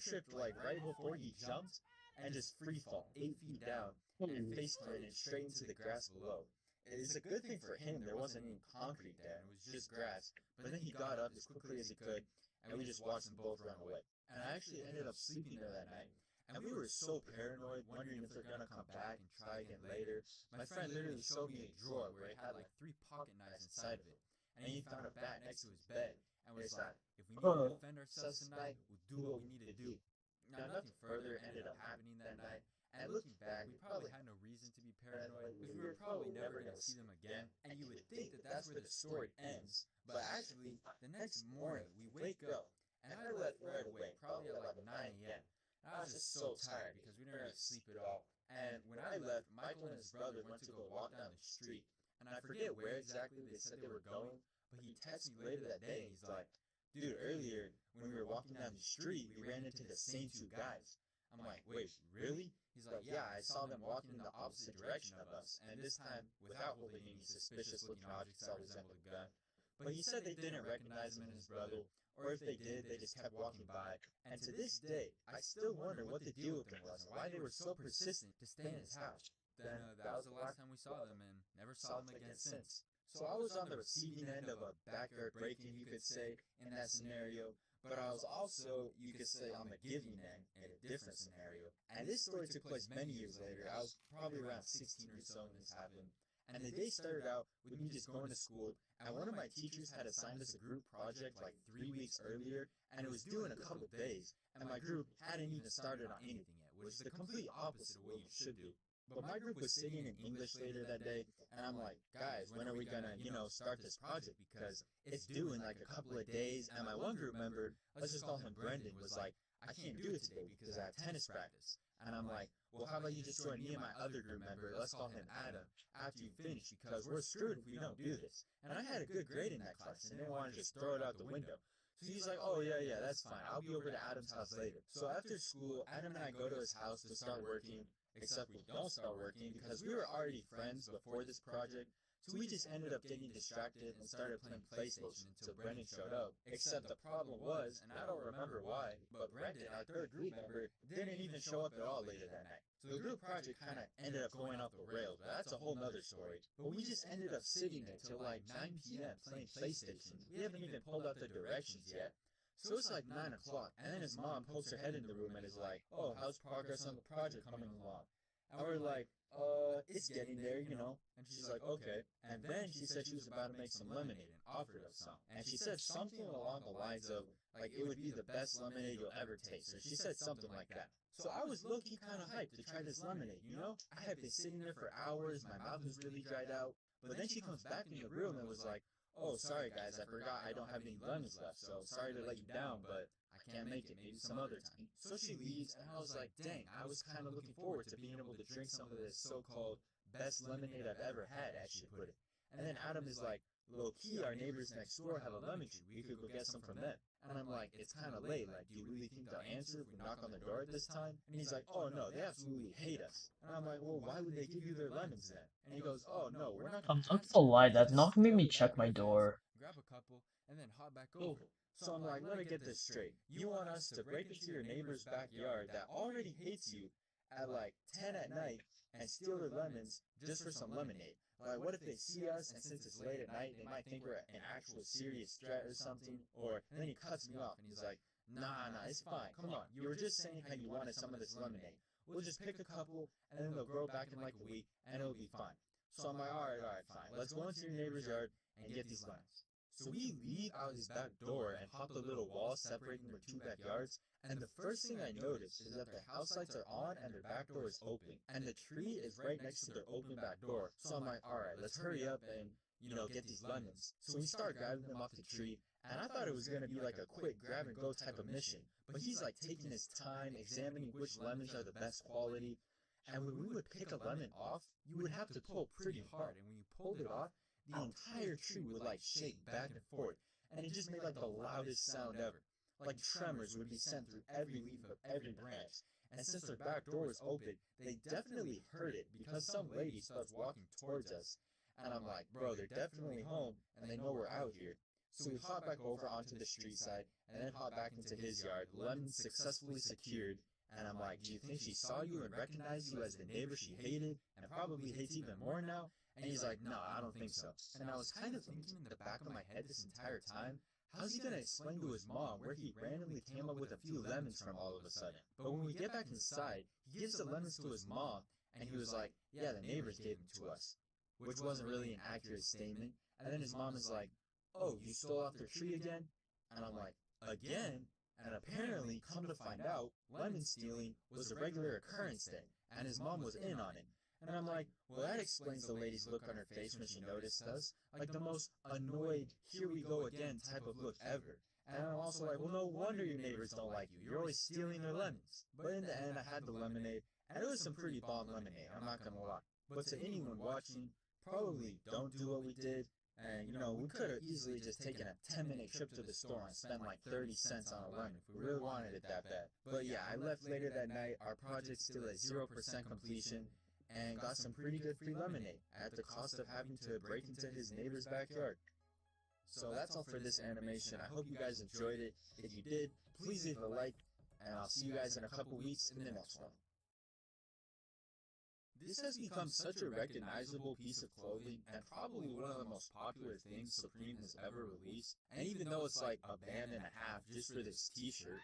tripped like right before he jumped and just free fall 8 feet down and face planted straight into the grass below. It's a good thing for him there wasn't any concrete there, it was just grass. But then he got up as quickly as he could, and we just watched them both run away. And I actually ended up sleeping there that night, and we were so paranoid, wondering if they're gonna come back and try again later. My friend literally showed me a drawer where it had like 3 pocket knives inside of it, and he found a bat next to his bed and was like, "If we need to defend ourselves tonight, we'll do what we need to do." Now nothing further ended up happening that night, and looking back, we probably had no reason to be paranoid, because we were probably never going to see them again, and you would think that that's where the story ends. But actually, the next morning, we wake up, and I left right away, probably at like 9 a.m. I was just so tired because we didn't really sleep at all. And when I left, Michael and his brother went to go walk down the street, and I forget where exactly they said they were going, but he texted me later that day, and he's like, "Dude, earlier, when we were walking down the street, we ran into the same 2 guys." I'm like, "Wait, really?" He's like, "Yeah, I saw them walking in the opposite direction of us, and this time without holding any suspicious-looking objects that resembled a gun." But he said they didn't recognize him and his brother, or if they did, they just kept walking by. And to this day, I still wonder what the deal with them was, and why they were so persistent to stay in his house. Then that was the last time we saw them, and never saw them again since. So I was on the receiving end of a backyard break-in, you could say, in that scenario. But I was also, you could say, on the giving end in a different scenario. And this story took place many years later. I was probably around 16 or so when this happened. And the day started out with me just going to school, and one of my teachers had assigned us a group project like 3 weeks earlier, and it was due in a couple of days, and my group hadn't even started on anything yet, which is the complete opposite of what you should do. But my group was sitting in English later that day, and I'm like, "Guys, when are we gonna, start this project? Because it's due in like a couple of days." And my one group member, let's just call him Brendan, was like, "I can't do it today because I have tennis practice." And I'm like, "Well, how about you just join me and my other group member, let's call him Adam, after you finish, because we're screwed if we don't do this." And I had a good grade in that class, and didn't want to just throw it out the window. So he's like, "Oh, yeah, that's fine. I'll be over to Adam's house later." So after school, Adam and I go to his house to start working. except we don't start working because we were already friends before this project. So we just ended up getting distracted and started playing PlayStation until Brendan showed up. Except the problem was, and I don't remember why, but Brendan, our third group member, didn't even show up at all later that night. So the group project kind of ended up going off the rails, but that's a whole nother story. But we just ended up sitting there till like 9 p.m. playing PlayStation. We haven't even pulled out the directions yet. So it's like 9 o'clock, and then his mom pokes her head in the room and is like, "Oh, how's progress on the project coming along?" And we're like, it's getting there, you know. And she's like, okay. And then she said she was about to make some lemonade and offered us some. And she said something along the lines of, like, it would be the best lemonade you'll ever taste. Or she said something like that. So I was low-key kind of hyped to try this lemonade, you know? I had been sitting there for hours, my mouth was really dried out. But then she comes back in the room and was like, "Oh, sorry guys, I forgot I don't have any lemons left, so sorry to let you down, but I can't make it, maybe some other time." So she leaves, and I was like, dang, I was kind of looking forward to being able to drink some of this so-called best lemonade I've ever had, as she put it. And then Adam is like, "Low-key, our neighbors next door have a lemon tree, we could go get some from them." And I'm like, it's kind of late, like, do you really think they'll answer if we knock on the door at this time? And he's like, "Oh no, they absolutely hate us." And I'm like, "Well, why would they give you their lemons then?" And he goes, "Oh no, we're not I'm gonna not ask gonna you. lie, We that just knock made me go check back my to the door. grab a couple, and then hop back over. So I'm like, let me get this straight. You want us to break into your neighbor's backyard that already hates you at like 10 at night and steal their lemons just for some lemonade? Like, what if they see us, and since it's late at night, they might think we're an actual serious threat or something? Or, and then he cuts me off, and he's like, nah, it's fine. Come on. You were just saying how you wanted some of this lemonade. We'll just pick a couple, and then they'll grow back in like a week, and it'll be fine. So I'm like, all right, fine. Let's go into your neighbor's yard and get these lemons. So we leave out his back door and hop the little wall separating their two backyards, and the first thing I notice is that their house lights are on and their back door is open, and the tree is right next to their open back door. So I'm like, alright, let's hurry up and, you know, get these lemons. So we start grabbing them off the tree, and I thought it was going to be like a quick grab and go type of mission, but he's like taking his time, examining which lemons are the best quality, and when we would pick a lemon off, you would have to pull pretty hard, and when you pulled it off, the entire tree would like shake back and forth, and it just made like the loudest sound ever. Like tremors would be sent through every leaf of every branch. And since their back door was open, they definitely heard it because some lady starts walking towards us. And I'm like, bro, they're definitely home and they know we're out here. So we hop back over onto the street side and then hop back into his yard, lemons successfully secured. And I'm like, do you think she saw you and recognized you as the neighbor she hated and probably hates even more now? And he's like, no, I don't think so. And I was kind of thinking in the back of my head this entire time, how's he gonna explain to his mom where he randomly came up with a few lemons from all of a sudden? But when we get back inside, he gives the lemons to his mom, and he was like, yeah, the neighbors gave them to us, which wasn't really an accurate statement. And then his mom is like, oh, you stole off their tree again? And I'm like, again? And apparently, come to find out, lemon stealing was a regular occurrence then, and his mom was in on it. And I'm like, well, that explains the lady's look on her face when she noticed us. Like the most annoyed, here we go again type of look ever. And I'm also like, well, no wonder your neighbors don't like you. You're always stealing their lemons. But in the end, I had the lemonade, and it was some pretty bomb lemonade, I'm not gonna lie. But to anyone watching, probably don't do what we did. And, you know, we could have easily just taken a 10-minute trip to the store and spent like 30 cents on a lemon if we really wanted it that bad. But yeah, I left later that night. Our project's still at 0% completion, and got some pretty good free lemonade at the cost of having to break into his neighbor's backyard. So that's all for this animation. I hope you guys enjoyed it. If you did, please leave a like, and I'll see you guys in a couple weeks in the next one. This has become such a recognizable piece of clothing and probably one of the most popular things Supreme has ever released. And even though it's like a band and a half just for this t-shirt,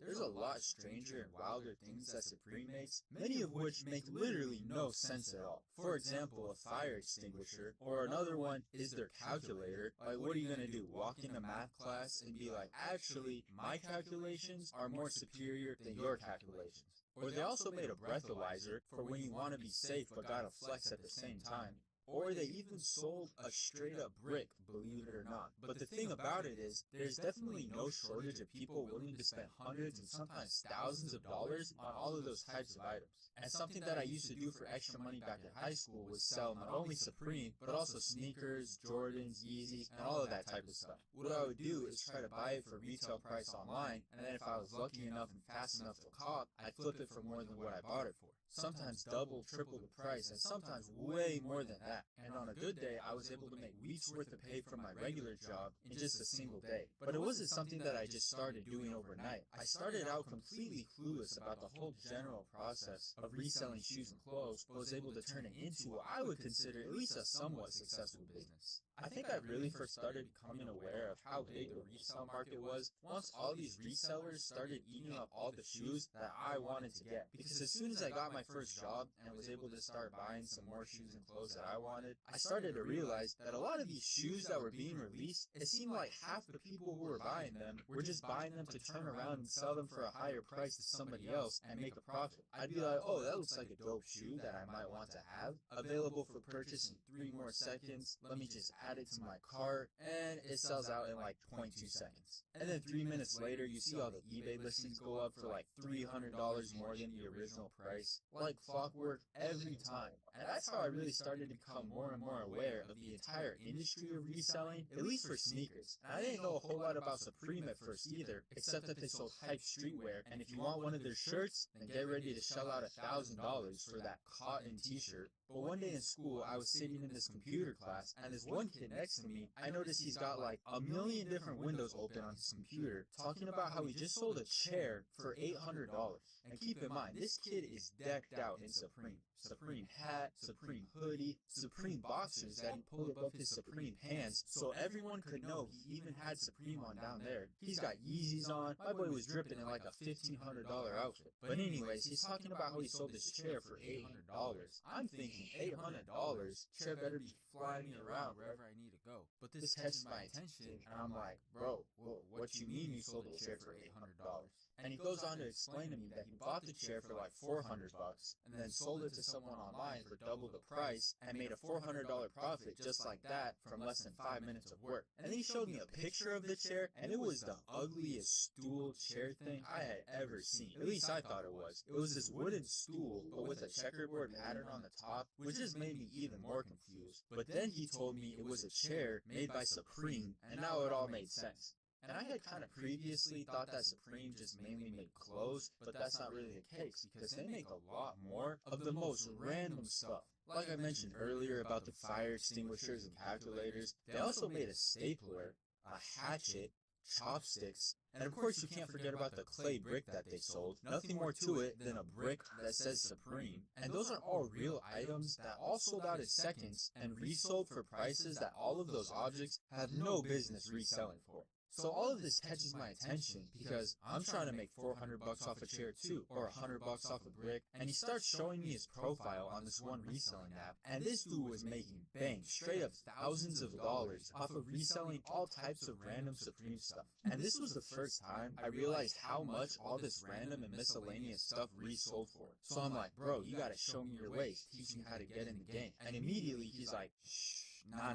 there's a lot stranger and wilder things that Supreme makes, many of which make literally no sense at all. For example, a fire extinguisher, or another one is their calculator. Like, what are you gonna do, walk in a math class and be like, actually, my calculations are more superior than your calculations? Or they also made a breathalyzer for when you want to be safe but gotta flex at the same time. Or they even sold a straight up brick, believe it or not. But the thing about it is, there's definitely no shortage of people willing to spend hundreds and sometimes thousands of dollars on all of those types of items. And something that I used to do for extra money back in high school was sell not only Supreme, but also sneakers, Jordans, Yeezys, and all of that type of stuff. What I would do is try to buy it for retail price online, and then if I was lucky enough and fast enough to cop, I'd flip it for more than what I bought it for. Sometimes double, triple the price, and sometimes way more than that. And on a good day, I was able to make weeks worth of pay from my regular job in just a single day. But it wasn't something that I just started doing overnight. I started out completely clueless about the whole general process of reselling shoes and clothes, but was able to turn it into what I would consider at least a somewhat successful business. I think I really first started becoming aware of how big the resale market was once all these resellers started eating up all the shoes that I wanted to get. Because as soon as I got my first job and was able to start buying some more shoes and clothes that I wanted, I started to realize that a lot of these shoes that were being released, it seemed like half the people who were buying them were just buying them to turn around and sell them for a higher price to somebody else and make a profit. I'd be like, oh, that looks like a dope shoe that I might want to have. Available for purchase in 3 more seconds. Let me just add it to my cart, and it sells out in like 0.2 seconds. And then 3 minutes later, you see all the eBay listings go up for like $300 more than the original price. Like clockwork every time. And that's how I really started to become more and more aware of the entire industry of reselling, at least for sneakers. And I didn't know a whole lot about Supreme at first either, except that they sold hype streetwear, and if you want one of their shirts, then get ready to shell out $1,000 for that cotton t-shirt. But one day in school, I was sitting in this computer class, and this one kid next to me, I noticed he's got like a million different windows open on his computer, talking about how he just sold a chair for $800. And keep in mind, this kid is decked out in Supreme. Supreme hat, Supreme hoodie, Supreme boxers that he pulled above his Supreme pants, so everyone could know he even had Supreme on down there. He's got Yeezys on. My boy was dripping in like a $1,500 outfit. But anyways, he's talking about how he sold this chair for $800. I'm thinking, $800? Chair better be flying me around wherever I need to go. But this catches my attention, and I'm like, bro, what you mean you sold a chair for $800? And he goes on to explain to me that he bought the chair for like $400 and then sold it to someone online for double the price and made a $400 profit just like that from less than 5 minutes of work. And then he showed me a picture of the chair, and it was the ugliest stool chair thing I had ever seen. At least I thought it was. It was this wooden stool, but with a checkerboard pattern on the top, which just made me even more confused. But then he told me it was a chair made by Supreme, and now it all made sense. And I had kind of previously thought that Supreme just mainly made clothes, but that's not really the case, because they make a lot more of the most random stuff. Like I mentioned earlier about the fire extinguishers and calculators, they also made a stapler, a hatchet, chopsticks, and of course you can't forget about the clay brick that they sold. Nothing more to it than a brick that says Supreme. And those are all real items that all sold out in seconds and resold for prices that all of those objects have no business reselling for. So all of this catches my attention because I'm trying to make $400 off a chair too, or $100 off a brick, and he starts showing me his profile on this one reselling app, and this dude was making bank, straight up thousands of dollars off of reselling all types of random Supreme stuff. And this was the first time I realized how much all this random and miscellaneous stuff resold for. So I'm like, bro, you gotta show me your ways, teach me how to get in the game. And immediately he's like, shh. Nah,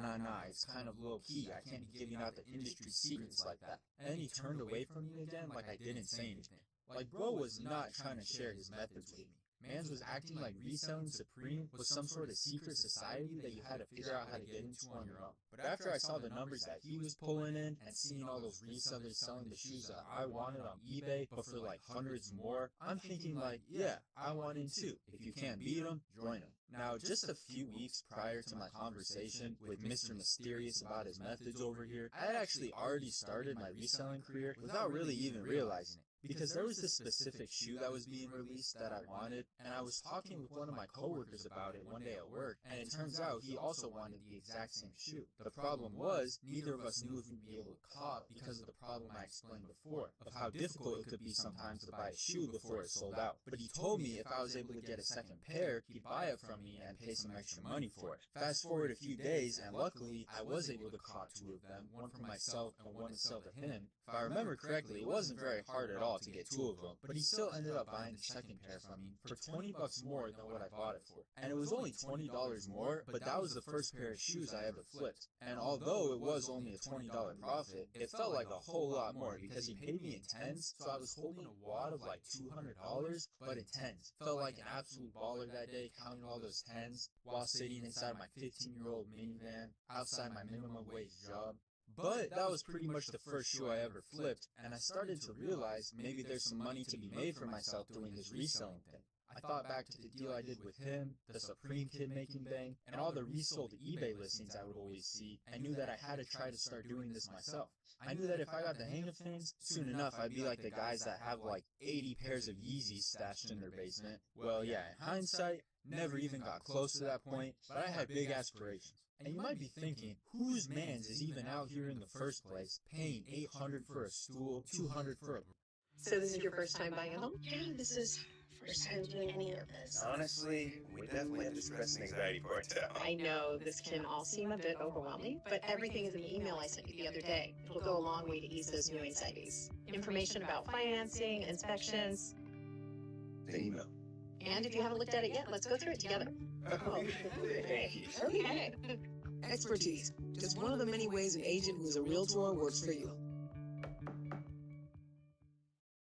it's kind of low-key. I can't be giving out the industry secrets like that. And then he turned away from me again like I didn't say anything. Like, bro was not trying to share his methods with me. Mans was acting like reselling Supreme was some sort of secret society that you had to figure out how to get into on your own. But after I saw the numbers that he was pulling in and seeing all those resellers selling the shoes that I wanted on eBay, but for like hundreds more, I'm thinking like, yeah, I want in too. If you can't beat them, join them. Now, just a few weeks prior to my conversation with Mr. Mysterious about his methods over here, I had actually already started my reselling career without really even realizing it. Because there was this specific shoe that was being released that I wanted, and I was talking with one of my coworkers about it one day at work, and it turns out he also wanted the exact same shoe. The problem was, neither of us knew if we'd be able to cop because of the problem problem I explained before, of how difficult it could be sometimes to buy a shoe before it's sold out. But he told me if I was able to get a second pair, he'd buy it from me and pay some extra money for it. Fast forward a few days, and luckily, I was able to cop 2 of them, one for myself and one to sell to him. If I remember correctly, it wasn't very hard at all to get 2 of them, but he still ended up buying the second pair from me for 20 bucks more than what I bought it for. And it was only $20 more, but that was the first pair of shoes I ever flipped. And although it was only a $20 profit, it felt like a whole lot more because he paid me in tens, so I was holding a wad of like $200, but in tens. Felt like an absolute baller that day, counting all those tens while sitting inside my 15-year-old minivan outside my minimum wage job. But that was pretty much the first shoe I ever flipped, and I started to realize maybe there's some money to be made for myself doing this reselling thing. I thought back to the deal I did with him, the Supreme Kid making bang, and all the resold eBay listings I would always see, and knew that I had to try to start doing this myself. I knew that if I got the hang of things, soon enough I'd be like the guys that have like 80 pairs of Yeezys stashed in their basement. Well, yeah, in hindsight, never even got close to that point, but I had big aspirations. And you might be thinking, whose mans is even out here in the first place, paying $800 for a stool, $200 for a... So this is your first time buying a home? Yeah, this is first time doing any of this. Honestly, we definitely have the stress and anxiety part down. I know this can all seem a bit overwhelming, but everything is in the email I sent you the other day. It'll go a long way to ease those new anxieties. Information about financing, inspections. The email. And if you haven't looked at it yet, let's go through it together. Oh, thank you. Okay. Expertise. Just one of the many ways an agent who's a realtor works for you.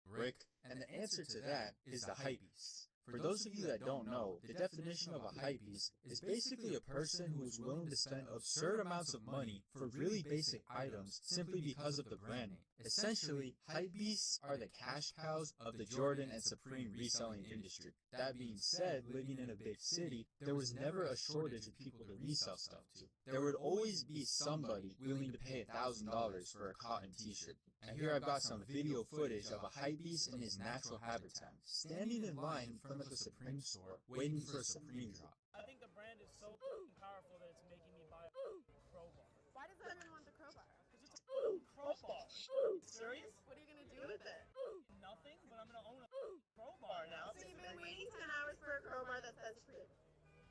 Rick, and the answer to that is the hypebeast. For those of you that don't know, the definition of a hypebeast is basically a person who is willing to spend absurd amounts of money for really basic items simply because of the brand name. Essentially, hypebeasts are the cash cows of the Jordan and Supreme reselling industry. That being said, living in a big city, there was never a shortage of people to resell stuff to. There would always be somebody willing to pay $1,000 for a cotton t-shirt. And here I've got some video footage of a hypebeast in his natural habitat, standing in line in front of the Supreme store, waiting for a Supreme drop. I think the brand is so powerful that it's making me buy a crowbar. Why does everyone want the crowbar? It's a crowbar. Serious? What are you gonna do with it? Nothing, but I'm gonna own a crowbar now. So you've been waiting 10 hours for a crowbar that says Supreme.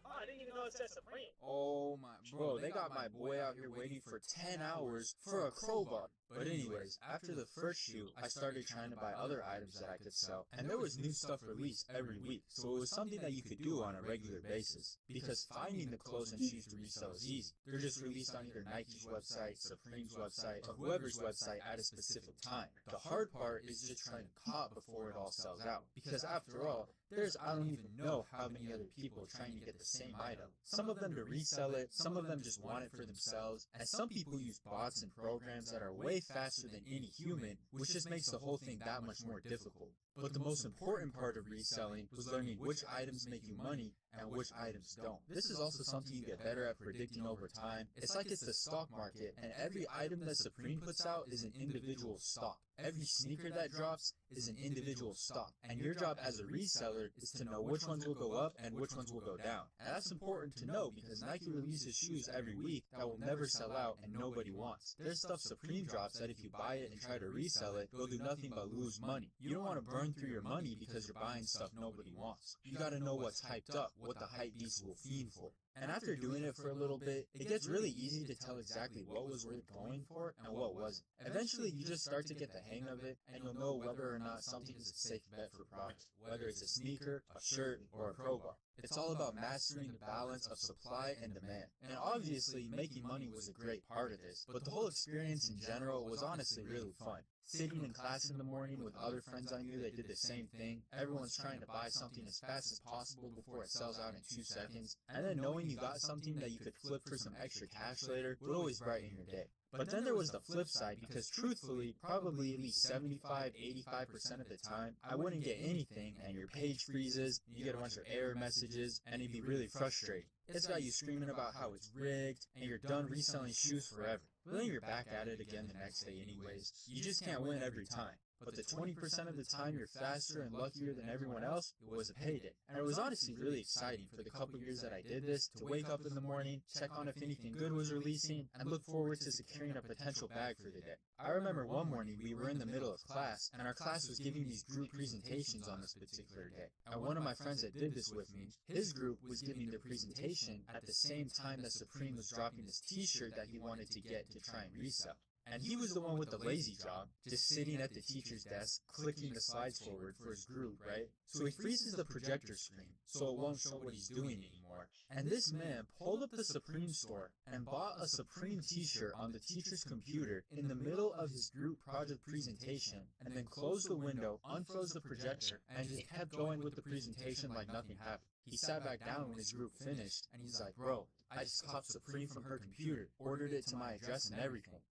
Oh, I didn't even know it said Supreme. Oh my, bro, they got my boy out here waiting for 10 hours for a crowbar. But anyways, after the first shoe, I started trying to buy other items that I could sell, and there was new stuff released every week, so it was something that you could do on a regular basis, because finding the clothes and shoes to resell is easy. They're just released on either Nike's website, Supreme's website, or whoever's website at a specific time. The hard part is just trying to cop before it all sells out, because after all, I don't even know how many other people are trying to get the same item. Some of them to resell it, some of them just want it for themselves, and some people use bots and programs that are way faster than any human, which just makes the whole thing that much more difficult. But the most important part of reselling was learning which items make you money and which items don't. This is also something you get better at predicting over time. It's like it's the stock market, and every item that Supreme puts out is an individual stock. Every sneaker that drops is an individual stock, and your job as a reseller is to know which ones will go up and which ones will go down. And that's important to know because Nike releases shoes every week that will never sell out and nobody wants. There's stuff Supreme drops that if you buy it and try to resell it, they'll do nothing but lose money. You don't want to burn through your money because you're buying stuff nobody wants. You gotta know what's hyped up, what the hype beast will fiend for. And after doing it for a little bit, it gets really easy to tell exactly what was worth going for and what wasn't. Eventually, you just start to get the hang of it, and you'll know whether or not something is a safe bet for profit, whether it's a sneaker, a shirt, or a crowbar. It's all about mastering the balance of supply and demand. And obviously, making money was a great part of this, but the whole experience in general was honestly really fun. Sitting in class in the morning with other friends I knew that did the same thing, everyone's trying to buy something as fast as possible before it sells out in 2 seconds, and then knowing you got something that you could flip for some extra cash later would always brighten your day. But then there was the flip side, because truthfully, probably at least 75–85% of the time, I wouldn't get anything, and your page freezes, you get a bunch of error messages, and it'd be really frustrating. It's got you screaming about how it's rigged, and you're done reselling shoes forever. But then you're back at it again the next day anyways. You just can't win every time. but the 20% of the time you're faster and luckier than everyone else, it was a payday. And it was honestly really exciting for the couple years that I did this, to wake up in the morning, check on if anything good was releasing, and look forward to securing a potential bag for the day. I remember one morning we were in the middle of class, and our class was giving these group presentations on this particular day. And one of my friends that did this with me, his group was giving their presentation at the same time that Supreme was dropping this t-shirt that he wanted to get to try and resell. And he was the one with the lazy job, just sitting at the teacher's desk, clicking the slides forward for his group, right? So he freezes the projector screen, so it won't show what he's doing anymore. And this man pulled up the Supreme store and bought a Supreme t-shirt on the teacher's computer in the middle of his group project presentation, and then closed the window, unfroze the projector, and just kept going with the presentation like nothing happened. He sat back down when his group finished, and he's like, "Bro, I just copped Supreme from her computer, ordered it to my address and everything."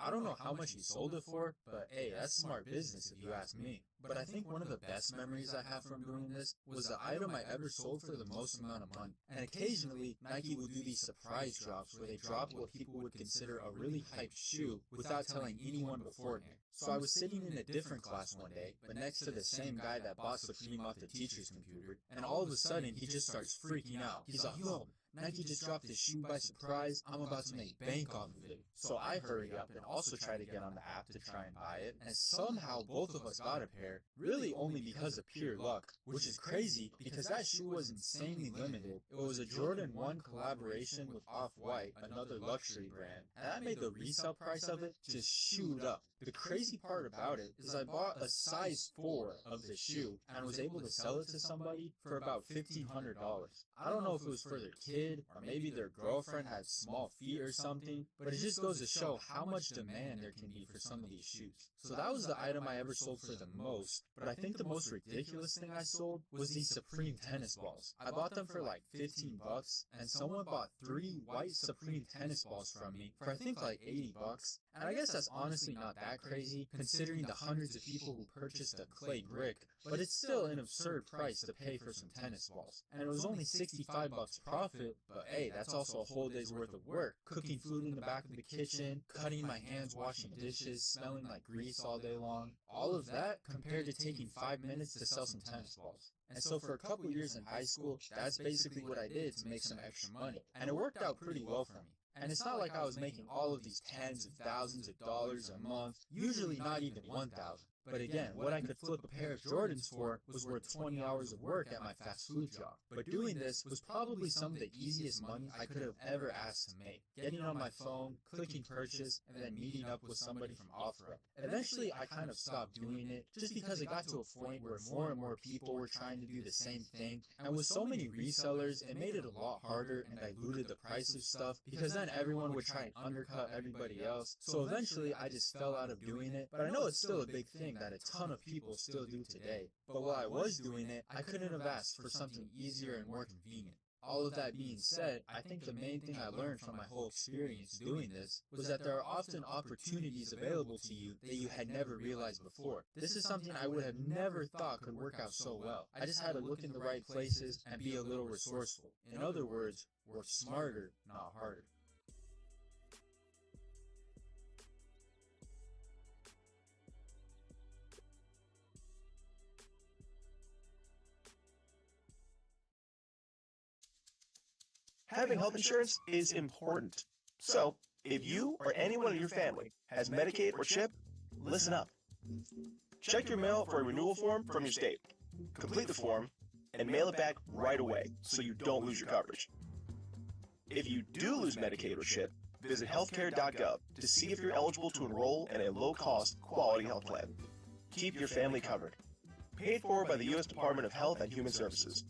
I don't know how much he sold it for, but hey, that's smart business if you ask me. But I think one of the best memories I have from doing this was the item I ever sold for the most amount of money. And occasionally, Nike will do these surprise drops where they drop what people would consider a really hyped shoe without telling anyone beforehand. So I was sitting in a different class one day, but next to the same guy that bought Supreme off the teacher's computer, and all of a sudden he just starts freaking out. He's like, "Yo, Nike just dropped this shoe by surprise. I'm about to make bank off of it." So I hurry up and also try to get on the app to try and buy it, and somehow both of us got a pair, really only because of pure luck, which is crazy because that shoe was insanely limited. It was a Jordan 1 collaboration with Off-White, another luxury brand, and that made the resale price of it just shoot up. The crazy part about it is I bought a size 4 of the shoe and was able to sell it to somebody for about $1,500. I don't know if it was for their kid or maybe their girlfriend had small feet or something, but it just goes to show how much demand there can be for some of these shoes. So that was the item I ever sold for the most, but I think the most ridiculous thing I sold was these Supreme tennis balls. I bought them for like 15 bucks, and someone bought 3 white Supreme tennis balls from me for I think like 80 bucks. And I guess that's honestly not that crazy, considering the hundreds of people who purchased a clay brick, but it's still an absurd price to pay for some tennis balls. And it was only 65 bucks profit, but hey, that's also a whole day's worth of work. Cooking food in the back of the kitchen, cutting my hands, washing dishes, smelling like grease all day long. All of that compared to taking 5 minutes to sell some tennis balls. And so for a couple years in high school, that's basically what I did to make some extra money. And it worked out pretty well for me. And it's not like I was making all of these tens of thousands of dollars a month, usually not even 1,000. But again, what I could flip a pair of Jordans for was worth 20 hours of work at my fast food job. But doing this was probably some of the easiest money I could have ever asked to make. Getting on my phone, clicking purchase, and then meeting up with somebody from OfferUp. Eventually, I kind of stopped doing it just because it got to a point where more and more people were trying to do the same thing. And with so many resellers, it made it a lot harder and diluted the price of stuff because then everyone would try and undercut everybody else. So eventually, I just fell out of doing it. But I know it's still a big thing that a ton of people still do today. But while I was doing it, I couldn't have asked for something easier and more convenient. All of that being said, I think the main thing I learned from my whole experience doing this was that there are often opportunities available to you that you had never realized before. This is something I would have never thought could work out so well. I just had to look in the right places and be a little resourceful. In other words, work smarter, not harder. Having health insurance is important. So, if you or anyone in your family has Medicaid or CHIP, listen up. Check your mail for a renewal form from your state. Complete the form and mail it back right away so you don't lose your coverage. If you do lose Medicaid or CHIP, visit healthcare.gov to see if you're eligible to enroll in a low-cost, quality health plan. Keep your family covered. Paid for by the U.S. Department of Health and Human Services.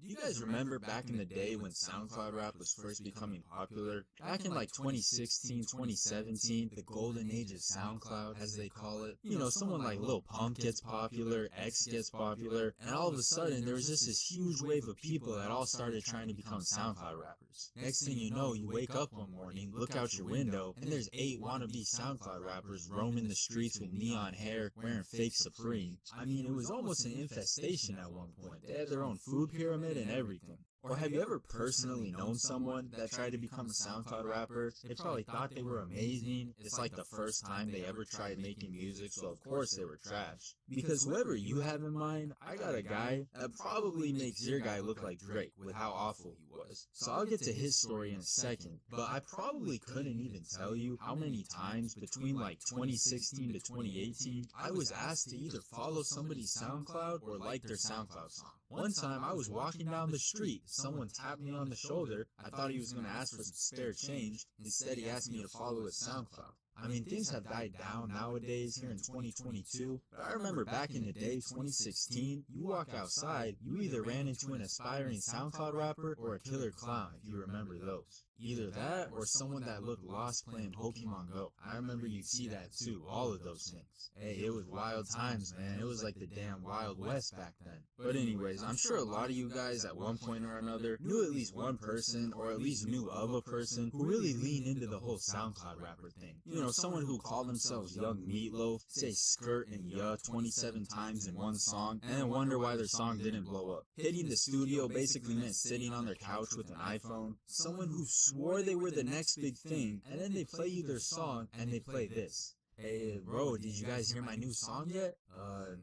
Do you guys remember back in the day when SoundCloud rap was first becoming popular? Back in like 2016, 2017, the golden age of SoundCloud, as they call it. You know, someone like Lil Pump gets popular, X gets popular, and all of a sudden there was just this huge wave of people that all started trying to become SoundCloud rappers. Next thing you know, you wake up one morning, look out your window, and there's 8 wannabe SoundCloud rappers roaming the streets with neon hair, wearing fake Supreme. I mean, it was almost an infestation at one point. They had their own food pyramid and everything. Or have you ever personally known someone that tried to become a SoundCloud rapper? They probably thought they were amazing. It's like the first time they ever tried making music, so of course they were trash. Because whoever you have in mind, I got a guy that probably makes your guy look like Drake with how awful he was. So I'll get to his story in a second, but I probably couldn't even tell you how many times between like 2016 to 2018, I was asked to either follow somebody's SoundCloud or like their SoundCloud song. One time I was walking down the street, someone tapped me on the shoulder. I thought he was going to ask for some spare change. Instead, he asked me to follow his SoundCloud. I mean, things have died down nowadays here in 2022, but I remember back in the day, 2016, you walk outside, you either ran into an aspiring SoundCloud rapper or a killer clown, if you remember those. Either that or someone that looked lost playing Pokemon Go. I remember you'd see that too, all of those things. Hey, it was wild times, man. It was like the damn Wild West back then. But anyways, I'm sure a lot of you guys at one point or another knew at least one person, or at least knew of a person, who really leaned into the whole SoundCloud rapper thing. You know, someone who called themselves Young Meatloaf, say skirt and yeah 27 times in one song, and then wonder why their song didn't blow up. Hitting the studio basically meant sitting on their couch with an iPhone. Someone who swore they were the next big thing, and then they play you their song, and they play this. Hey, bro, did you guys hear my new song yet?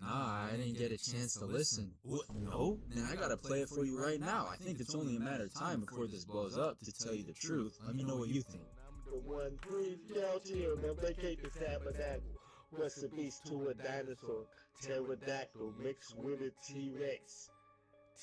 Nah, I didn't get a chance to listen. What? No? Then I gotta play it for you right now. I think it's only a matter of time before this blows up, to tell you the truth. Let me know what you think. The one brief down here, now vacate the tabernacle. What's a beast to a dinosaur? Pterodactyl mixed with a T-Rex.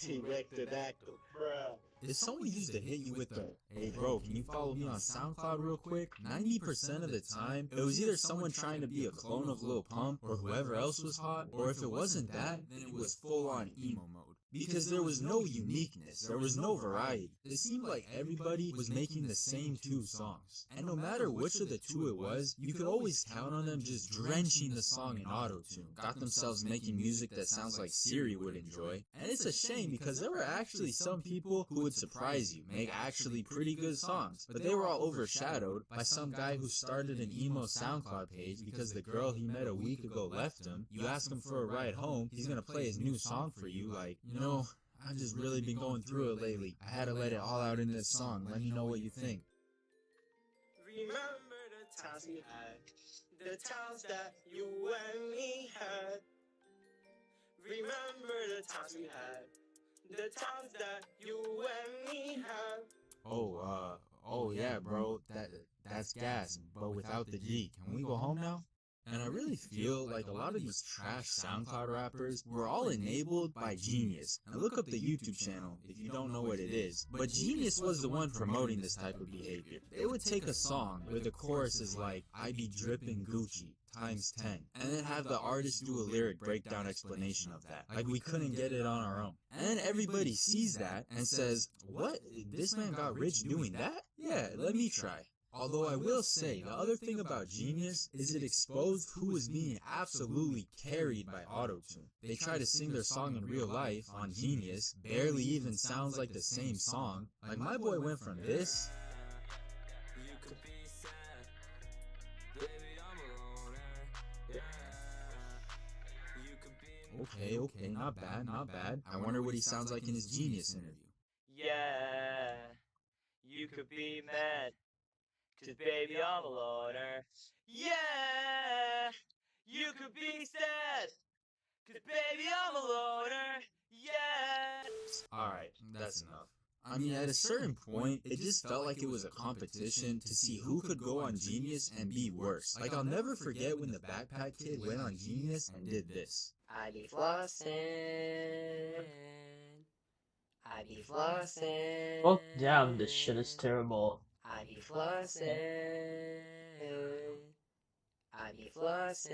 T-Rectodactyl, bruh. If someone used to hit you with the, hey bro, can you follow me on SoundCloud real quick? 90% of the time, it was either someone trying to be a clone of Lil Pump or whoever else was hot, or if it wasn't that, then it was full on emo mode. Because there was no uniqueness, there was no variety. It seemed like everybody was making the same two songs. And no matter which of the two it was, you could always count on them just drenching the song in auto-tune. Got themselves making music that sounds like Siri would enjoy. And it's a shame because there were actually some people who would surprise you, make actually pretty good songs. But they were all overshadowed by some guy who started an emo SoundCloud page because the girl he met a week ago left him. You ask him for a ride home, he's gonna play his new song for you like, you know, I've just really been going through it lately. I had to let it all out in this song. Let me know what you think. Remember the times we had, the times that you and me had. Remember the times we had, the times that you and me had. Oh yeah, bro. That's gas, but without the G. Can we go home now? And I really feel like a lot of these trash SoundCloud rappers were all enabled by Genius. And look up the YouTube channel if you don't know what it is. But Genius was the one promoting this type of behavior. They would take a song where the chorus is like, I be dripping Gucci times 10, and then have the artist do a lyric breakdown explanation of that. Like we couldn't get it on our own. And then everybody sees that and says, what? This man got rich doing that? Yeah, let me try. Although I will say, the other thing about Genius is it exposed who was being absolutely carried by autotune. They try to sing their song in real life on Genius, barely even sounds like the same song. Like my boy went from this Okay, not bad. I wonder what he sounds like in his Genius interview. Yeah, you could be mad, 'cause baby I'm a loner. Yeah, you could be sad, 'cause baby I'm a loner. Yeah. Alright, that's enough. I mean, at a certain point, it just felt like it was a competition to see who could go on Genius and be worse. Like, I'll never forget when the Backpack Kid went on Genius and did this. I be flossing. I be flossing. Oh, damn, this shit is terrible. I be flossing. I be flossing.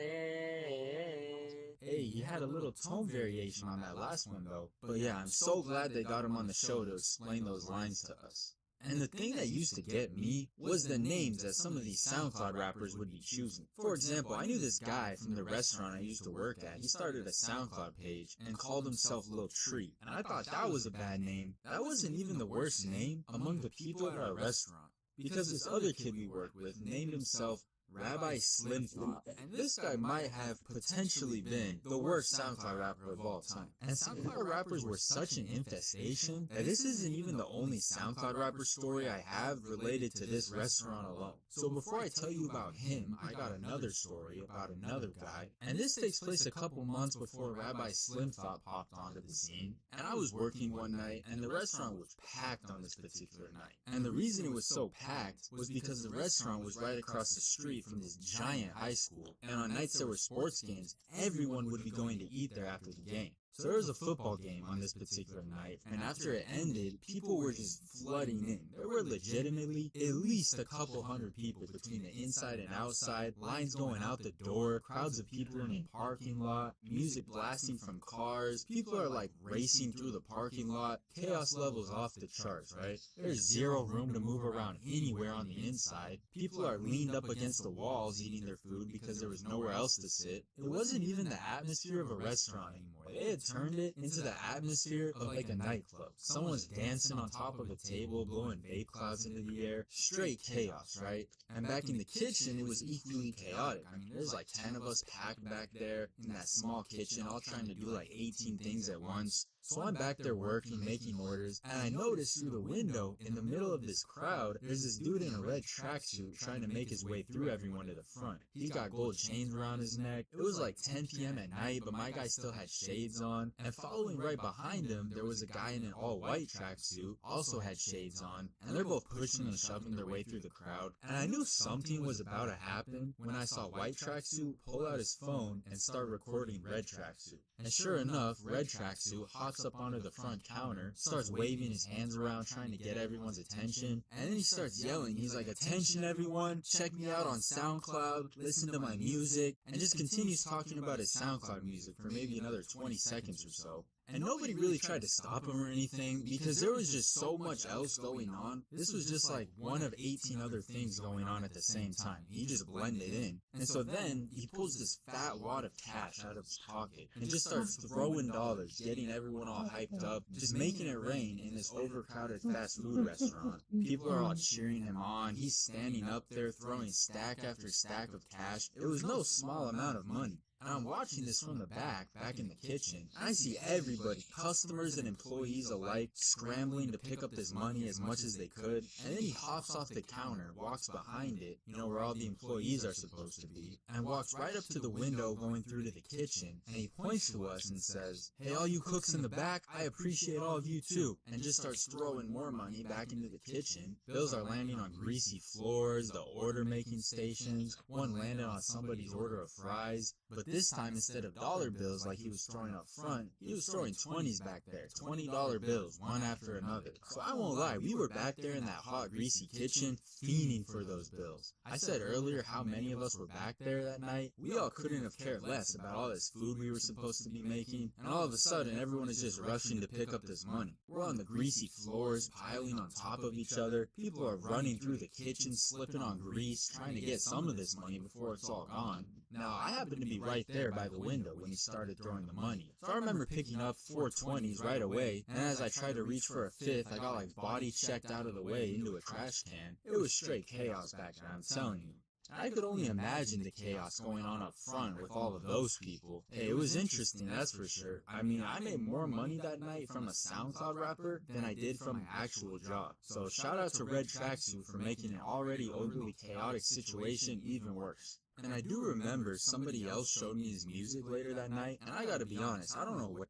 Hey, he had a little tone variation on that last one though. But yeah, I'm so glad they got him on the show to explain those lines to us. And the thing that used to get me was the names that some of these SoundCloud rappers would be choosing. For example, I knew this guy from the restaurant I used to work at. He started a SoundCloud page and called himself Lil Tree. And I thought that was a bad name. That wasn't even the worst name among the people at our restaurant. Because this other kid we worked with named himself Rabbi Slim Thought, and this guy might have potentially been the worst SoundCloud rapper of all time. And SoundCloud rappers were such an infestation that this isn't even the only SoundCloud rapper story I have related to this restaurant alone. So before I tell you about him, I got another story about another guy, and this takes place a couple months before Rabbi Slim Thought popped onto the scene. And I was working one night, and the restaurant was packed on this particular night. And the reason it was so packed was because the restaurant was right across the street from this giant high school, and on nights there were sports games, everyone would be going to eat there after the game. So there was a football game on this particular night, and after it ended, people were just flooding in. There were legitimately at least a couple hundred people between the inside and outside, lines going out the door, crowds of people in the parking lot, music blasting from cars, people are like racing through the parking lot, chaos levels off the charts, right? There's zero room to move around anywhere on the inside. People are leaned up against the walls eating their food because there was nowhere else to sit. It wasn't even the atmosphere of a restaurant anymore. They had turned it into the atmosphere of like a nightclub. Someone's dancing on top of a table, blowing vape clouds into the air. Straight chaos, right? And back in the kitchen, it was equally chaotic. I mean, there's like 10 of us packed back there in that small kitchen, all trying to do like 18 things at once. So I'm back there working, making orders, and I noticed through the window, in the middle of this crowd, there's this dude in a red tracksuit trying to make his way through everyone to the front. He's got gold chains around his neck. It was like 10 p.m. at night, but my guy still had shades on. And following right behind him, there was a guy in an all-white tracksuit, also had shades on, and they're both pushing and shoving their way through the crowd. And I knew something was about to happen when I saw white tracksuit pull out his phone and start recording red tracksuit. And sure enough, red tracksuit hops up onto the front counter, starts waving his hands around trying to get everyone's attention, and then he starts yelling. He's like, "Attention everyone, check me out on SoundCloud, listen to my music," and just continues talking about his SoundCloud music for maybe another 20 seconds or so. And nobody really tried to stop him or anything because there was just so much else going on. This was just like one of 18 other things going on at the same time. He just blended in. And so then he pulls this fat wad of cash out of his pocket and just starts throwing dollars, getting everyone all hyped up, just making it rain in this overcrowded fast food restaurant. People are all cheering him on. He's standing up there throwing stack after stack of cash. It was no small amount of money. And I'm watching this from the back in the kitchen. I see everybody, customers and employees alike, scrambling to pick up this money as much as they could. And then he hops off the counter, walks behind it, you know, where all the employees are supposed to be, and walks right up to the window going through to the kitchen. And he points to us and says, "Hey, all you cooks in the back, I appreciate all of you too." And just starts throwing more money back into the kitchen. Bills are landing on greasy floors, the order making stations. One landed on somebody's order of fries. But this time, instead of dollar bills like he was throwing up front, he was throwing 20s back there, $20 bills, one after another. So I won't lie, we were back there in that hot, greasy kitchen, fiending for those bills. I said earlier how many of us were back there that night. We all couldn't have cared less about all this food we were supposed to be making, and all of a sudden, everyone is just rushing to pick up this money. We're on the greasy floors, piling on top of each other. People are running through the kitchen, slipping on grease, trying to get some of this money before it's all gone. Now, I happened to be right there by the window when he started throwing the money. So I remember picking up 4 20s right away, and as I tried to reach for a fifth, I got like body checked out of the way into a trash can. It was straight chaos back there, I'm telling you. I could only imagine the chaos going on up front with all of those people. Hey, it was interesting, that's for sure. I mean, I made more money that night from a SoundCloud rapper than I did from my actual job. So shout out to Red Tracksuit for making an already overly chaotic situation even worse. And I do remember somebody else showed me his music later that night, and I gotta be honest, I don't know what.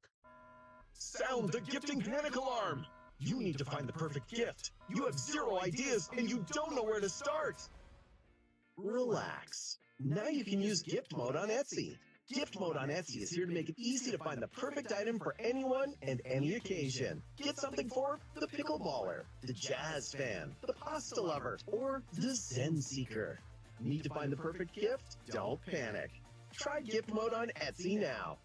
Sound the gifting panic alarm! You need to find the perfect gift. You have 0 ideas and you don't know where to start. Relax. Now you can use gift mode on Etsy. Gift mode on Etsy is here to make it easy to find the perfect item for anyone and any occasion. Get something for the pickleballer, the jazz fan, the pasta lover, or the Zen seeker. Need to find the perfect gift? Don't panic. Try gift mode on Etsy now.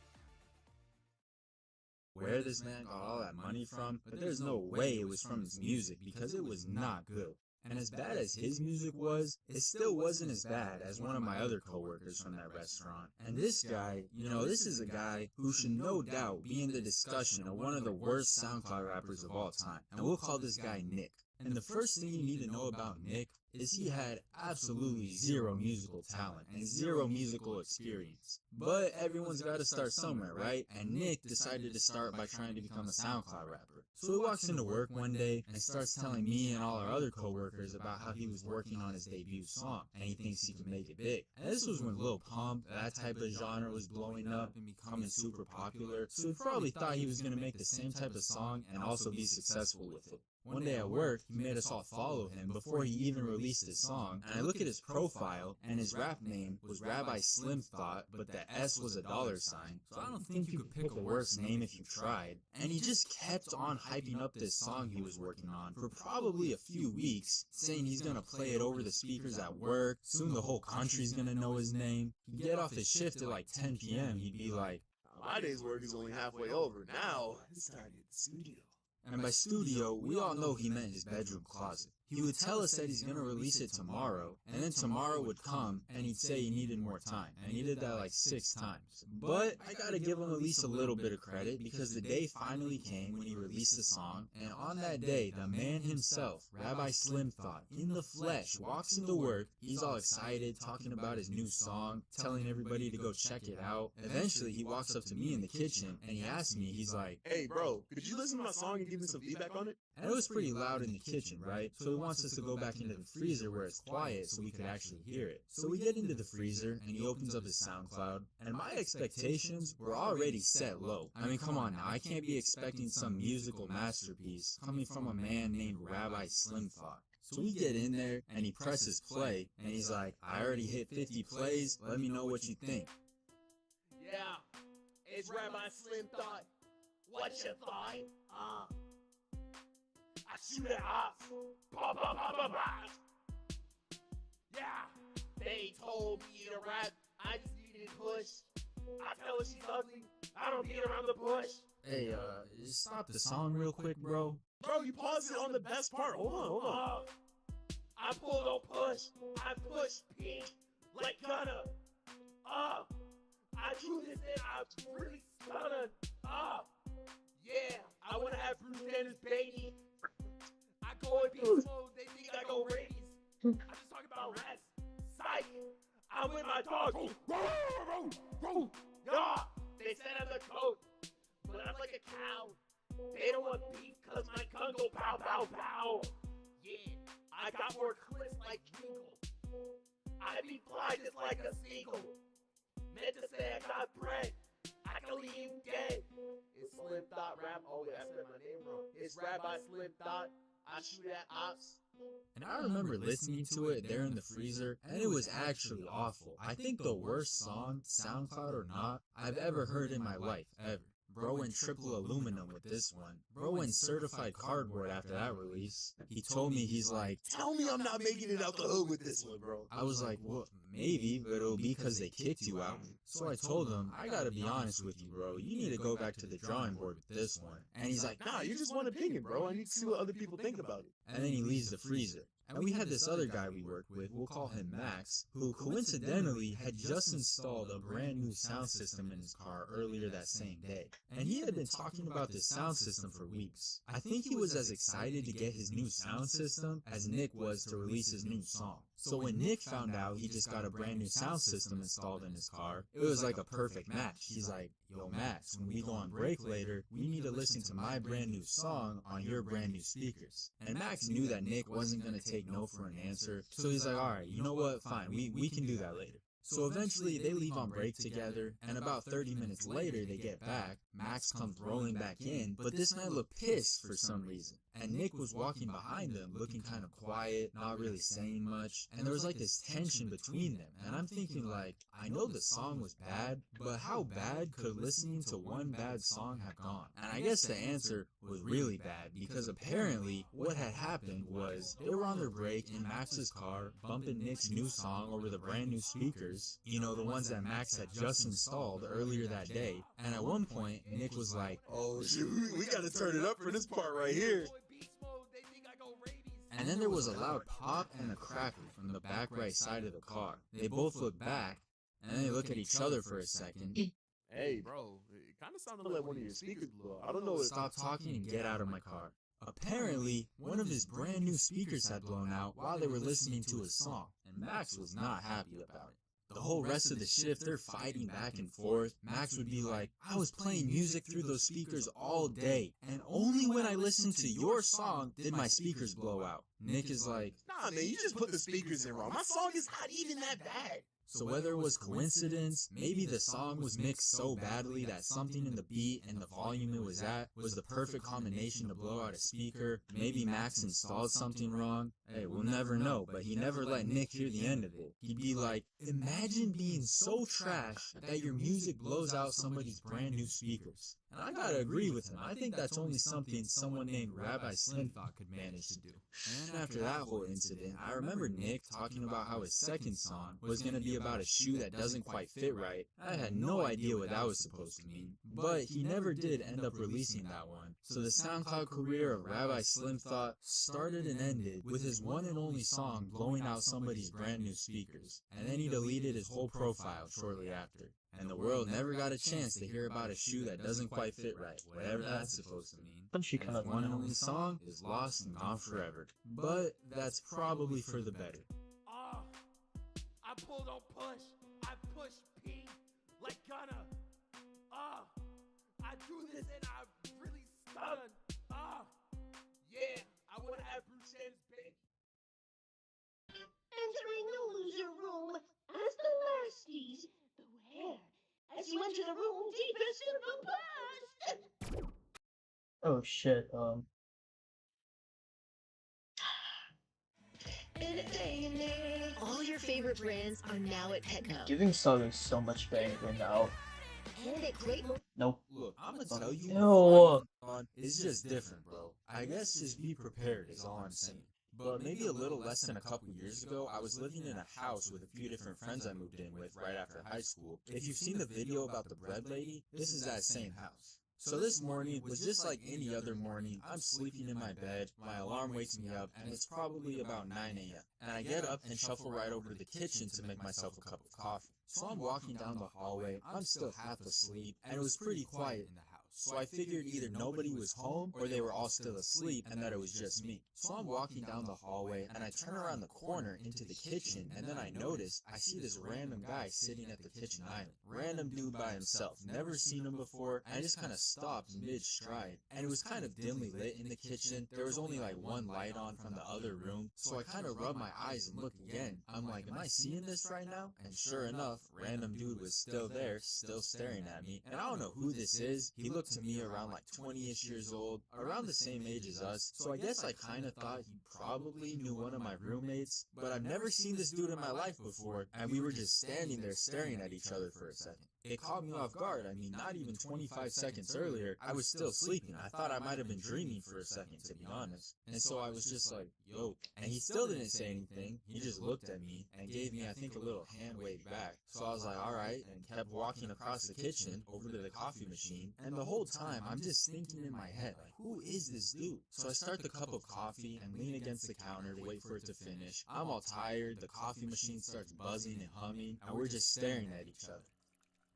Where this man got all that money from, but there's no way it was from his music because it was not good. And as bad as his music was, it still wasn't as bad as one of my other coworkers from that restaurant. And this guy, you know, this is a guy who should no doubt be in the discussion of one of the worst SoundCloud rappers of all time. And we'll call this guy Nick. And the first thing you need to know about Nick is he had absolutely zero musical talent and zero musical experience. But everyone's got to start somewhere, right? And Nick decided to start by trying to become a SoundCloud rapper. So he walks into work one day and starts telling me and all our other coworkers about how he was working on his debut song and he thinks he can make it big. And this was when Lil Pump, that type of genre, was blowing up and becoming super popular, so he probably thought he was going to make the same type of song and also be successful with it. One day at work, he made us all follow him before he even released his song, and I look at his profile, and his rap name was Rabbi Slim Thought, but the S was a $, so I don't think you could pick a worse name if you tried. And he just kept on hyping up this song he was working on for probably a few weeks, saying he's gonna play it over the speakers at work, soon the whole country's gonna know his name. He'd get off his shift at like 10 p.m., he'd be like, "My day's work is only halfway over. Now, it's time to hit the studio." And by studio, we all know he meant his bedroom closet. He would tell us that he's going to release it tomorrow, and then tomorrow would come, and he'd say he needed more time, and he did that like 6 times. But I gotta give him at least a little bit of credit, because the day finally came when he released the song, and on that day, the man himself, Rabbi Slim Thought, in the flesh, walks into work. He's all excited, talking about his new song, telling everybody to go check it out. Eventually, he walks up to me in the kitchen, and he asks me, he's like, "Hey bro, could you listen to my song and give me some feedback on it?" And it was pretty loud in the kitchen, right? So he wants us to go back into the freezer where it's quiet so we could actually hear it. So we get into the freezer and he opens up his SoundCloud, and my expectations were already set low. I mean, come on now, I can't be expecting some musical masterpiece coming from a man named Rabbi Slim Thought. So we get in there and he presses play and he's like, "I already hit 50 plays, let me know what you think." "Yeah, it's Rabbi Slim Thought. What you thought? I shoot it off. Bah, bah, bah, bah, bah. Yeah, they told me to rap. I just needed push. I tell her she's ugly. I don't beat around the bush." Hey, stop the song real quick, bro. Bro, you paused it on the best part. Hold on. I pull no push. I push pink like Gunna. I do this and I'm really gonna. Yeah, I wanna have Bruce Dennis baby. I go and be slow, they think I go rabies. I'm just talking about rats. Psych! I'm with my dog. Yeah, they said I'm the goat, but I'm like a cow. They don't want beef cause my gun go pow pow pow. Yeah, I got more clicks like Jingle. I be fly just like a seagull. Meant to say I got bread. I can leave you dead. It's Slim Thought rap. Oh yeah, I said my name wrong. It's Rabbi Slim Thought. I shoot at ops. And I remember listening to it there in the freezer, and it was actually awful. I think the worst song, SoundCloud or not, I've ever heard in my life, ever. Bro went triple aluminum with this one. Bro went certified cardboard after that release. He told me, he's like, "Tell me I'm not making it out the hood with this one, bro." I was like, well, maybe, but it'll be because they kicked you out. So I told him, I gotta be honest with you, bro. You need to go back to the drawing board with this one. And he's like, "Nah, you just want opinion, bro. I need to see what other people think about it." And then he leaves the freezer. And we had this other guy we worked with, we'll call him Max, who coincidentally had just installed a brand new sound system in his car earlier that same day. And he had been talking about this sound system for weeks. I think he was as excited to get his new sound system as Nick was to release his new song. So when Nick found out he just got a brand new sound system installed in his car, it was like a perfect match. He's like, "Yo Max, when we go on break later, we need to listen to my brand new song on your brand new speakers." And Max knew that Nick wasn't going to take no for an answer, so he's like, "Alright, you know what, fine, we can do that later." So eventually they leave on break together, and about 30 minutes later they get back. Max comes rolling back in, but this man looked pissed for some reason. And Nick was walking behind them, looking kind of quiet, not really saying much, and there was like this tension between them. And I'm thinking like, I know the song was bad, but how bad could listening to one bad song have gone? And I guess the answer was really bad, because apparently what had happened was they were on their break in Max's car, bumping Nick's new song over the brand new speakers, you know, the ones that Max had just installed earlier that day. And at one point, Nick was like, "Oh shit, we gotta turn it up for this part right here." And then there was a loud pop and a crackle from the back right side of the car. They both look back, and then they look at each other for a second. "Hey, bro, it kind of sounded like one of your speakers blew up. I don't know what." "Stop talking and get out of my car." Apparently, one of his brand new speakers had blown out while they were listening to his song, and Max was not happy about it. The whole rest of the shift, they're fighting back and forth. Max would be like, I was playing music through those speakers all day, and only when I listened to your song did my speakers blow out. Nick is like, Nah, man, you just put the speakers in wrong. My song is not even that bad. so whether it was coincidence, maybe the song was mixed so badly that something in the beat and the volume it was at was the perfect combination to blow out a speaker, maybe Max installed something wrong. Hey, we'll never know, but he never let Nick hear the end of it. He'd be like, imagine being so trash that your music blows out somebody's brand new speakers. And I gotta agree with him. I think that's only something someone named Rabbi Slim thought could manage to do. And after that whole incident, I remember Nick talking about how his second song was gonna be about a shoe that doesn't quite fit right. I had no idea what that was supposed to mean, but he never did end up releasing that one. So the SoundCloud career of Rabbi Slim Thought started and ended with his one and only song blowing out somebody's brand new speakers, and then he deleted his whole profile shortly after. And the world never got a chance to hear about a shoe that doesn't quite fit right, whatever that's supposed to mean. But she And kind his of one and only song is lost and gone forever. But that's probably for the better. I pulled on push. I push P like Gunna. I do this and I really stun. Yeah, I wanna have Bruce Jenner's bitch. Entering the loser room as the lasties. Beware, as you enter the room, deepest in the past. oh shit. All your favorite brands are now at Petco. Giving Song is so much better now. And at great Nope. Look, I'm gonna tell you, Ew. it's just different, bro. I guess just be prepared is all I'm saying. But maybe a little less than a couple years ago, I was living in a house with a few different friends I moved in with right after high school. If you've seen the video about the bread lady, this is that same house. So this morning was just like any other morning. I'm sleeping in my bed, my alarm wakes me up, and it's probably about 9 a.m. And I get up and shuffle right over to the kitchen to make myself a cup of coffee. So I'm walking down the hallway, I'm still half asleep, and it was pretty quiet in the house. So I figured either nobody was home or they were all still asleep and that it was just me. So I'm walking down the hallway and I turn around the corner into the kitchen, and then I notice I see this random guy sitting at the kitchen island. Random dude by himself. Never seen him before. I just kind of stopped mid-stride, and it was kind of dimly lit in the kitchen. There was only like one light on from the other room. So I kind of rubbed my eyes and looked again. I'm like, am I seeing this right now? And sure enough, random dude was still there, still staring at me. And I don't know who this is. He looked to me around like 20-ish years old, around the same age as us. So I guess I kind of thought he probably knew one of my roommates, but I've never seen this dude in my life before, and we were just standing there staring at each other for a second. It caught me off guard. I mean, not even 25 seconds earlier, I was still sleeping. I thought I might have been dreaming for a second, to be honest. And so I was just like, yo. And he still didn't say anything. He just looked at me and gave me, I think, a little hand wave back. So I was like, alright, and kept walking across the kitchen over to the coffee machine. And the whole time, I'm just thinking in my head, like, who is this dude? So I start the cup of coffee and lean against the counter to wait for it to finish. I'm all tired. The coffee machine starts buzzing and humming, and we're just staring at each other.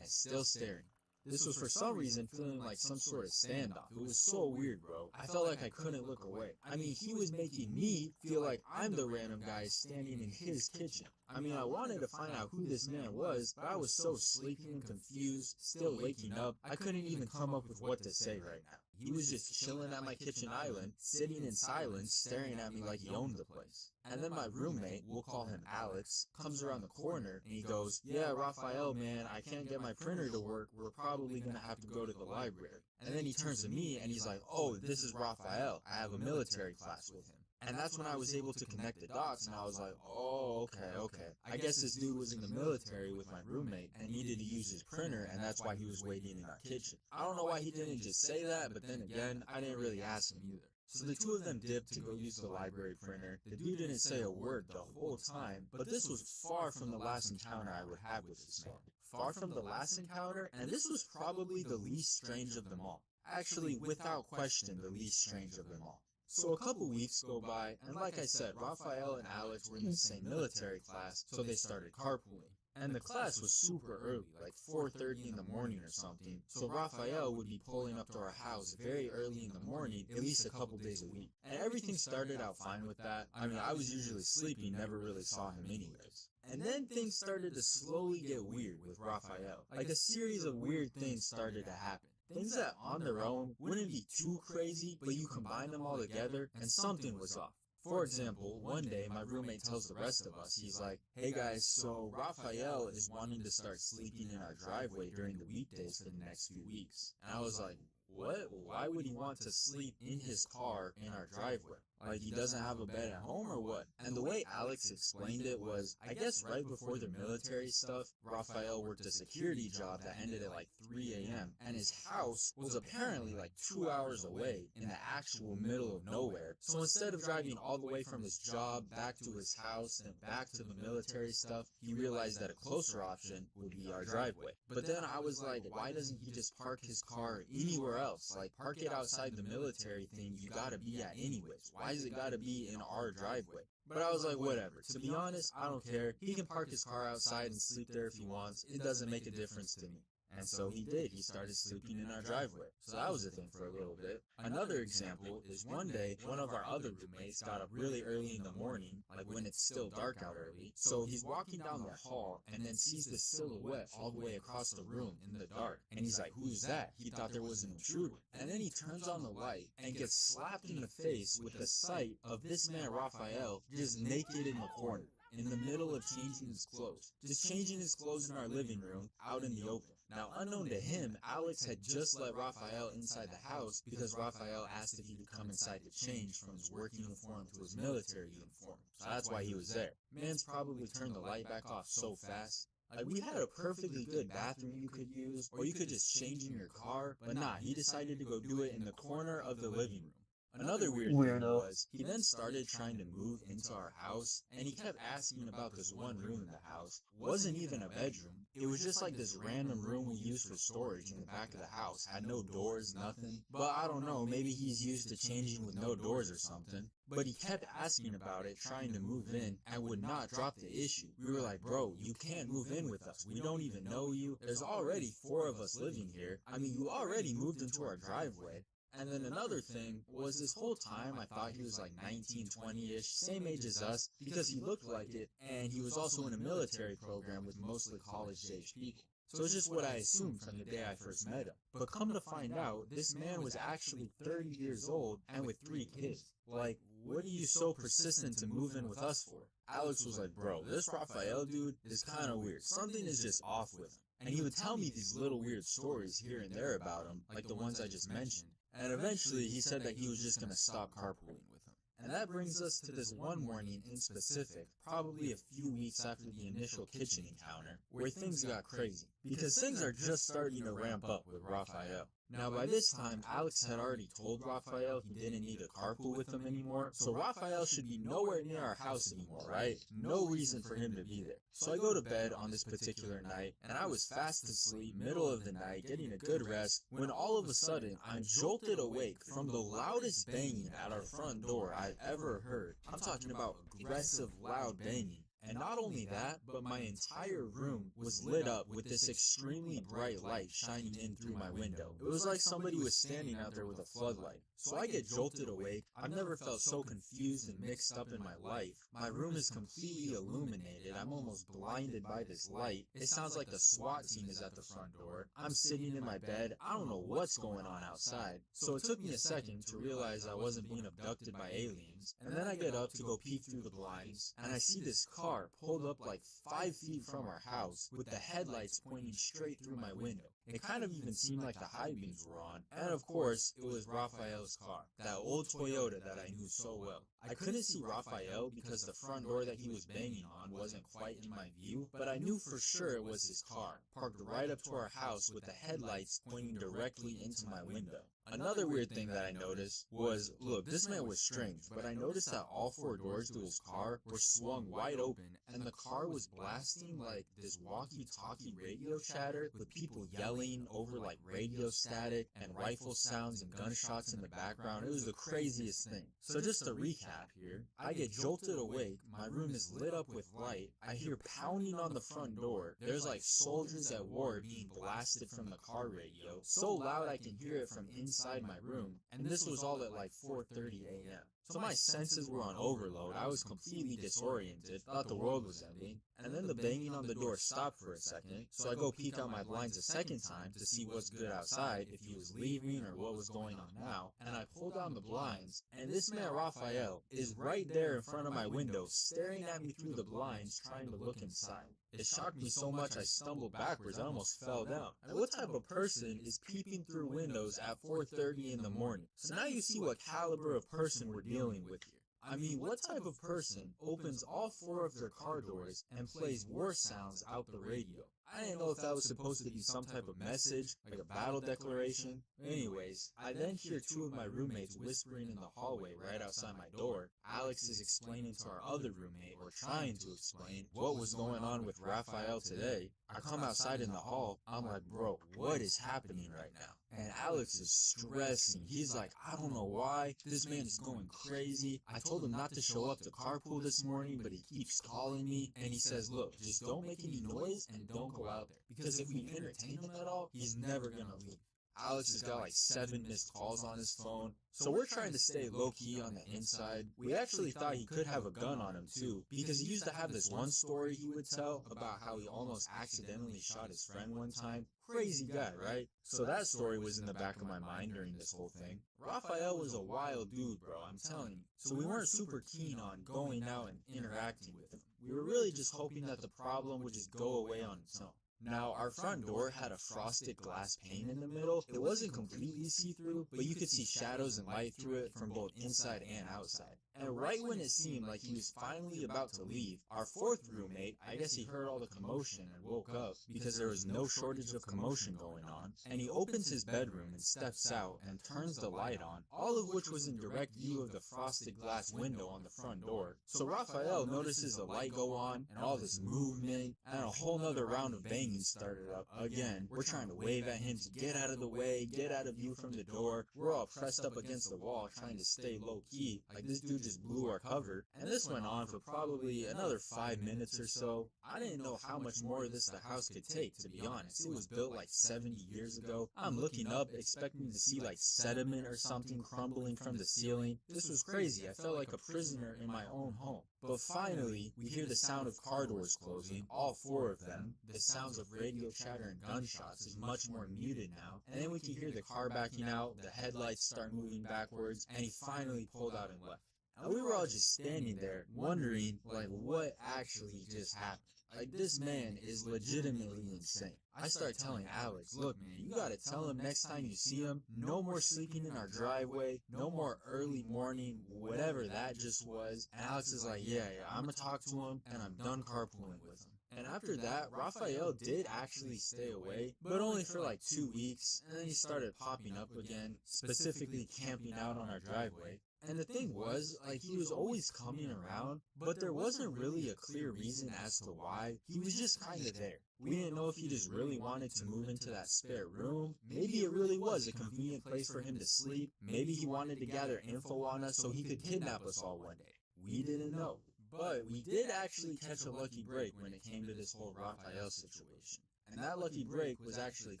And still staring. This was for some reason feeling like some sort of standoff. It was so weird, bro. I felt like I couldn't look away. I mean, he was making me feel like I'm the random guy standing in his kitchen. I mean, I wanted to find out who this man was, but I was so sleepy and confused, still waking up, I couldn't even come up with what to say right now. He was just chilling at my kitchen island, sitting in silence, staring at me like he owned the place. And then my roommate, we'll call him Alex, comes around the corner and he goes, yeah, Raphael, man, I can't get my printer to work. We're probably going to have to go to the library. And then he turns to me and he's like, oh, this is Raphael. I have a military class with him. And that's when I was able to connect the dots, and I was like, oh, okay. I guess this dude was in the military with my roommate and needed to use his printer, and that's why he was waiting in our kitchen. I don't know why he didn't just say that, but then again, I didn't really ask him either. So the two of them dipped to go use the library printer. The dude didn't say a word the whole time, but this was far from the last encounter I would have with this man. Far from the last encounter, and this was probably the least strange of them all. Actually, without question, the least strange of them all. So a couple weeks go by, and like I said, Raphael and Alex were in the same military class, so they started carpooling. And the class was super early, like 4:30 in the morning or something, so Raphael would be pulling up to our house very early in the morning, at least a couple days a week. And everything started out fine with that. I mean, I was usually sleeping, never really saw him anyways. And then things started to slowly get weird with Raphael. Like a series of weird things started to happen. Things that on their own wouldn't be too crazy, but you combine them all together and something was off. For example, one day my roommate tells the rest of us, he's like, "Hey guys, so Raphael is wanting to start sleeping in our driveway during the weekdays for the next few weeks." And I was like, "What? Why would he want to sleep in his car in our driveway? Like, he doesn't have a bed at home or what?" And the way Alex explained it was, I guess right before the military stuff, Raphael worked a security job that ended at like 3 a.m. And his house was apparently like 2 hours away in the actual middle of nowhere. So instead of driving all the way from his job back to his house and back to the military stuff, he realized that a closer option would be our driveway. But then I was like, why doesn't he just park his car anywhere else? Like, park it outside the military thing you gotta be at anyways. Why is it gotta be in our driveway? But I was like, whatever. To be honest, I don't care. He can park his car outside and sleep there if he wants. It doesn't make a difference to me. And so he did. He started sleeping in our driveway. So that was a thing for a little bit. Another example is one day, one of our other roommates got up really early in the morning, like when it's still dark out early. So he's walking down the hall and then sees this silhouette all the way across the room in the dark. And he's like, "Who's that?" He thought there was an intruder. And then he turns on the light and gets slapped in the face with the sight of this man Raphael just naked in the corner, in the middle of changing his clothes. Just changing his clothes in our living room, out in the open. Now, unknown to him, Alex had just let Raphael inside the house because Raphael asked if he could come inside to change from his work uniform to his military uniform. So that's why he was there. Man's probably turned the light back off so fast. Like, we had a perfectly good bathroom you could use, or you could just change in your car, but nah, he decided to go do it in the corner of the living room. Another weird thing was, he then started trying to move into our house, and he kept asking about this one room in the house. Wasn't even a bedroom. It was just like this random room we used for storage in the back of the house. Had no doors, nothing. But I don't know, maybe he's used to changing with no doors or something. But he kept asking about it, trying to move in, and would not drop the issue. We were like, "Bro, you can't move in with us. We don't even know you. There's already 4 of us living here. I mean, you already moved into our driveway." And then another thing was, this whole time I thought he was like 19, 20-ish, same age as us, because he looked like it, and he was also in a military program with mostly college-age people. So it's just what I assumed from the day I first met him. But come to find out, this man was actually 30 years old and with 3 kids. Like, what are you so persistent to move in with us for? Alex was like, "Bro, this Raphael dude is kind of weird. Something is just off with him." And he would tell me these little weird stories here and there about him, like the ones I just mentioned. And eventually, he said that he was just going to stop carpooling with him. And that brings us to this one morning in specific, probably a few weeks after the initial kitchen encounter, where things got crazy. Because things are just starting to ramp up with Raphael. Now, by this time, Alex had already told Raphael he didn't need a carpool with him anymore, so Raphael should be nowhere near our house anymore, right? No reason for him to be there. So I go to bed on this particular night, and I was fast asleep, middle of the night, getting a good rest, when all of a sudden, I'm jolted awake from the loudest banging at our front door I've ever heard. I'm talking about aggressive, loud banging. And not only that, but my entire room was lit up with this extremely bright light shining in through my window. It was like somebody was standing out there with a floodlight. So I get jolted awake. I've never felt so confused and mixed up in my life. My room is completely illuminated. I'm almost blinded by this light. It sounds like the SWAT team is at the front door. I'm sitting in my bed. I don't know what's going on outside. So it took me a second to realize I wasn't being abducted by aliens. And then I get up to go peek through the blinds, and I see this car pulled up like 5 feet from our house with the headlights pointing straight through my window. It kind of even seemed like the high beams were on. And of course, it was Raphael's car, that old Toyota that I knew so well. I couldn't see Raphael because the front door that he was banging on wasn't quite in my view, but I knew for sure it was his car, parked right up to our house with the headlights pointing directly into my window. Another weird thing that I noticed was, look, this man was strange, but I noticed that all 4 doors to his car were swung wide open, and the car was blasting like this walkie-talkie radio chatter with people yelling over like radio static and rifle sounds and gunshots in the background. It was the craziest thing. So just to recap here, I get jolted awake, my room is lit up with light, I hear pounding on the front door, there's like soldiers at war being blasted from the car radio, so loud I can hear it from inside my room, and this was all at like 4:30 a.m. So my senses were on overload, I was completely disoriented, thought the world was ending, and then the banging on the door stopped for a second, so I go peek out my blinds a second time to see what's good outside, if he was leaving or what was going on now, and I pull down the blinds, and this man Raphael is right there in front of my window, staring at me through the blinds, trying to look inside. It shocked me so much I stumbled backwards, I almost fell down. And what type of person is peeping through windows at 4:30 in the morning? So now you see what caliber of person we're dealing with here. I mean, what type of person opens all 4 of their car doors and plays war sounds out the radio? I didn't know if that was supposed to be some type of message, like a battle declaration. Anyways, I then hear 2 of my roommates whispering in the hallway right outside my door. Alex is explaining to our other roommate, or trying to explain, what was going on with Raphael today. I come outside in the hall, I'm like, bro, what is happening right now? And Alex is stressing. He's like, I don't know why, this man is going crazy. I told him not to show up to carpool this morning, but he keeps calling me, and he says, look, just don't make any noise and don't go out there, because if we entertain him at all, he's never gonna leave. Alex has got like 7 missed calls on his phone, so we're trying to stay low-key on the inside. We actually thought he could have a gun on him too, because he used to have this one story he would tell about how he almost accidentally shot his friend one time. Crazy guy, right? So that story was in the back of my mind during this whole thing. Raphael was a wild dude, bro, I'm telling you. So we weren't super keen on going out and interacting with him. We were really just hoping that the problem would just go away on its own. Now, our front door had a frosted glass pane in the middle. It wasn't completely see-through, but you could see shadows and light through it from both inside and outside. And right when it seemed like he was finally about to leave, our 4th roommate, I guess he heard all the commotion and woke up, because there was no shortage of commotion going on, and he opens his bedroom and steps out and turns the light on, all of which was in direct view of the frosted glass window on the front door. So Raphael notices the light go on, and all this movement, and a whole nother round of banging started up. Again, we're trying to wave at him to get out of the way, get out of view from the door. We're all pressed up against the wall trying to stay low-key, like this dude just blew our cover. And this went on for probably another 5 minutes or so. I didn't know how much more of this the house could take, to be honest. It was built like 70 years ago. I'm looking up, expecting to see like sediment or something crumbling from the ceiling. This was crazy. I felt like a prisoner in my own home. But finally, we hear the sound of car doors closing, all 4 of them. The sounds of radio chatter and gunshots is much more muted now. And then we can hear the car backing out, the headlights start moving backwards, and he finally pulled out and left. And we were all just standing there, wondering, like, what actually just happened? Like, this man is legitimately insane. I start telling Alex, look man, you gotta tell him next time you see him, no more sleeping in our driveway, no more early morning, whatever that just was. And Alex is like, yeah, I'm gonna talk to him, and I'm done carpooling with him. And after that, Raphael did actually stay away, but only for like 2 weeks, and then he started popping up again, specifically camping out on our driveway. And the thing was, like, he was always coming around, but there wasn't really a clear reason as to why. He was just kind of there. We didn't know if he just really wanted to move into that spare room. Maybe it really was a convenient place for him to sleep. Maybe he wanted to gather info on us so he could kidnap us all one day. We didn't know. But we did actually catch a lucky break when it came to this whole Raphael situation. And that lucky break was actually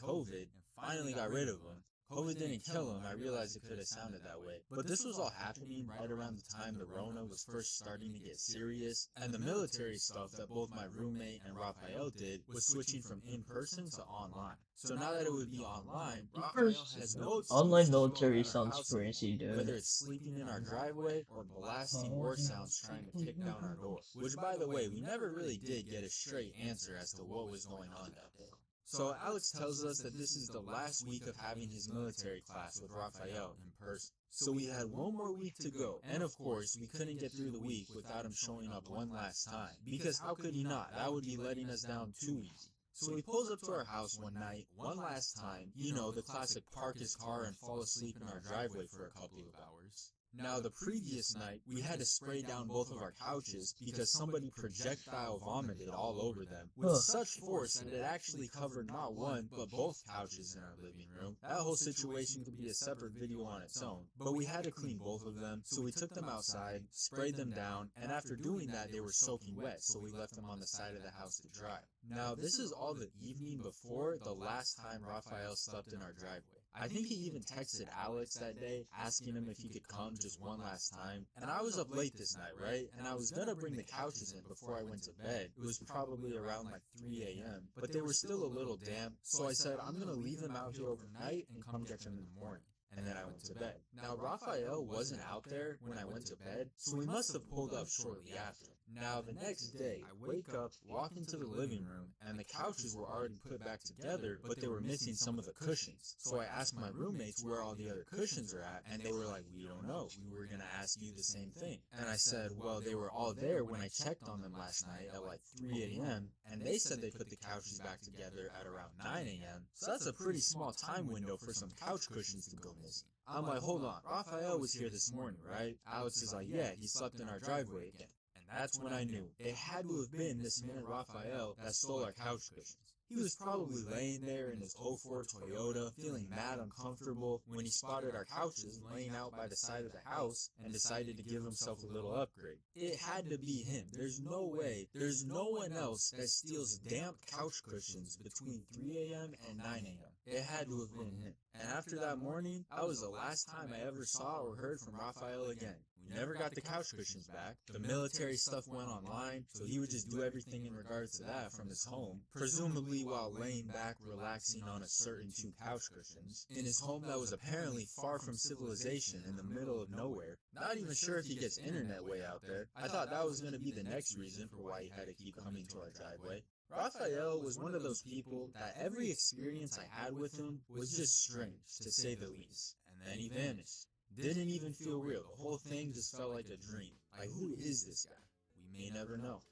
COVID, and finally got rid of him. COVID didn't kill him, I realized it could have sounded that way. But this was all happening right around the time the Rona was first starting to get serious, and the military stuff that both my roommate and Raphael did was switching from in-person to online. So now that it would be online, Raphael has no excuse Online to go military about our sounds house crazy, anymore, dude. whether it's sleeping in our driveway or blasting war sounds trying to kick down our door. Which, by the way, we never really did get a straight answer as to what was going on that day. So Alex tells us that this is the last week of having his military class with Raphael in person. So we had one more week to go, and of course, we couldn't get through the week without him showing up one last time. Because how could he not? That would be letting us down too easy. So he pulls up to our house one night, one last time, you know, the classic park his car and fall asleep in our driveway for a couple of hours. Now, the previous night, we had to spray down both of our couches because somebody projectile vomited all over them with such force that it actually covered not one, but both couches in our living room. That whole situation could be a separate video on its own, but we had to clean both of them, so we took them outside, sprayed them down, and after doing that, they were soaking wet, so we left them on the side of the house to dry. Now, this is all the evening before the last time Raphael slept in our driveway. I think he even texted Alex that day, asking him if he could come just one last time. And I was up late this night, right? And I was gonna bring the couches in before I went to bed. It was probably around like 3 a.m., but they were still a little damp, so I said, I'm gonna leave them out here overnight and come get them in the morning. And then I went to bed. Now, Raphael wasn't out there when I went to bed, so he must have pulled up shortly after. Now, the next day, I wake up, walk into the living room, and the couches were already put back together, but they were missing some of the cushions. So I asked my roommates where all the other cushions are at, and they were like, we don't know. We were gonna ask you the same thing. And I said, well, they were all there when I checked on them last night at like 3 a.m., and they said they put the couches back together at around 9 a.m., so that's a pretty small time window for some couch cushions to go missing. I'm like, hold on, Raphael was here this morning, right? Alex is like, yeah, he slept in our driveway again. And that's when I knew. It had to have been this man Raphael that stole our couch cushions. He was probably laying there in his '04 Toyota, feeling mad uncomfortable when he spotted our couches laying out by the side of the house and decided to give himself a little upgrade. It had to be him. There's no way. There's no one else that steals damp couch cushions between 3 a.m. and 9 a.m. It had to have been him. And after that morning, that was the last time I ever saw or heard from Raphael again. We never got the couch cushions back. The military stuff went online, so he would just do everything in regards to that from his home, presumably while laying back relaxing on a certain 2 couch cushions, in his home that was apparently far from civilization in the middle of nowhere. Not even sure if he gets internet way out there. I thought that was going to be the next reason for why he had to keep coming to our driveway. Raphael was one of those people that every experience I had with him was just strange, to say the least. And then he vanished. Didn't even feel real. The whole thing just felt like a dream. Like, who is this guy? We may never know.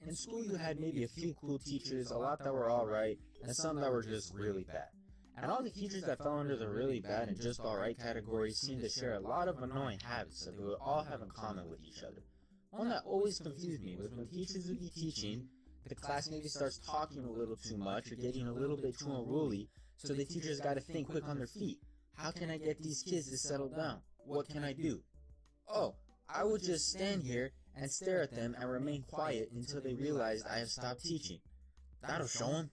In school, you had maybe a few cool teachers, a lot that were alright, and some that were just really bad. And all the teachers that fell under the really bad and just alright category seemed to share a lot of annoying habits that they would all have in common with each other. One that always confused me was when teachers would be teaching, the class maybe starts talking a little too much or getting a little bit too unruly, so the teachers gotta think quick on their feet. How can I get these kids to settle down? What can I do? Oh, I would just stand here and stare at them and remain quiet until they realized I have stopped teaching. That'll show them.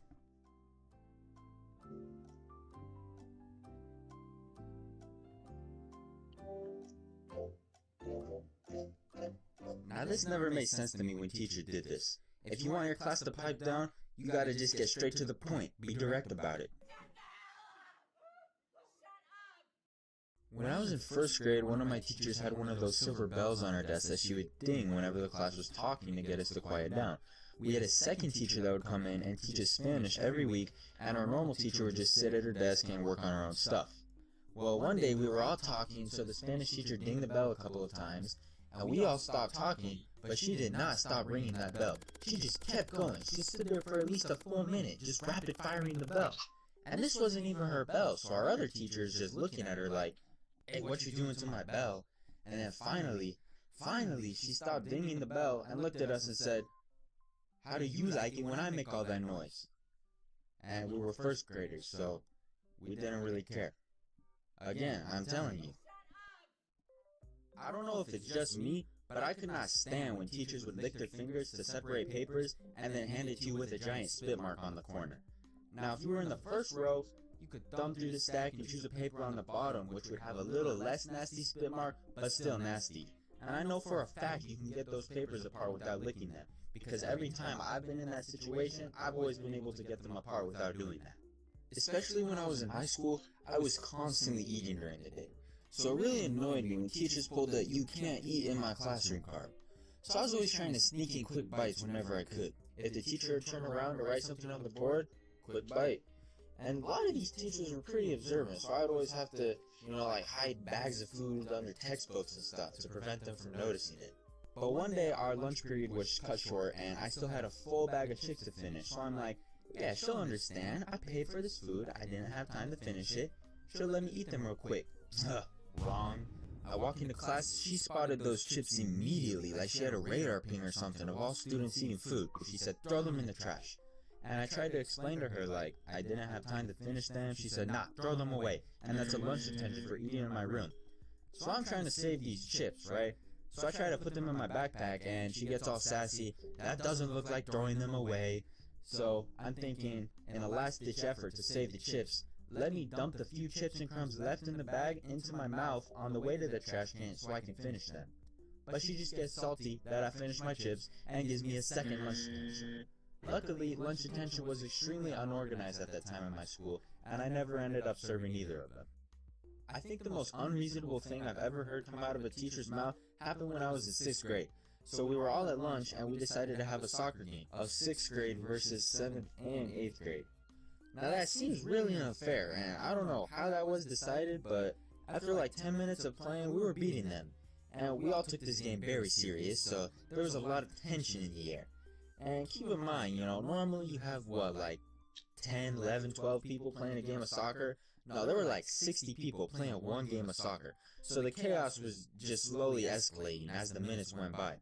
Now this never made sense to me when teachers did this. If you want your class to pipe down, you gotta just get straight to the point. Be direct about it. When I was in first grade, one of my teachers had one of those silver bells on her desk that she would ding whenever the class was talking to get us to quiet down. We had a second teacher that would come in and teach us Spanish every week, and our normal teacher would just sit at her desk and work on her own stuff. Well, one day we were all talking, so the Spanish teacher dinged the bell a couple of times, and we all stopped talking, but she did not stop ringing that bell. She just kept going. She stood there for at least a full minute, just rapid firing the bell. And this wasn't even her bell, so our other teachers just looking at her like, hey, what you doing to my bell? And then finally, she stopped dinging the bell and looked at us and said, how do you like it when I make all that noise? And we were first graders, so we didn't really care. Again, I'm telling you. I don't know if it's just me, but I could not stand when teachers would lick their fingers to separate papers and then hand it to you with a giant spit mark on the corner. Now, if you were in the first row, you could thumb through the stack and choose a paper on the bottom, which would have a little less nasty spit mark, but still nasty. And I know for a fact you can get those papers apart without licking them, because every time I've been in that situation, I've always been able to get them apart without doing that. Especially when I was in high school, I was constantly eating during the day. So it really annoyed me when teachers pulled the "you can't eat in my classroom" card. So I was always trying to sneak in quick bites whenever I could. If the teacher would turn around to write something on the board, quick bite. And a lot of these teachers were pretty observant, so I'd always have to, like hide bags of food under textbooks and stuff to prevent them from noticing it. But one day our lunch period was cut short and I still had a full bag of chips to finish, so I'm like, yeah, she'll understand. I paid for this food, I didn't have time to finish it. She'll let me eat them real quick. Wrong. I walk into class, she spotted those chips immediately, like she had a radar ping or something of all students eating food. She said, throw them in the trash. And I tried to explain to her, like, I didn't have time to finish them. She said, nah, throw them away. And that's a lunch detention for eating in my room. So I'm trying to save these chips, right? So I try to put them in my backpack, and she gets all sassy. That doesn't look like throwing them away. So I'm thinking, in a last-ditch effort to save the chips, let me dump the few chips and crumbs left in the bag into my mouth on the way to the trash can so I can finish them. But she just gets salty that I finished my chips and gives me a second lunch detention. Luckily, lunch detention was extremely unorganized at that time in my school, and I never ended up serving either of them. I think the most unreasonable thing I've ever heard come out of a teacher's mouth happened when I was in 6th grade. So we were all at lunch and we decided to have a soccer game of 6th grade versus 7th and 8th grade. Now that seems really unfair, and I don't know how that was decided, but after like 10 minutes of playing, we were beating them. And we all took this game very serious, so there was a lot of tension in the air. And keep in mind, normally you have, like 10, 11, 12 people playing a game of soccer? No, there were like 60 people playing one game of soccer. So the chaos was just slowly escalating as the minutes went by.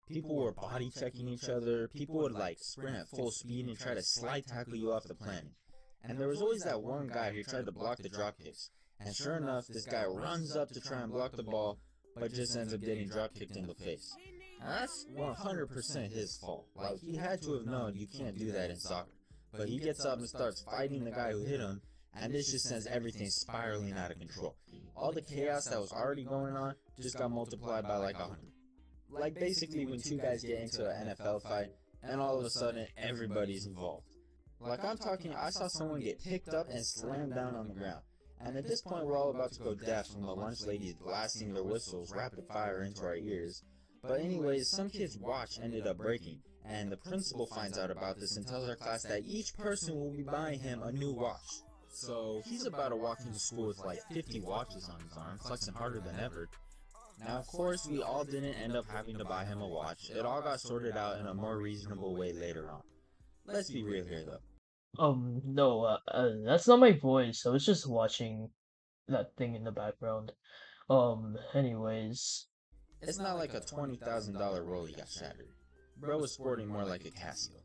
People were body checking each other, people would like sprint at full speed and try to slide tackle you off the planet. And there was always that one guy who tried to block the drop kicks. And sure enough, this guy runs up to try and block the ball, but just ends up getting drop kicked in the face. Now that's 100% his fault. Like, he had to have known you can't do that in soccer. But he gets up and starts fighting the guy who hit him, and this just sends everything spiraling out of control. All the chaos that was already going on just got multiplied by like 100. Like basically when two guys get into an NFL fight, and all of a sudden everybody's involved. Like I'm talking, I saw someone get picked up and slammed down on the ground. And at this point we're all about to go deaf from the lunch ladies blasting their whistles rapid fire into our ears. But anyways, some kid's watch ended up breaking, and the principal finds out about this and tells our class that each person will be buying him a new watch. So he's about to walk into school with like 50 watches on his arm, flexing harder than ever. Now of course we all didn't end up having to buy him a watch. It all got sorted out in a more reasonable way later on. Let's be real here though. No, that's not my voice. I was just watching that thing in the background. Anyways. It's not like a $20,000 Rollie got shattered. Bro was sporting more like a Casio.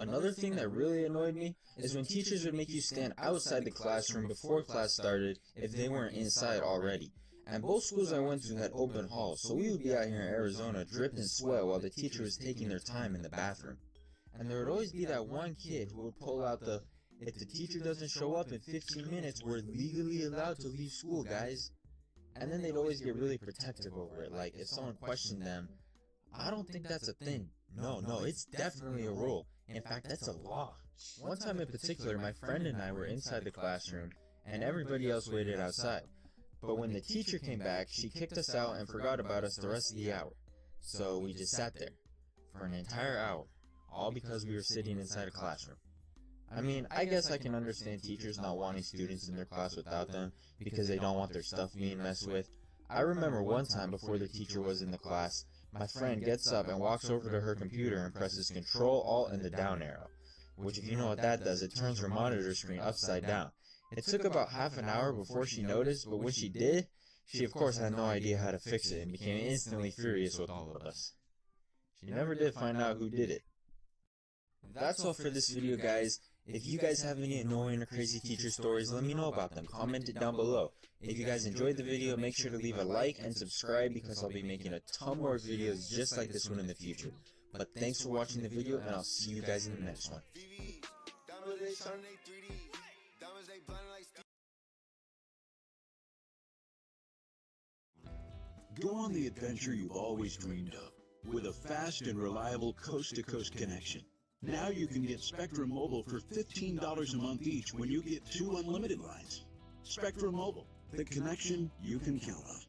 Another thing that really annoyed me is when teachers would make you stand outside the classroom before class started if they weren't inside already. And both schools I went to had open halls, so we would be out here in Arizona dripping sweat while the teacher was taking their time in the bathroom. And there would always be that one kid who would pull out the, if the teacher doesn't show up in 15 minutes, we're legally allowed to leave school, guys. And then they'd always get really protective over it, like if someone questioned them, I don't think that's a thing. No, it's definitely a rule. In fact, that's a law. One time in particular, my friend and I were inside the classroom, and everybody else waited outside. But when the teacher came back, she kicked us out and forgot about us the rest of the hour. So we just sat there for an entire hour, all because we were sitting inside a classroom. I mean, I guess I can understand teachers not wanting students in their class without them because they don't want their stuff being messed with. I remember one time before the teacher was in the class, my friend gets up and walks over to her computer and presses Control Alt and the down arrow, which if you know what that does, it turns her monitor screen upside down. It took about half an hour before she noticed, but when she did, she of course had no idea how to fix it and became instantly furious with all of us. She never did find out who did it. That's all for this video, guys. If you guys have any annoying or crazy teacher stories, let me know about them. Comment it down below. If you guys enjoyed the video, make sure to leave a like and subscribe because I'll be making a ton more videos just like this one in the future. But thanks for watching the video, and I'll see you guys in the next one. Go on the adventure you've always dreamed of with a fast and reliable coast-to-coast connection. Now you can get Spectrum Mobile for $15 a month each when you get 2 unlimited lines. Spectrum Mobile, The connection you can count on.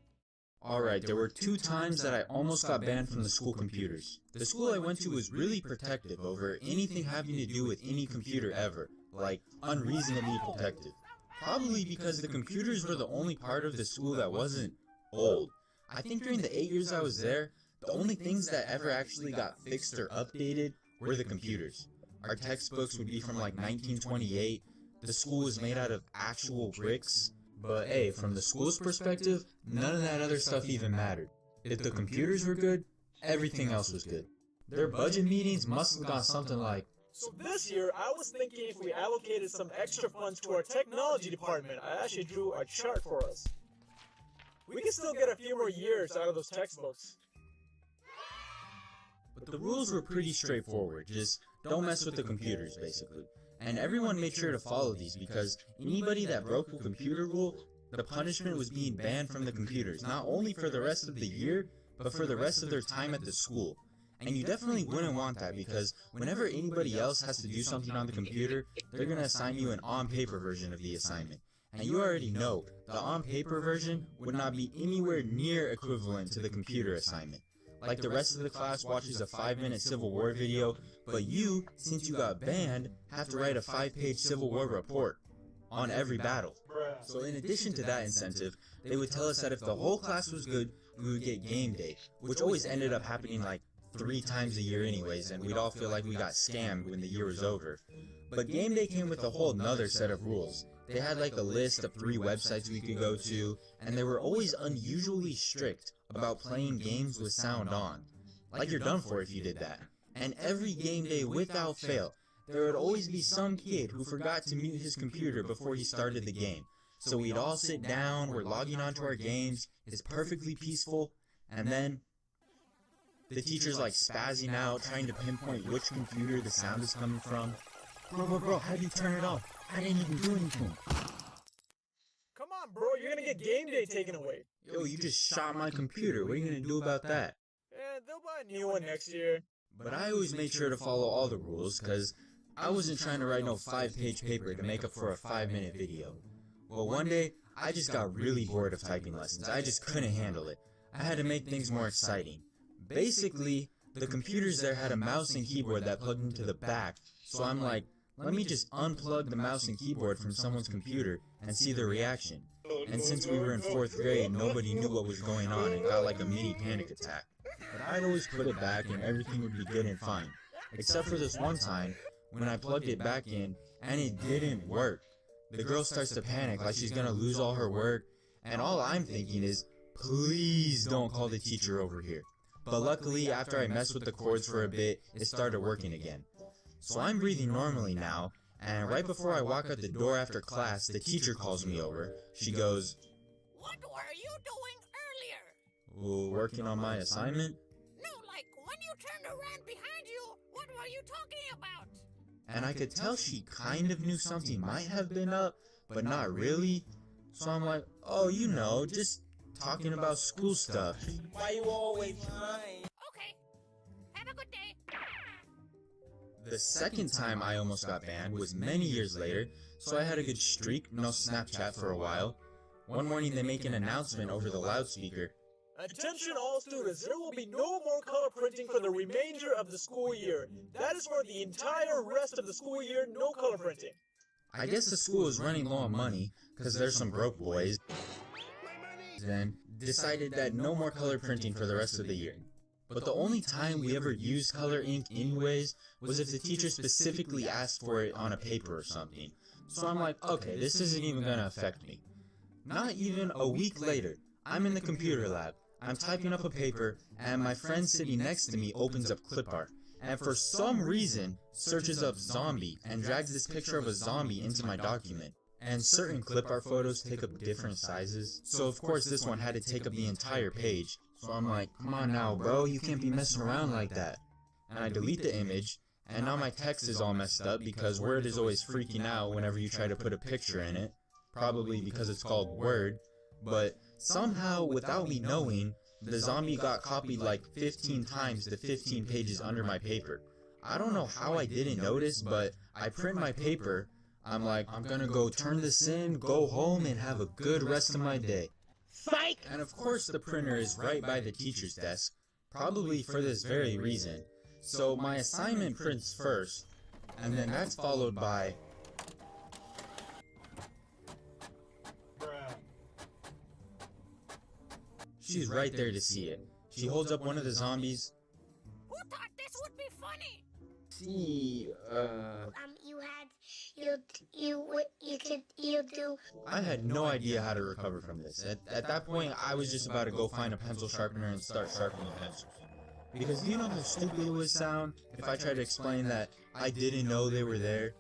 Alright, there were 2 times that I almost got banned from the school computers. The school I went to was really protective over anything having to do with any computer ever, like unreasonably protective. Probably because the computers were the only part of the school that wasn't old. I think during the 8 years I was there, the only things that ever actually got fixed or updated were the computers. Our textbooks would be from like 1928, the school was made out of actual bricks. But hey, from the school's perspective, none of that other stuff even mattered. If the computers were good, everything else was good. Their budget meetings must have gone something like, so this year, I was thinking if we allocated some extra funds to our technology department. I actually drew a chart for us. We can still get a few more years out of those textbooks. But the rules were pretty straightforward, just don't mess with the computers basically. And everyone made sure to follow these because anybody that broke a computer rule, the punishment was being banned from the computers, not only for the rest of the year, but for the rest of their time at the school. And you definitely wouldn't want that because whenever anybody else has to do something on the computer, they're going to assign you an on-paper version of the assignment. And you already know, the on-paper version would not be anywhere near equivalent to the computer assignment. Like the rest of the class watches a 5-minute Civil War video, but you, since you got banned, have to write a 5-page Civil War report on every battle. So in addition to that incentive, they would tell us that if the whole class was good, we would get game day, which always ended up happening like 3 times a year anyways, and we'd all feel like we got scammed when the year was over. But game day came with a whole nother set of rules. They had like a list of 3 websites we could go to, and they were always unusually strict about playing games with sound on. Like you're done for if you did that. And every game day without fail, there would always be some kid who forgot to mute his computer before he started the game. So we'd all sit down, we're logging onto our games, it's perfectly peaceful, and then the teacher's like spazzing out, trying to pinpoint which computer the sound is coming from. Bro, how'd you turn it off? I didn't even do anything. Come on, bro, you're gonna get game day taken away. Yo, you just shot my computer, what are you gonna do about that? Yeah, they'll buy a new one next year. But I always made sure to follow all the rules, cause I wasn't trying to write no 5-page paper to make up for a 5-minute video. Well, one day, I just got really bored of typing lessons. I just couldn't handle it. I had to make things more exciting. Basically, the computers there had a mouse and keyboard that plugged into the back, so I'm like, let me just unplug the mouse and keyboard from someone's computer and see their reaction. And since we were in 4th grade, nobody knew what was going on and got like a mini panic attack. But I'd always put it back and everything would be good and fine. Except for this one time, when I plugged it back in, and it didn't work. The girl starts to panic like she's gonna lose all her work, and all I'm thinking is, please don't call the teacher over here. But luckily, after I messed with the cords for a bit, it started working again. So I'm breathing normally now, and right before I walk out the door after class, the teacher calls me over. She goes, "What were you doing earlier?" Working on my assignment? No, like when you turned around behind you, what were you talking about? And I could tell she kind of knew something might have been up, but not really. So I'm like, oh, you know, just talking about school stuff. Why you always lying? Okay, have a good day. The second time I almost got banned was many years later, so I had a good streak, no Snapchat for a while. One morning they make an announcement over the loudspeaker. Attention all students, there will be no more color printing for the remainder of the school year. That is for the entire rest of the school year, no color printing. I guess the school is running low on money, because there's some broke boys, and decided that no more color printing for the rest of the year. But the only time we ever used color ink anyways was if the teacher specifically asked for it on a paper or something. So I'm like, okay, this isn't even gonna affect me. Not even a week later, I'm in the computer lab. I'm typing up a paper, and my friend sitting next to me opens up clip art, and for some reason, searches up zombie, and drags this picture of a zombie into my document. And certain clip art photos take up different sizes, so of course this one had to take up the entire page. So I'm like, come on now bro, you can't be messing around like that. And I delete the image, and now my text is all messed up because Word is always freaking out whenever you try to put a picture in it. Probably because it's called Word. But somehow, without me knowing, the zombie got copied like 15 times to 15 pages under my paper. I don't know how I didn't notice, but I print my paper, I'm like, I'm gonna go turn this in, go home, and have a good rest of my day. Psych! And of course the printer is right by the teacher's desk, probably for this very reason. So my assignment prints first, and then that's followed by... She's right there to see it. She holds up one of the zombies. Who thought this would be funny? See, you do. I had no idea how to recover from this. At that point, I was just about to go find a pencil sharpener and start sharpening pencils. Because you know how stupid it would sound if I tried to explain that I didn't know they were there?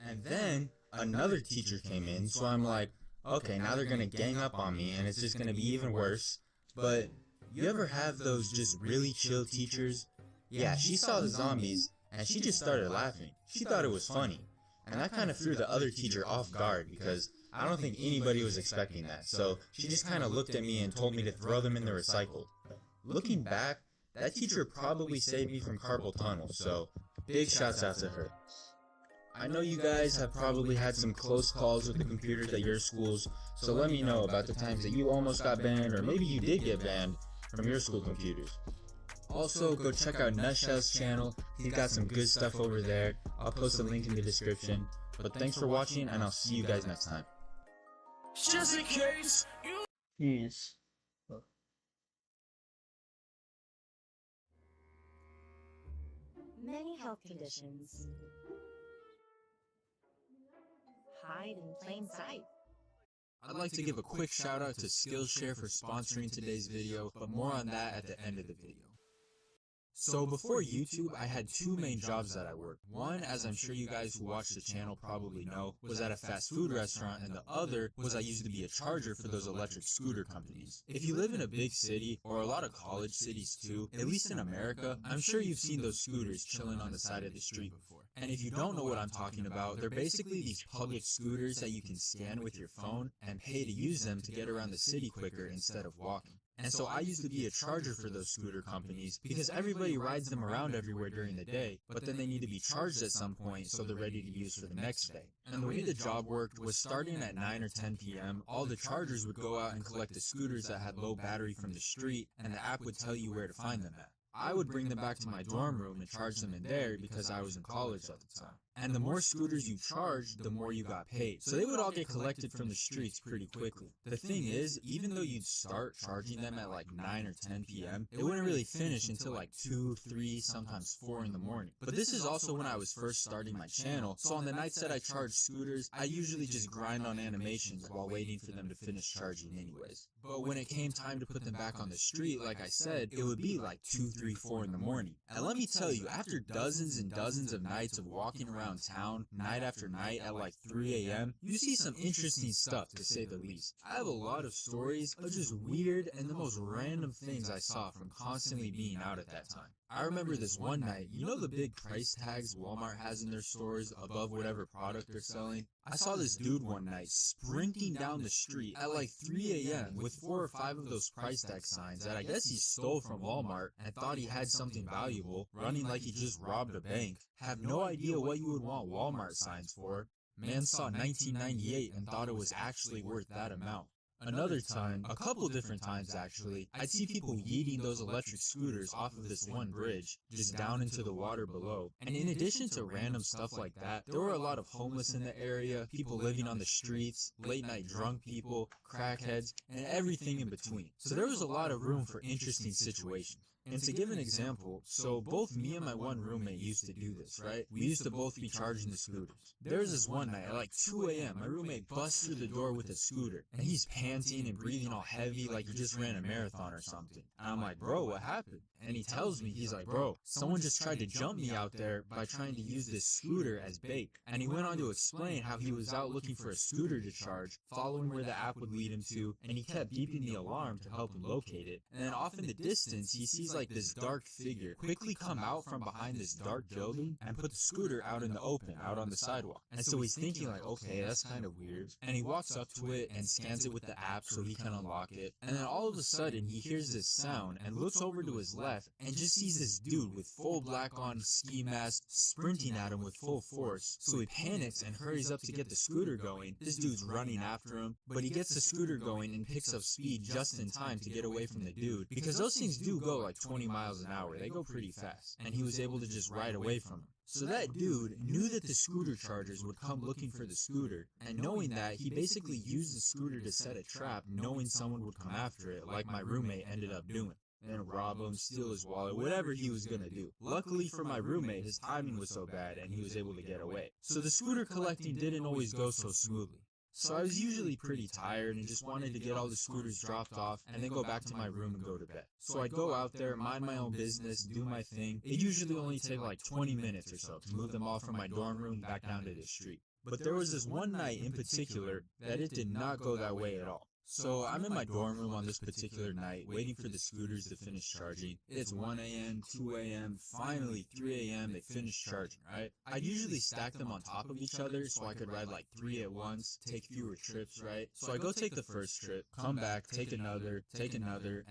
And then, another teacher came in, so I'm like, okay, now they're gonna gang up on me, and it's just gonna be even worse. But, you ever have those just really chill teachers? Yeah, she saw the zombies, and she just started laughing. She thought it was funny. And that kind of threw the other teacher off guard, because I don't think anybody was expecting that. So, she just kind of looked at me and told me to throw them in the recycle. Looking back, that teacher probably saved me from carpal tunnel, so big shouts out to her. I know you guys have probably had some close calls with the computers at your schools, so let me know about the times that you almost got banned, or maybe you did get banned from your school computers. Also, go check out Nutshell's channel. He's got some good stuff over there. I'll post a link in the description. But thanks for watching, and I'll see you guys next time. Just in case you... Jeez. Many health conditions hide in plain sight. I'd like to give a quick shout out to Skillshare for sponsoring today's video, but more on that at the end of the video. So before YouTube, I had two main jobs that I worked. One, as I'm sure you guys who watch the channel probably know, was at a fast food restaurant, and the other was I used to be a charger for those electric scooter companies. If you live in a big city, or a lot of college cities too, at least in America, I'm sure you've seen those scooters chilling on the side of the street before. And if you don't know what I'm talking about, they're basically these public scooters that you can scan with your phone and pay to use them to get around the city quicker instead of walking. And so I used to be a charger for those scooter companies because everybody rides them around everywhere during the day, but then they need to be charged at some point so they're ready to use for the next day. And the way the job worked was starting at 9 or 10 p.m., all the chargers would go out and collect the scooters that had low battery from the street, and the app would tell you where to find them at. I would bring them back to my dorm room and charge them in there because I was in college at the time. And the more scooters you charged, the more you got paid. So they would all get collected from the streets pretty quickly. The thing is, even though you'd start charging them at like 9 or 10 p.m., it wouldn't really finish until like 2, 3, sometimes 4 in the morning. But this is also when I was first starting my channel, so on the nights that I charged scooters, I usually just grind on animations while waiting for them to finish charging anyways. But when it came time to put them back on the street, like I said, it would be like 2, 3, 4 in the morning. And let me tell you, after dozens and dozens of nights of walking around town, night after night at like 3 a.m., you see some interesting stuff, to say the least. I have a lot of stories of just weird and the most random things I saw from constantly being out at that time. I remember this one night, you know the big price tags Walmart has in their stores above whatever product they're selling? I saw this dude one night sprinting down the street at like 3 a.m. with 4 or 5 of those price tag signs that I guess he stole from Walmart and thought he had something valuable, running like he just robbed a bank. Have no idea what you would want Walmart signs for. Man saw 1998 and thought it was actually worth that amount. Another time, a couple different times actually, I'd see people yeeting those electric scooters off of this one bridge, just down into the water below. And in addition to random stuff like that, there were a lot of homeless in the area, people living on the streets, late night drunk people, crackheads, and everything in between. So there was a lot of room for interesting situations. And to give an example, so both me and my one roommate used to do this, right? We used to both be charging the scooters. There was this one night at like 2 a.m. my roommate busts through the door with a scooter, and he's panting and breathing all heavy like he just ran a marathon or something. And I'm like, bro, what happened? And he tells me, he's like, bro, someone just tried to jump me out there by trying to use this scooter as bait. And he went on to explain how he was out looking for a scooter to charge, following where the app would lead him to, and he kept beeping the alarm to help him locate it. And then off in the distance, he sees sees like this dark figure quickly come out from behind this dark building and put the scooter out in the open, out on the sidewalk. And so he's thinking like, okay, that's kind of weird. And he walks up to it and scans it with the app so he can unlock it. And then all of a sudden he hears this sound and looks over to his left and just sees this dude with full black on ski mask sprinting at him with full force. So he panics and hurries up to get the scooter going. This dude's running after him, but he gets the scooter going and picks up speed just in time to get away from the dude, because those things do go like 20 miles an hour. They go pretty fast, and he was able to just ride away from him. So that dude knew that the scooter chargers would come looking for the scooter, and knowing that, he basically used the scooter to set a trap, knowing someone would come after it, like my roommate ended up doing. And rob him, steal his wallet, whatever he was gonna do. Luckily for my roommate, his timing was so bad and he was able to get away. So the scooter collecting didn't always go so smoothly. So I was usually pretty tired and just wanted to get all the scooters dropped off and then go back to my room and go to bed. So I'd go out there, mind my own business, do my thing. It usually only take like 20 minutes or so to move them all from my dorm room back down to the street. But there was this one night in particular that it did not go that way at all. So I'm in my dorm room on this particular night, waiting for the scooters to finish charging. It's 1 a.m., 2 a.m., finally 3 a.m., they finish charging, right? I'd usually stack them on top of each other so I could ride like 3 at once, take fewer trips, right? So I go take the first trip, come back, take another,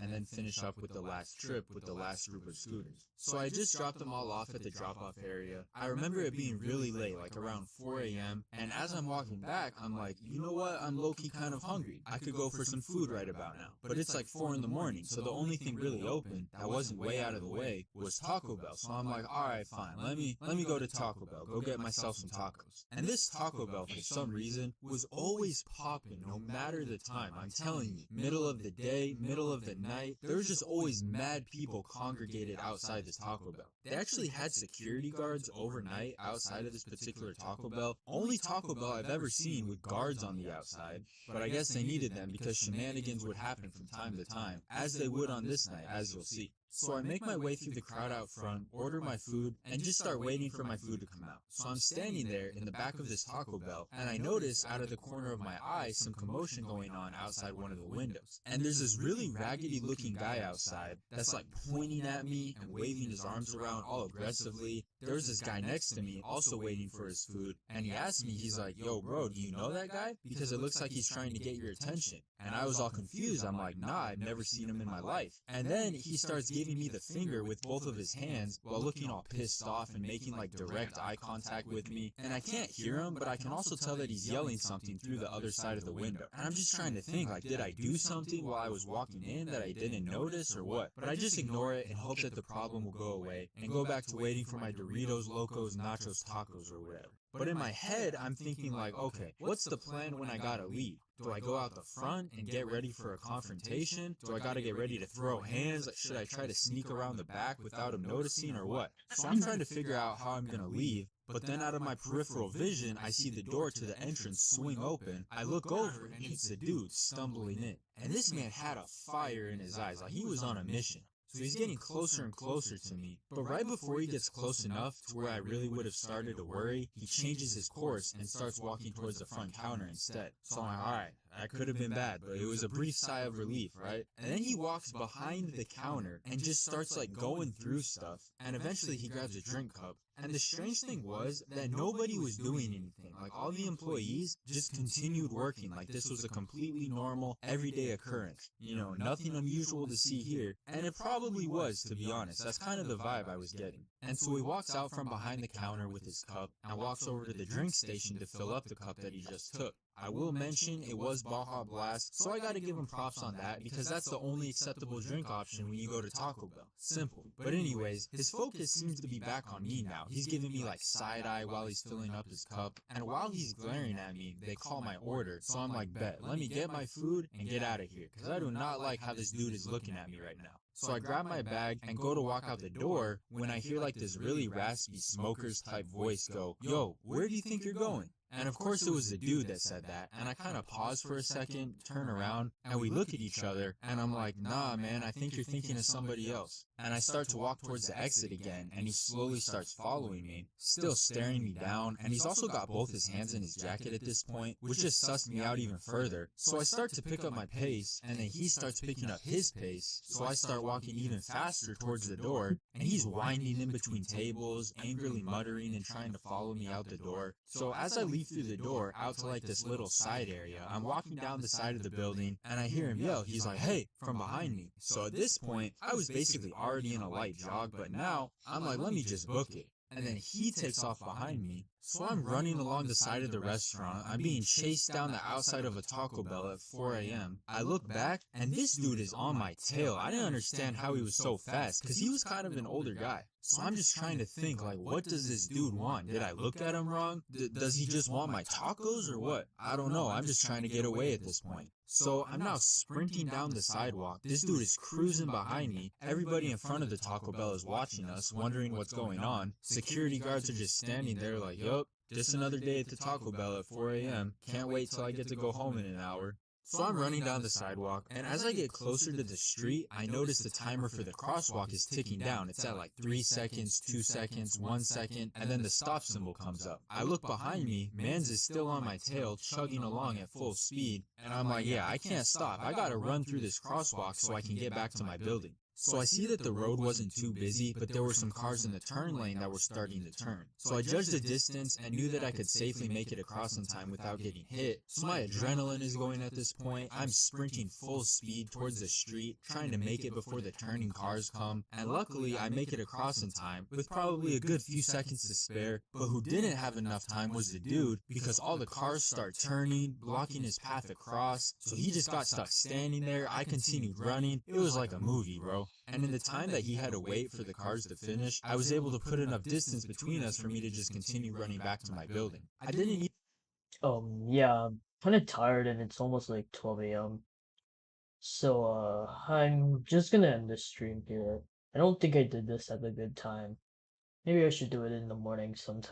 and then finish up with the last trip with the last group of scooters. So I just dropped them all off at the drop-off area. I remember it being really late, like around 4 a.m., and as I'm walking back, I'm like, you know what? I'm low-key kind of hungry. I could go for some food right about now. But it's like 4 in the morning, so the only thing really open that wasn't way out of the way was Taco Bell. So I'm like, alright, fine, let me go to Taco Bell, go get myself some tacos. And this Taco Bell, for some reason, was always popping no matter the time. I'm telling you, middle of the day, middle of the night, there was just always mad people congregated outside this Taco Bell. They actually had security guards overnight outside of this particular Taco Bell. Only Taco Bell I've ever seen with guards on the outside, but I guess they needed them because shenanigans would happen from time to time, as they would on this night, as you'll see. So I make my way through the crowd out front, order my food, and just start waiting for my food to come out. So I'm standing there in the back of this Taco Bell, and I notice out of the corner of my eye some commotion going on outside one of the windows. And there's this really raggedy looking guy outside that's like pointing at me and waving his arms around all aggressively. There's this guy next to me also waiting for his food, and he asked me, he's like, yo bro, do you know that guy? Because it looks like he's trying to get your attention. And I was all confused. I'm like, nah, I've never seen him in my life. And then he starts giving me the finger with both of his hands while looking all pissed off and making like direct eye contact with me. And I can't hear him, but I can also tell that he's yelling something through the other side of the window. And I'm just trying to think, like, did I do something while I was walking in that I didn't notice or what? But I just ignore it and hope that the problem will go away and go back to waiting for my Doritos, Locos, Nachos, Tacos or whatever. But in my head, I'm thinking like, okay, what's the plan when I gotta leave? Do I go out the front and get ready for a confrontation? Do I gotta get ready to throw hands? Like, should I try to sneak around the back without him noticing or what? So I'm trying to figure out how I'm gonna leave. But then out of my peripheral vision, I see the door to the entrance swing open. I look over and it's a dude stumbling in. And this man had a fire in his eyes, like he was on a mission. So he's getting closer and closer to me, but right before he gets close enough to where I really would have started to worry, he changes his course and starts walking towards the front counter instead. So I'm like, alright, that could have been bad, but it was a brief sigh of relief, right? And then he walks behind the counter and just starts like going through stuff, and eventually he grabs a drink cup. And the strange thing was that nobody was doing anything. Like, all the employees just continued working like this was a completely normal, everyday occurrence. You know, nothing unusual to see here. And it probably was, to be honest. That's kind of the vibe I was getting. And so he walks out from behind the counter with his cup and walks over to the drink station to fill up the cup that he just took. I will mention it was Baja Blast, so I gotta give him props on that because that's the only acceptable drink option when you go to Taco Bell. Simple. But anyways, his focus seems to be back on me now. He's giving me like side eye while he's filling up his cup, and while he's glaring at me, they call my order. So I'm like, bet, let me get my food and get out of here, because I do not like how this dude is looking at me right now. So I grab my bag and go to walk out the door when I hear like this really raspy smokers type voice go, yo, where do you think you're going? And of course it was the dude that said that, and I kind of pause for a second, turn around, and we look at each other, and I'm like, nah man, I think you're thinking of somebody else. And I start to walk towards the exit again, and he slowly starts following me, still staring me down, and he's also got both his hands in his jacket at this point, which just sussed me out even further. So I start to pick up my pace, and then he starts picking up his pace, so I start walking even faster towards the door, and he's winding in between tables, angrily muttering and trying to follow me out the door. So as I leave through the door out to like this little side area, I'm walking down the side of the building, and I hear him yell. He's like, hey, from behind me. So at this point, I was basically already in a light jog, but now I'm like, let me just book it. And then he takes off behind me. So I'm running along the side of the restaurant. I'm being chased down the outside of a Taco Bell at 4 a.m. I look back, and this dude is on my tail. I didn't understand how he was so fast, because he was kind of an older guy. So I'm just trying to think, like, what does this dude want? Did I look at him wrong? Does he just want my tacos or what? I don't know. I'm just trying to get away at this point. So I'm now sprinting down the sidewalk. This dude is cruising behind me. Everybody in front of the Taco Bell is watching us, wondering what's going on. Security guards are just standing there like, yup, just another day at the Taco Bell at 4 a.m. Can't wait till I get to go home in an hour. So I'm running down the sidewalk, and as I get closer to the street, I notice the timer for the crosswalk is ticking down. It's at like 3 seconds, 2 seconds, 1 second, and then the stop symbol comes up. I look behind me, mans is still on my tail, chugging along at full speed, and I'm like, yeah, I can't stop. I gotta run through this crosswalk so I can get back to my building. So I see that the road wasn't too busy, but there were some cars in the turn lane that were starting to turn. So I judged the distance and knew that I could safely make it across in time without getting hit. So my adrenaline is going at this point. I'm sprinting full speed towards the street, trying to make it before the turning cars come. And luckily, I make it across in time, with probably a good few seconds to spare. But who didn't have enough time was the dude, because all the cars start turning, blocking his path across. So he just got stuck standing there. I continued running. It was like a movie, bro. And in the time that he had to wait for the cars to finish, I was able to put enough distance between us for me to just continue running back to my building. I didn't even... Yeah, I'm kind of tired and it's almost like 12 a.m. So, I'm just gonna end this stream here. I don't think I did this at a good time. Maybe I should do it in the morning sometime.